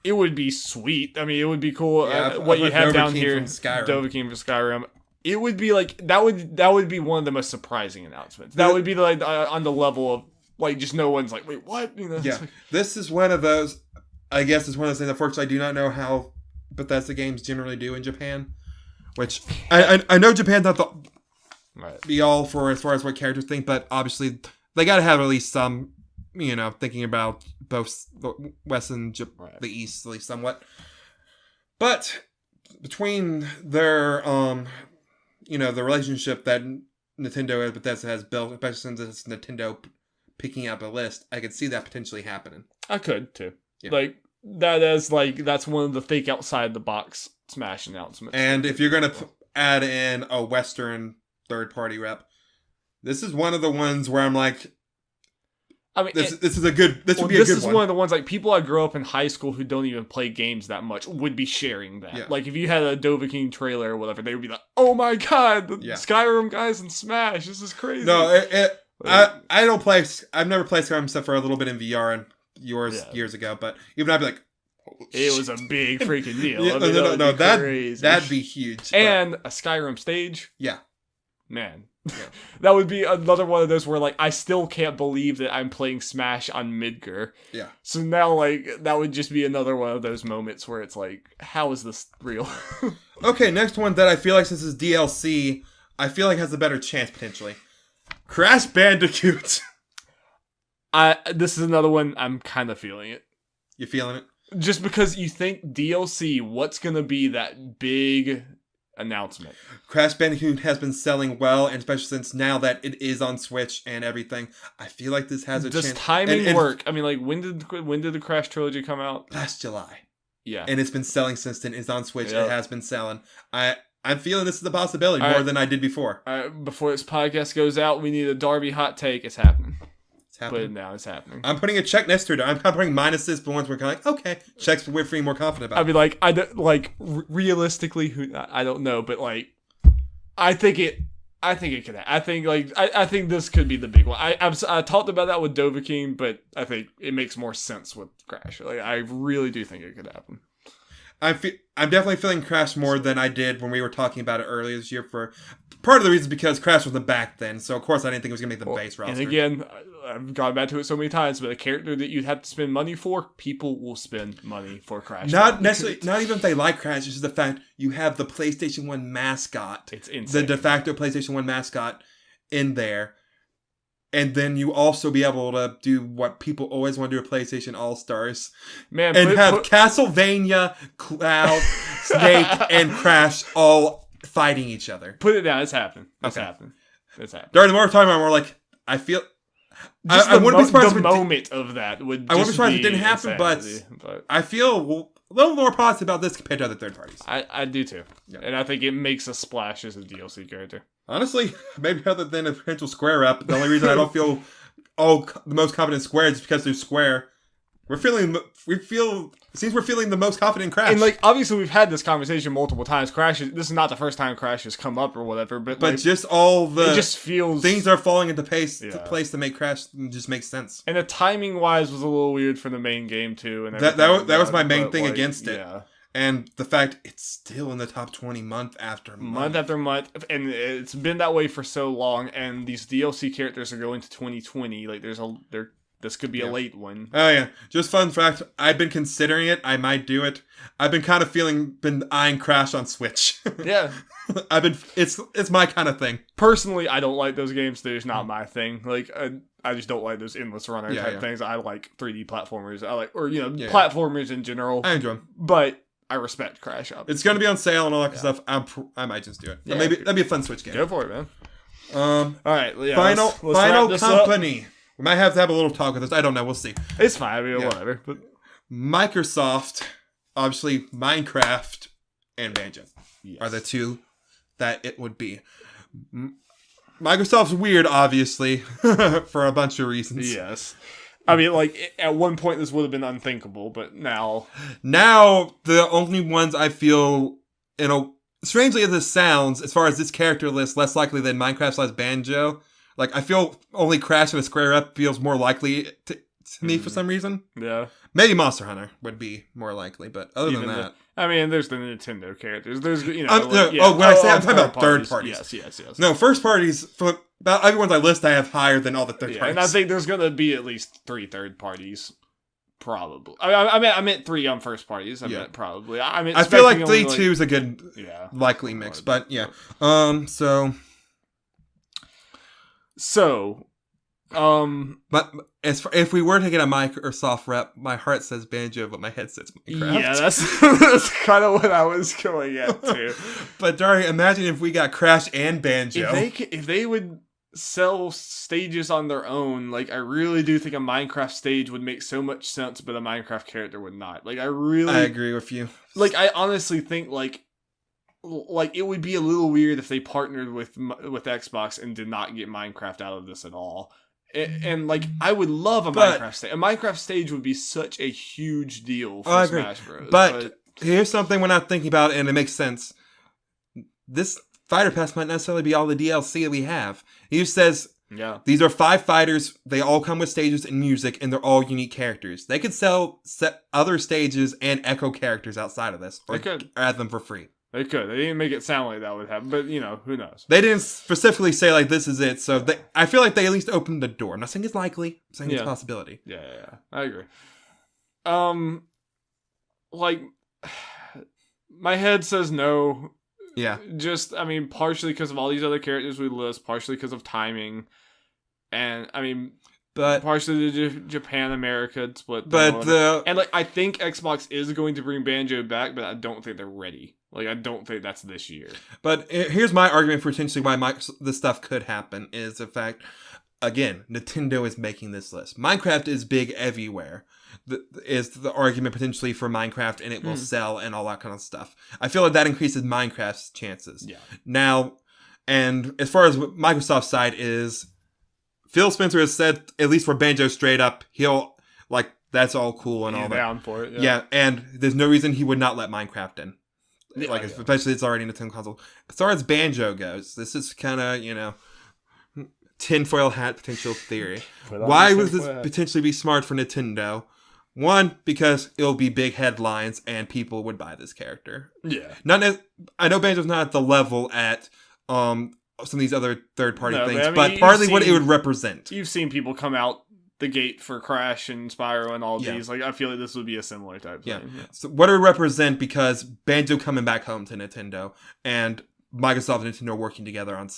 it would be sweet. I mean, it would be cool. What you have down here, Dovahkiin from Skyrim. It would be that would be one of the most surprising announcements. That would be on the level of just no one's wait, what? This is one of those. I guess it's one of those things. Unfortunately, I do not know how Bethesda games generally do in Japan. Which I know Japan's not be all for as far as what characters think, but obviously they got to have at least some, thinking about both the West and the East, at least somewhat. But between their, the relationship that Nintendo and Bethesda has built, especially since it's Nintendo picking up a list, I could see that potentially happening. I could too. Yeah. That's one of the think outside the box Smash announcements. And if you're gonna add in a Western third party rep, this is one of the ones where I'm like, this is a good. This would be a good one. This is one of the ones like people I grew up in high school who don't even play games that much would be sharing that. Yeah. Like if you had a Dovahkiin trailer or whatever, they would be like, "Oh my god, the Skyrim guys in Smash! This is crazy." No, I don't play. I've never played Skyrim except for a little bit in VR and years ago. But even I'd be like, it was a big freaking deal. Yeah, that'd be huge. And a Skyrim stage. Yeah, man. Yeah. That would be another one of those where like I still can't believe that I'm playing Smash on Midgar. Yeah. So now that would just be another one of those moments where it's like, how is this real? Okay, next one that I feel like since it's DLC, I feel like has a better chance potentially. Crash Bandicoot. This is another one I'm kind of feeling it. You feeling it? Just because you think DLC, what's gonna be that big announcement? Crash Bandicoot has been selling well, and especially since now that it is on Switch and everything, I feel like this has a chance. Does timing work? I mean, like when did the Crash trilogy come out? Last July. Yeah, and it's been selling since then. It's on Switch. Yep. It has been selling. I'm feeling this is a possibility more than I did before. Before this podcast goes out, we need a Darby hot take. It's happening. Put it down. It's happening. I'm putting a check next to it. I'm kind of putting minuses, but ones we're kind of like, okay, checks we're feeling more confident about. I mean, realistically, I don't know, but like, I think it could. I think this could be the big one. I talked about that with Dovahkiin, but I think it makes more sense with Crash. Like, I really do think it could happen. I'm definitely feeling Crash more than I did when we were talking about it earlier this year. For part of the reason because Crash was the back then, so of course I didn't think it was gonna make the base roster. And again, I've gone back to it so many times, but a character that you'd have to spend money for, people will spend money for Crash. Not necessarily, not even if they like Crash. It's just the fact you have the PlayStation 1 mascot. It's insane. The de facto PlayStation 1 mascot in there. And then you also be able to do what people always want to do at PlayStation All-Stars. Man, and have Castlevania, Cloud, Snake, and Crash all fighting each other. Put it down. It's happening. It's happening. During the more time, I'm more like, I feel... I wouldn't be surprised the moment of that would I wouldn't be surprised if it didn't happen, insanity, but I feel a little more positive about this compared to other third parties. I do too. Yeah. And I think it makes a splash as a DLC character. Honestly, maybe other than a potential Square rep, the only reason I don't feel the most confident in Square is because they're Square. It seems we're feeling the most confident in Crash. And like, obviously we've had this conversation multiple times. This is not the first time Crash has come up or whatever, but like, just all the... It just feels... Things are falling into place to make Crash just make sense. And the timing-wise was a little weird for the main game, too. And that was my main thing against it. Yeah. And the fact it's still in the top 20 month after month. Month after month. And it's been that way for so long. And these DLC characters are going to 2020. Like, this could be a late one. Oh, yeah. Just fun fact. I've been considering it. I might do it. I've been kind of been eyeing Crash on Switch. Yeah. It's my kind of thing. Personally, I don't like those games. They're just not my thing. Like, I just don't like those endless runner type things. I like 3D platformers. Platformers in general. I enjoy them. But I respect Crash Up. It's going to be on sale and all that stuff. I might just do it. Yeah, maybe that'd be a fun Switch game. Go for it, man. All right. Yeah, Final Company. We might have to have a little talk with this. I don't know. We'll see. It's fine. I mean, whatever. But Microsoft, obviously, Minecraft and Banjo are the two that it would be. Microsoft's weird, obviously, for a bunch of reasons. Yes. I mean, like, at one point this would have been unthinkable, but now... Now, the only ones I feel, strangely as this sounds, as far as this character list, less likely than Minecraft / Banjo. Like, I feel only Crash and a Square Up feels more likely to me for some reason. Yeah. Maybe Monster Hunter would be more likely, but other than that... there's the Nintendo characters. There's, when I say I'm talking about third parties. Yes. No, first parties, for about everyone's on my list, I have higher than all the third parties. And I think there's going to be at least 3 third parties. Probably. I meant 3 on first parties. I meant probably. I feel like 3-2 is a good likely mix, but yeah. So... So, But if we were to get a Microsoft rep, my heart says Banjo, but my head says Minecraft. yeah, that's kind of what I was going at too. But Dari, imagine if we got Crash and Banjo. If they would sell stages on their own, like I really do think a Minecraft stage would make so much sense, but a Minecraft character would not. Like I agree with you. Like I honestly think like it would be a little weird if they partnered with Xbox and did not get Minecraft out of this at all. And like I would love a Minecraft stage. A Minecraft stage would be such a huge deal for Smash Bros. But here's something we're not thinking about, and it makes sense. This Fighter Pass might necessarily be all the DLC that we have. He says, these are 5 fighters. They all come with stages and music, and they're all unique characters. They could sell other stages and echo characters outside of this. Or they could add them for free. They could. They didn't make it sound like that would happen, but who knows? They didn't specifically say like this is it, so I feel like they at least opened the door. I'm not saying it's likely. I'm saying it's a possibility. Yeah, I agree. Like my head says no. Yeah. Just, partially because of all these other characters we list, partially because of timing, and, but partially the Japan-America split. And, I think Xbox is going to bring Banjo back, but I don't think they're ready. Like, I don't think that's this year. But here's my argument for potentially why this stuff could happen, is the fact, again, Nintendo is making this list. Minecraft is big everywhere. Is the argument potentially for Minecraft, and it will sell and all that kind of stuff. I feel like that increases Minecraft's chances. Yeah. Now, and as far as Microsoft's side is, Phil Spencer has said, at least for Banjo straight up, he'll, that's all cool and all that. Down for it. Yeah, and there's no reason he would not let Minecraft in. Especially it's already in a Nintendo console. As far as Banjo goes, this is kind of, tinfoil hat potential theory. Why would this potentially be smart for Nintendo? One, because it'll be big headlines and people would buy this character. Yeah. I know Banjo's not at the level at some of these other third-party things, but partly what it would represent. You've seen people come out the gate for Crash and Spyro and all these. Like, I feel like this would be a similar type thing. Yeah. So what it would represent, because Banjo coming back home to Nintendo and Microsoft and Nintendo working together on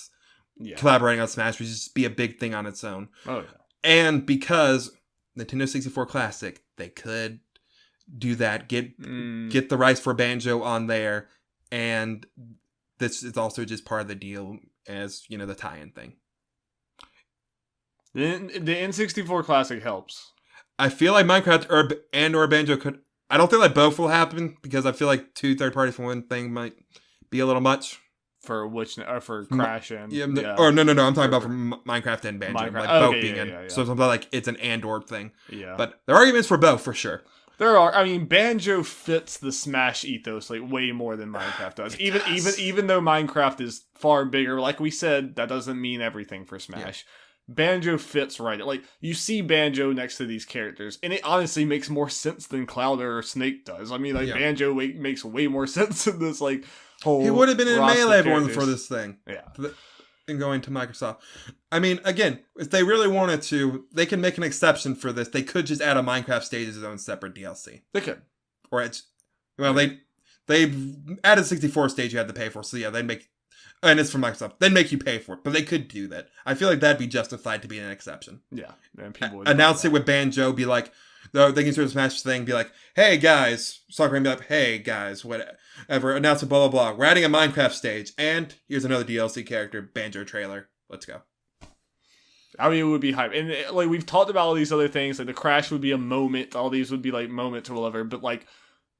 collaborating on Smash would just be a big thing on its own. Oh, yeah. And because Nintendo 64 Classic, they could do that, get the rights for Banjo on there, and this is also just part of the deal as, the tie-in thing. The N64 Classic helps. I feel like Minecraft or Banjo could... I don't think both will happen, because I feel like 2 third parties for one thing might be a little much. For Crash and... Or no, I'm talking about for Minecraft and Banjo. Both being in. Yeah. So it's about it's an and/or thing. Yeah. But there are arguments for both, for sure. There are. Banjo fits the Smash ethos way more than Minecraft does. Even though Minecraft is far bigger, like we said, that doesn't mean everything for Smash. Yeah. Banjo fits right. You see Banjo next to these characters, and it honestly makes more sense than Cloud or Snake does. Banjo makes way more sense in this, whole he would have been in Melee one for this thing. Yeah. And going to Microsoft. Again, if they really wanted to, they can make an exception for this. They could just add a Minecraft stage as its own separate DLC. They could. Or they added 64 stage you had to pay for, so they'd make... And it's from Microsoft. They'd make you pay for it, but they could do that. I feel like that'd be justified to be an exception. Yeah. And people would announce it with Banjo, be like... They can sort of Smash thing, be like, hey guys, Soccer, and be like, hey guys, whatever, announce it, blah, blah, blah. We're adding a Minecraft stage, and here's another DLC character, Banjo trailer. Let's go. It would be hype. And, we've talked about all these other things, the Crash would be a moment, all these would be, moments or whatever, but,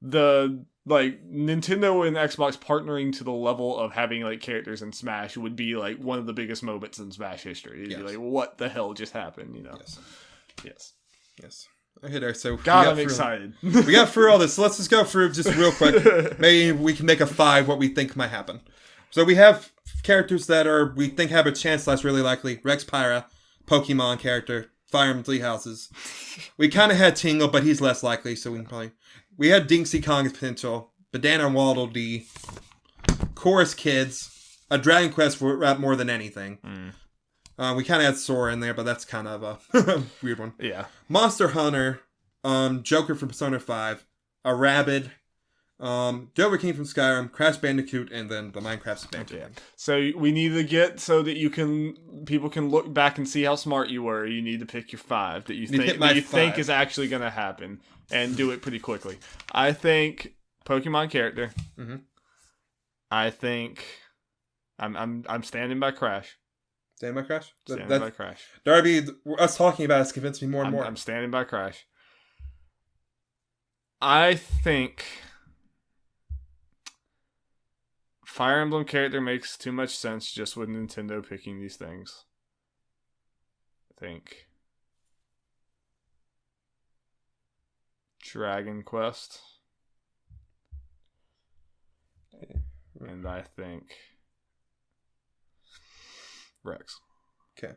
the, Nintendo and Xbox partnering to the level of having, characters in Smash would be, one of the biggest moments in Smash history. It'd be what the hell just happened, Yes. Okay, there. So I'm excited. We got through all this. So let's just go through just real quick. Maybe we can make a 5 what we think might happen. So we have characters that we think have a chance, less really likely. Rex Pyra, Pokemon character, Fire Emblem Three Houses. We kind of had Tingle, but he's less likely, so we had Dinksy Kong's potential, Banana and Waddle Dee, Chorus Kids, a Dragon Quest rap more than anything. We kind of had Sora in there, but that's kind of a weird one. Yeah. Monster Hunter, Joker from Persona 5, a Rabid, Delver King from Skyrim, Crash Bandicoot, and then the Minecraft expansion. Okay. So we need to get so that people can look back and see how smart you were. You need to pick your 5 that you think is actually going to happen, and do it pretty quickly. I think Pokemon character. Mm-hmm. I think I'm standing by Crash. Standing by Crash? Standing by Crash. Darby, us talking about it's convinced me more and more. I'm standing by Crash. I think Fire Emblem character makes too much sense just with Nintendo picking these things. I think Dragon Quest. And I think Rex. Okay.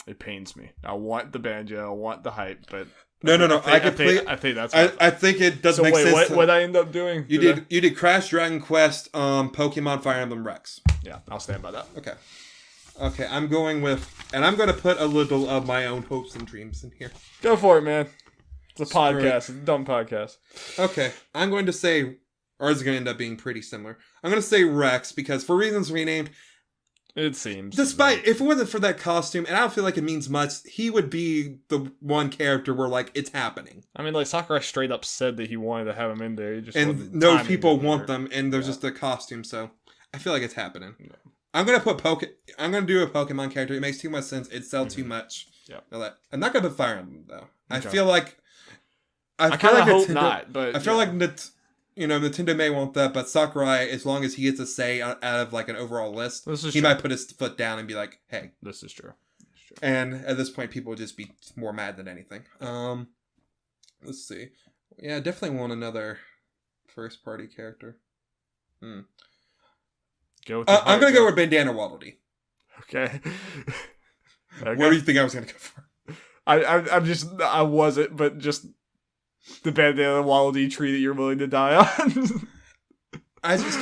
It pains me. I want the banjo. I want the hype, but no. I think that's. I think it doesn't make sense. What I end up doing? You did Crash, Dragon Quest, Pokemon, Fire Emblem, Rex. Yeah, I'll stand by that. Okay. I'm going I'm going to put a little of my own hopes and dreams in here. Go for it, man. It's a podcast. It's a dumb podcast. Okay, I'm going to say, ours is going to end up being pretty similar. I'm going to say Rex because for reasons renamed. It seems. Despite, if it wasn't for that costume, and I don't feel like it means much, he would be the one character where, like, it's happening. I mean, like, Sakurai straight up said that he wanted to have him in there. And those people want them, and there's just a costume, so I feel like it's happening. Yeah. I'm going to do a Pokemon character. It makes too much sense. It sells too much. Yeah. I'm not going to put Fire Emblem, though. I Okay. feel like... I kind of hope not, but... I feel like Nintendo may want that, but Sakurai, as long as he gets a say out of like an overall list, he might put his foot down and be like, "Hey, this is true." And at this point, people will just be more mad than anything. Let's see. Yeah, definitely want another first-party character. Go with I'm gonna go with Bandana Waddle Dee. Okay. What do you think I was gonna go for? I wasn't, but just. The bandana Waddle Dee tree that you're willing to die on. I'm just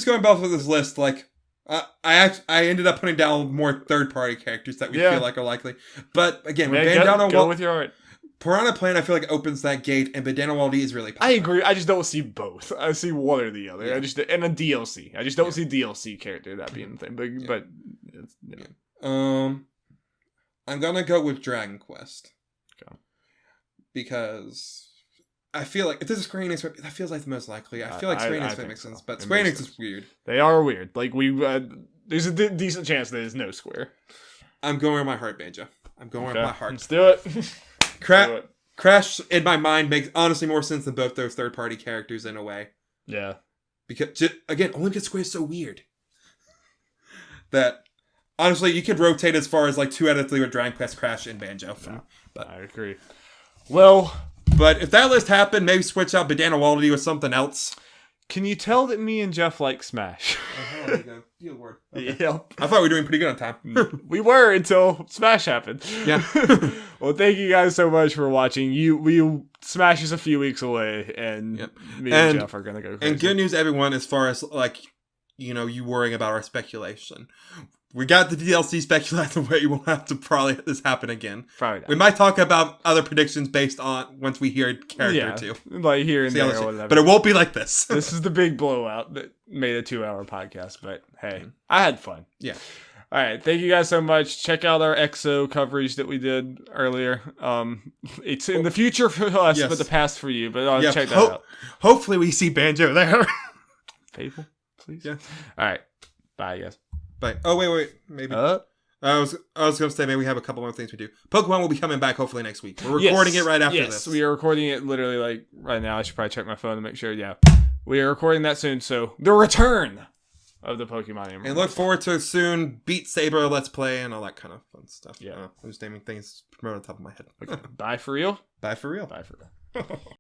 going off of this list. Like, I ended up putting down more third-party characters that we feel like are likely. But again, with Bandana go with your heart. Piranha Plant, I feel like opens that gate, and Bandana Waddle Dee is really popular. I agree. I just don't see both. I see one or the other. Yeah. And a DLC. I just don't see DLC character that being the thing. But it's, I'm gonna go with Dragon Quest. Okay. Because I feel like if this is Square Enix, that feels like the most likely. I feel like Square Enix makes sense, but Square Enix is weird. They are weird. Like there's a decent chance there's no Square. I'm going with my heart, Banjo. I'm going with my heart. Let's do it. Crash in my mind makes honestly more sense than both those third-party characters in a way. Yeah. Because again, only because Square is so weird that honestly you could rotate as far as like 2 out of 3 with Dragon Quest, Crash, and Banjo. Yeah, but I agree. Well, but if that list happened, maybe switch out Bandana Waddle Dee with something else. Can you tell that me and Jeff like Smash? There you go. Deal word. Okay. Yep. I thought we were doing pretty good on time. We were until Smash happened. Yeah. Well, thank you guys so much for watching. Smash is a few weeks away, and me and Jeff are gonna go crazy. And good news, everyone, as far as like, you worrying about our speculation. We got the DLC speculation where you won't have to probably let this happen again. Probably not. We might talk about other predictions based on once we hear a character or two. Like here and there or whatever. But it won't be like this. This is the big blowout that made a 2-hour podcast. But hey, I had fun. Yeah. All right. Thank you guys so much. Check out our EXO coverage that we did earlier. It's in the future for us, but the past for you. But check that out. Hopefully we see Banjo there. Faithful, please. Yeah. All right. Bye, guys. Bye. Oh, wait. Maybe. I was going to say maybe we have a couple more things we do. Pokemon will be coming back hopefully next week. We're recording it right after this. Yes, we are recording it literally like right now. I should probably check my phone to make sure. Yeah. We are recording that soon. So the return of the Pokemon Emerald. And look forward to soon Beat Saber Let's Play and all that kind of fun stuff. Yeah. I'm just naming things from on the top of my head. Okay. Bye for real. Bye for real. Bye for real.